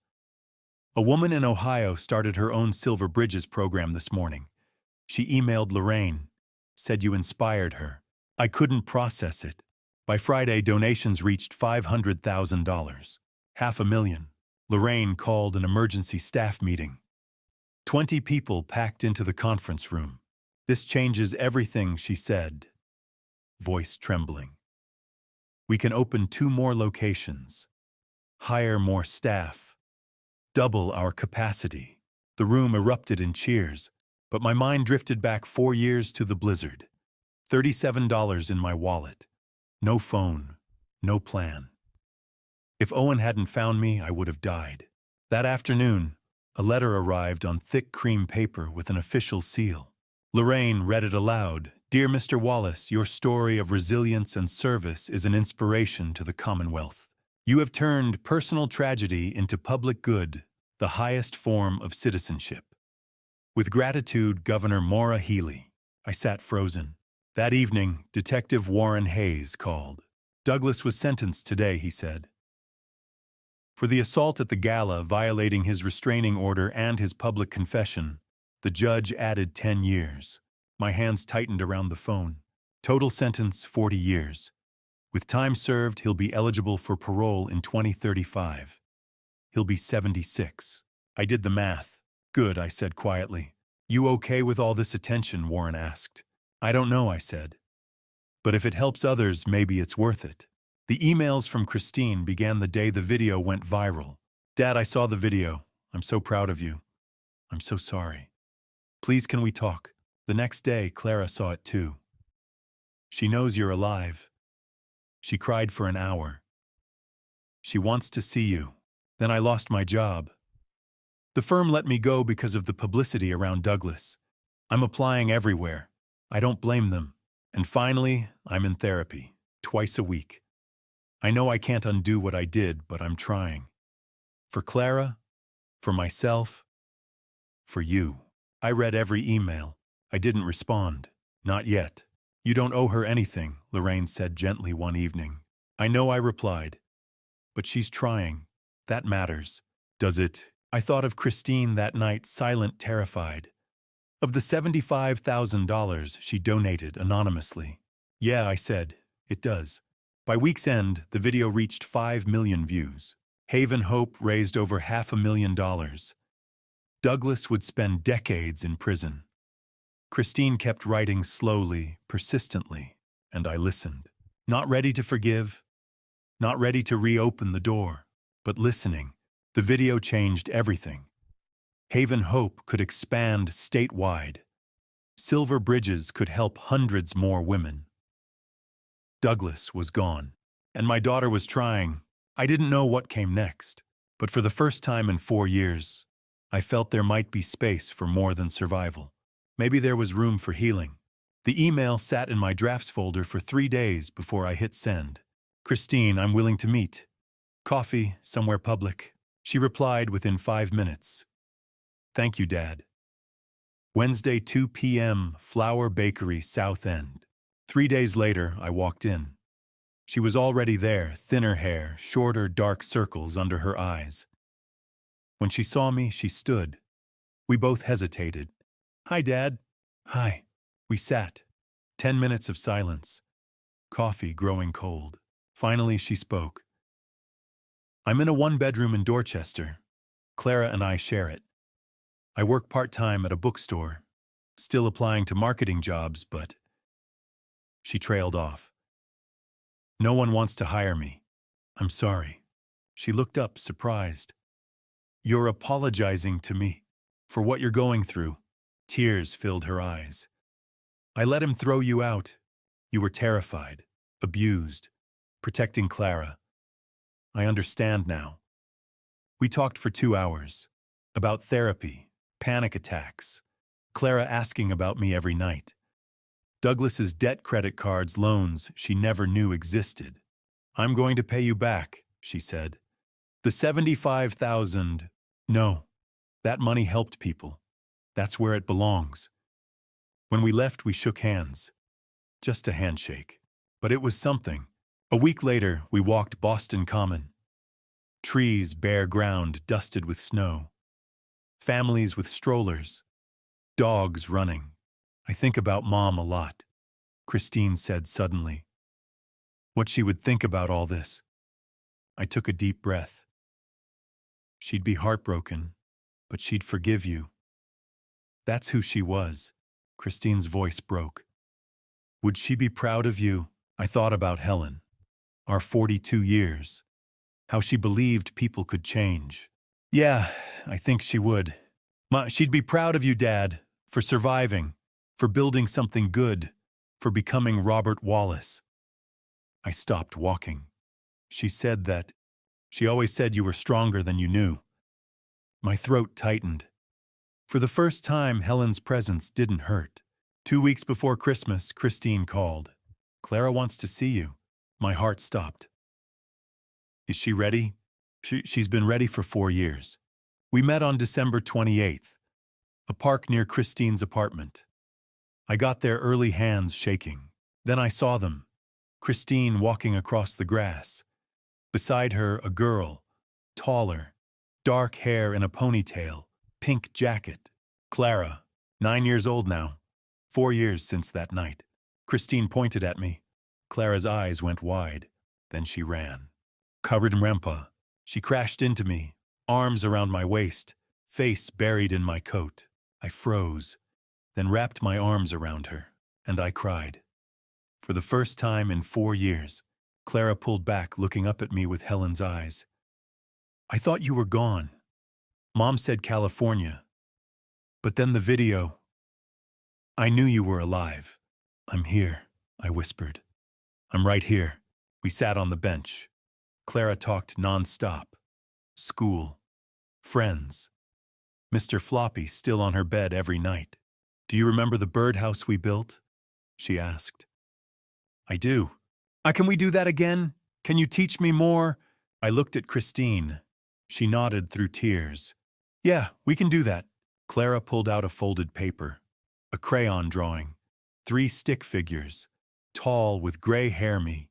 A woman in Ohio started her own Silver Bridges program this morning. She emailed Lorraine, said you inspired her. I couldn't process it. By Friday, donations reached $500,000. $500,000. Lorraine called an emergency staff meeting. 20 people packed into the conference room. "This changes everything," she said, voice trembling. "We can open 2 more locations, hire more staff, double our capacity." The room erupted in cheers, but my mind drifted back 4 years to the blizzard. $37 in my wallet. No phone, no plan. If Owen hadn't found me, I would have died. That afternoon, a letter arrived on thick cream paper with an official seal. Lorraine read it aloud. "Dear Mr. Wallace, your story of resilience and service is an inspiration to the Commonwealth. You have turned personal tragedy into public good, the highest form of citizenship. With gratitude, Governor Maura Healey." I sat frozen. That evening, Detective Warren Hayes called. "Douglas was sentenced today," he said. For the assault at the gala, violating his restraining order and his public confession, the judge added 10 years. My hands tightened around the phone. Total sentence, 40 years. With time served, he'll be eligible for parole in 2035. He'll be 76. I did the math. "Good," I said quietly. "You okay with all this attention?" Warren asked. "I don't know," I said. "But if it helps others, maybe it's worth it." The emails from Christine began the day the video went viral. "Dad, I saw the video. I'm so proud of you. I'm so sorry. Please, can we talk?" The next day, Clara saw it too. "She knows you're alive. She cried for an hour. She wants to see you. Then I lost my job. The firm let me go because of the publicity around Douglas. I'm applying everywhere. I don't blame them. And finally, I'm in therapy, twice a week. I know I can't undo what I did, but I'm trying. For Clara, for myself, for you." I read every email. I didn't respond. "Not yet. You don't owe her anything," Lorraine said gently one evening. "I know," I replied. "But she's trying. That matters." "Does it?" I thought of Christine that night, silent, terrified. Of the $75,000 she donated anonymously. "Yeah," I said, "it does." By week's end, the video reached 5 million views. Haven Hope raised over $500,000. Douglas would spend decades in prison. Christine kept writing slowly, persistently, and I listened. Not ready to forgive, not ready to reopen the door, but listening. The video changed everything. Haven Hope could expand statewide. Silver Bridges could help hundreds more women. Douglas was gone, and my daughter was trying. I didn't know what came next, but for the first time in 4 years, I felt there might be space for more than survival. Maybe there was room for healing. The email sat in my drafts folder for 3 days before I hit send. "Christine, I'm willing to meet. Coffee, somewhere public." She replied within 5 minutes. "Thank you, Dad." Wednesday, 2 p.m., Flower Bakery, South End. 3 days later, I walked in. She was already there, thinner hair, shorter, dark circles under her eyes. When she saw me, she stood. We both hesitated. "Hi, Dad." "Hi." We sat. 10 minutes of silence. Coffee growing cold. Finally, she spoke. "I'm in a one-bedroom in Dorchester. Clara and I share it. I work part-time at a bookstore. Still applying to marketing jobs, but—" She trailed off. "No one wants to hire me. I'm sorry." She looked up, surprised. "You're apologizing to me for what you're going through." Tears filled her eyes. "I let him throw you out. You were terrified, abused, protecting Clara. I understand now." We talked for 2 hours. About therapy, panic attacks, Clara asking about me every night. Douglas's debt credit cards, loans she never knew existed. "I'm going to pay you back," she said. "The $75,000, no, that money helped people. That's where it belongs." When we left, we shook hands. Just a handshake. But it was something. A week later, we walked Boston Common. Trees, bare ground, dusted with snow. Families with strollers. Dogs running. "I think about Mom a lot," Christine said suddenly. What she would think about all this. I took a deep breath. "She'd be heartbroken, but she'd forgive you." That's who she was. Christine's voice broke. "Would she be proud of you?" I thought about Helen. Our 42 years. How she believed people could change. "Yeah, I think she would. She'd be proud of you, Dad, for surviving, for building something good, for becoming Robert Wallace." I stopped walking. She said that. She always said you were stronger than you knew. My throat tightened. For the first time, Helen's presence didn't hurt. 2 weeks before Christmas, Christine called. "Clara wants to see you." My heart stopped. "Is she ready?" She's been ready for 4 years. We met on December 28th, a park near Christine's apartment. I got there early, hands shaking. Then I saw them. Christine walking across the grass. Beside her, a girl, taller, dark hair in a ponytail, pink jacket. Clara, 9 years old now. 4 years since that night. Christine pointed at me. Clara's eyes went wide. Then she ran. Covered in rampa, she crashed into me, arms around my waist, face buried in my coat. I froze, then wrapped my arms around her, and I cried. For the first time in 4 years, Clara pulled back, looking up at me with Helen's eyes. "I thought you were gone. Mom said California. But then the video. I knew you were alive." "I'm here," I whispered. "I'm right here." We sat on the bench. Clara talked nonstop. School. Friends. Mr. Floppy still on her bed every night. "Do you remember the birdhouse we built?" she asked. "I do." Can we do that again? Can you teach me more?" I looked at Christine. She nodded through tears. "Yeah, we can do that." Clara pulled out a folded paper. A crayon drawing. 3 stick figures. Tall with gray hair me.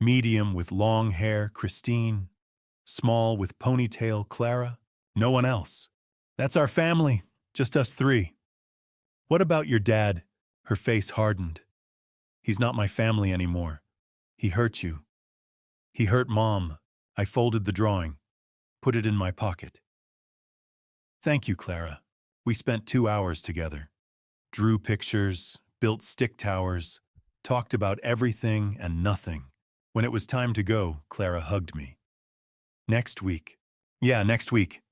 Medium with long hair Christine. Small with ponytail Clara. No one else. "That's our family. Just us 3. "What about your dad?" Her face hardened. "He's not my family anymore. He hurt you." "He hurt Mom." I folded the drawing. Put it in my pocket. "Thank you, Clara." We spent 2 hours together. Drew pictures, built stick towers, talked about everything and nothing. When it was time to go, Clara hugged me. Next week. Next week.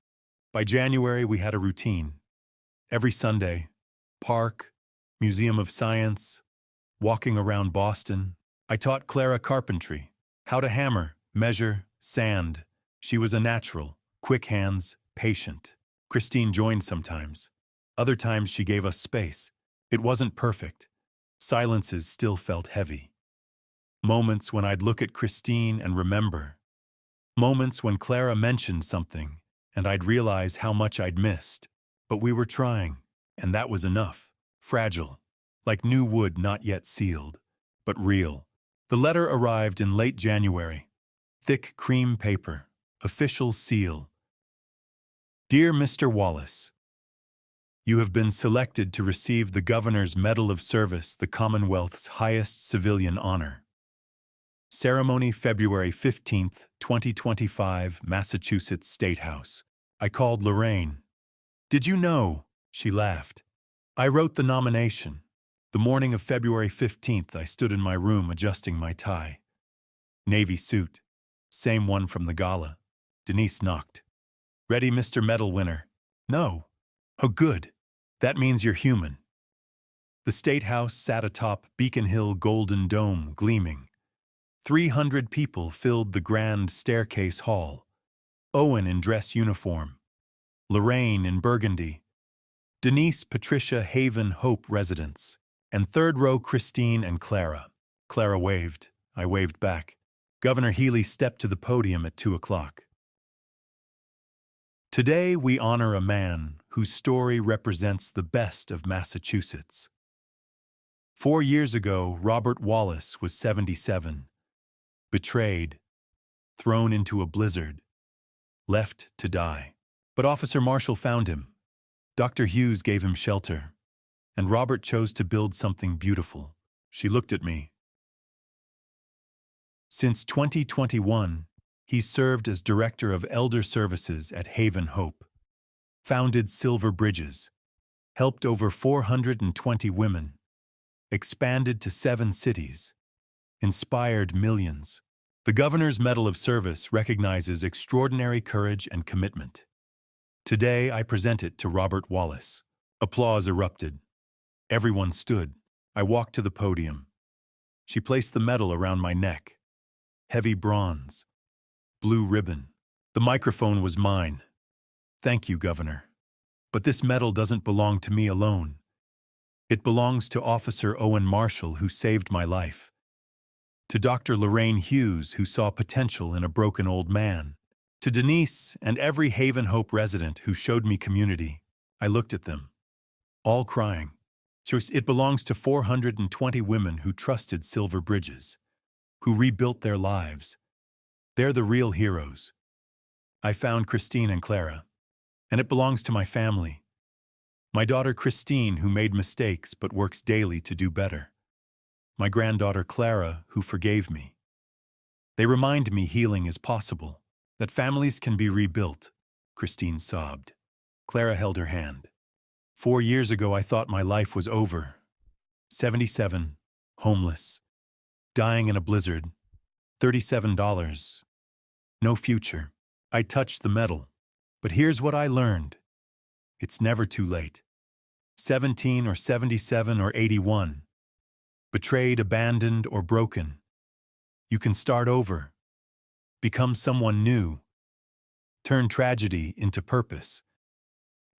By January, we had a routine. Every Sunday, park, Museum of Science, walking around Boston. I taught Clara carpentry, how to hammer, measure, sand. She was a natural, quick hands, patient. Christine joined sometimes. Other times she gave us space. It wasn't perfect. Silences still felt heavy. Moments when I'd look at Christine and remember. Moments when Clara mentioned something and I'd realize how much I'd missed. But we were trying, and that was enough. Fragile, like new wood not yet sealed, but real. The letter arrived in late January. Thick cream paper, official seal. Dear Mr. Wallace, you have been selected to receive the Governor's Medal of Service, the Commonwealth's highest civilian honor. Ceremony February 15th, 2025, Massachusetts State House. I called Lorraine. Did you know? She laughed. I wrote the nomination. The morning of February 15th, I stood in my room adjusting my tie. Navy suit. Same one from the gala. Denise knocked. Ready, Mr. Medal winner? No. Oh, good. That means you're human. The State House sat atop Beacon Hill Golden Dome, gleaming. 300 people filled the grand staircase hall. Owen in dress uniform. Lorraine in burgundy. Denise, Patricia, Haven, Hope residents. And third row Christine and Clara. Clara waved. I waved back. Governor Healy stepped to the podium at 2 o'clock. Today we honor a man whose story represents the best of Massachusetts. 4 years ago, Robert Wallace was 77. Betrayed, thrown into a blizzard, left to die. But Officer Marshall found him. Dr. Hughes gave him shelter, and Robert chose to build something beautiful. She looked at me. Since 2021, he's served as Director of Elder Services at Haven Hope, founded Silver Bridges, helped over 420 women, expanded to 7 cities, inspired millions. The Governor's Medal of Service recognizes extraordinary courage and commitment. Today, I present it to Robert Wallace. Applause erupted. Everyone stood. I walked to the podium. She placed the medal around my neck. Heavy bronze. Blue ribbon. The microphone was mine. Thank you, Governor. But this medal doesn't belong to me alone. It belongs to Officer Owen Marshall, who saved my life. To Dr. Lorraine Hughes, who saw potential in a broken old man. To Denise and every Haven Hope resident who showed me community. I looked at them, all crying. So it belongs to 420 women who trusted Silver Bridges, who rebuilt their lives. They're the real heroes. I found Christine and Clara, and it belongs to my family. My daughter Christine, who made mistakes but works daily to do better. My granddaughter Clara, who forgave me. They remind me healing is possible, that families can be rebuilt. Christine sobbed. Clara held her hand. 4 years ago, I thought my life was over. 77, homeless, dying in a blizzard, $37, no future. I touched the medal, but here's what I learned. It's never too late. 17 or 77 or 81. Betrayed, abandoned, or broken. You can start over. Become someone new. Turn tragedy into purpose.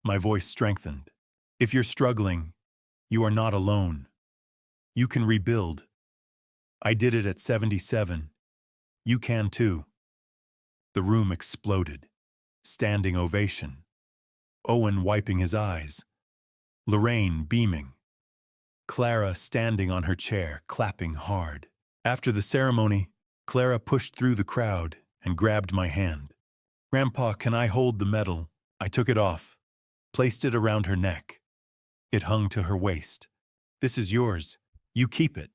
My voice strengthened. If you're struggling, you are not alone. You can rebuild. I did it at 77. You can too. The room exploded. Standing ovation. Owen wiping his eyes. Lorraine beaming. Clara standing on her chair, clapping hard. After the ceremony, Clara pushed through the crowd and grabbed my hand. Grandpa, can I hold the medal? I took it off, placed it around her neck. It hung to her waist. This is yours. You keep it.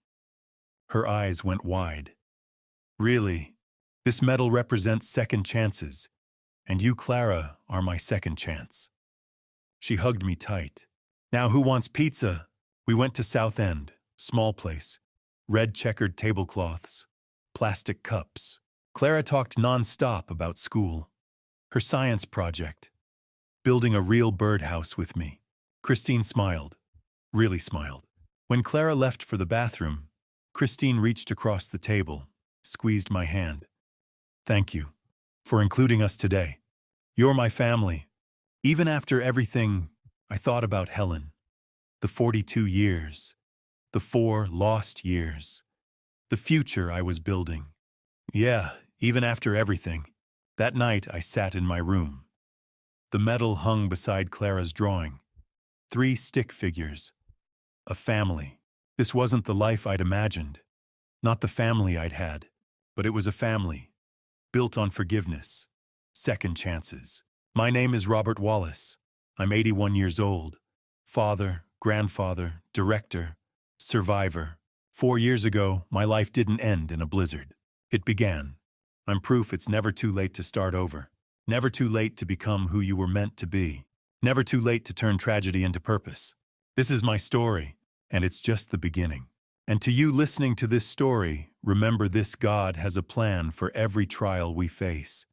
Her eyes went wide. Really, this medal represents second chances, and you, Clara, are my second chance. She hugged me tight. Now who wants pizza? We went to South End, small place, red checkered tablecloths, plastic cups. Clara talked non-stop about school, her science project, building a real birdhouse with me. Christine smiled, really smiled. When Clara left for the bathroom, Christine reached across the table, squeezed my hand. Thank you for including us today. You're my family. Even after everything, I thought about Helen. The 42 years, the 4 lost years, the future I was building. Yeah, even after everything. That night I sat in my room. The medal hung beside Clara's drawing. 3 stick figures. A family. This wasn't the life I'd imagined. Not the family I'd had, but it was a family, built on forgiveness, second chances. My name is Robert Wallace. I'm 81 years old. Father, grandfather, director, survivor. 4 years ago, my life didn't end in a blizzard. It began. I'm proof it's never too late to start over. Never too late to become who you were meant to be. Never too late to turn tragedy into purpose. This is my story, and it's just the beginning. And to you listening to this story, remember this: God has a plan for every trial we face.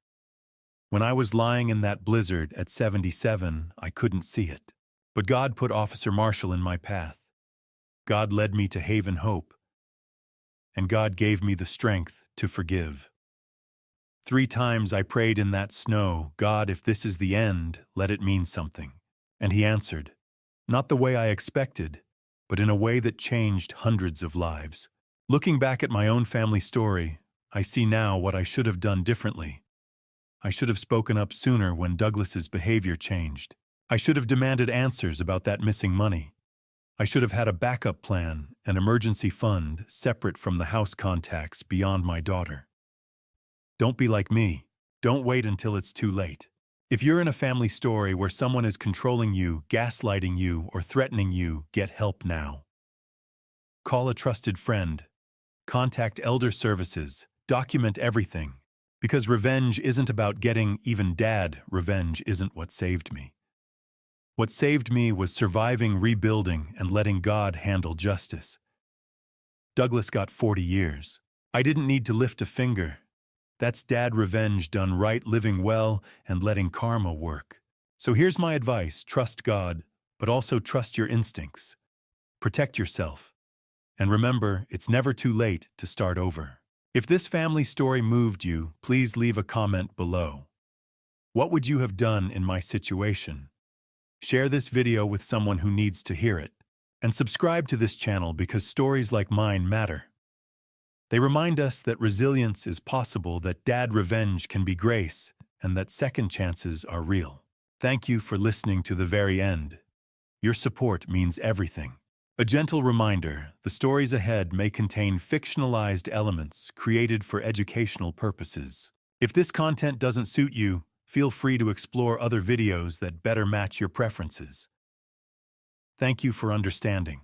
When I was lying in that blizzard at 77, I couldn't see it. But God put Officer Marshall in my path. God led me to Haven Hope. And God gave me the strength to forgive. 3 times I prayed in that snow, God, if this is the end, let it mean something. And He answered. Not the way I expected, but in a way that changed hundreds of lives. Looking back at my own family story, I see now what I should have done differently. I should have spoken up sooner when Douglas's behavior changed. I should have demanded answers about that missing money. I should have had a backup plan, an emergency fund, separate from the house contacts beyond my daughter. Don't be like me. Don't wait until it's too late. If you're in a family story where someone is controlling you, gaslighting you, or threatening you, get help now. Call a trusted friend. Contact elder services. Document everything. Because revenge isn't about getting even dad. Revenge isn't what saved me. What saved me was surviving, rebuilding, and letting God handle justice. Douglas got 40 years. I didn't need to lift a finger. That's dad revenge done right, living well, and letting karma work. So here's my advice: trust God, but also trust your instincts. Protect yourself. And remember, it's never too late to start over. If this family story moved you, please leave a comment below. What would you have done in my situation? Share this video with someone who needs to hear it. And subscribe to this channel because stories like mine matter. They remind us that resilience is possible, that dad revenge can be grace, and that second chances are real. Thank you for listening to the very end. Your support means everything. A gentle reminder: the stories ahead may contain fictionalized elements created for educational purposes. If this content doesn't suit you, feel free to explore other videos that better match your preferences. Thank you for understanding.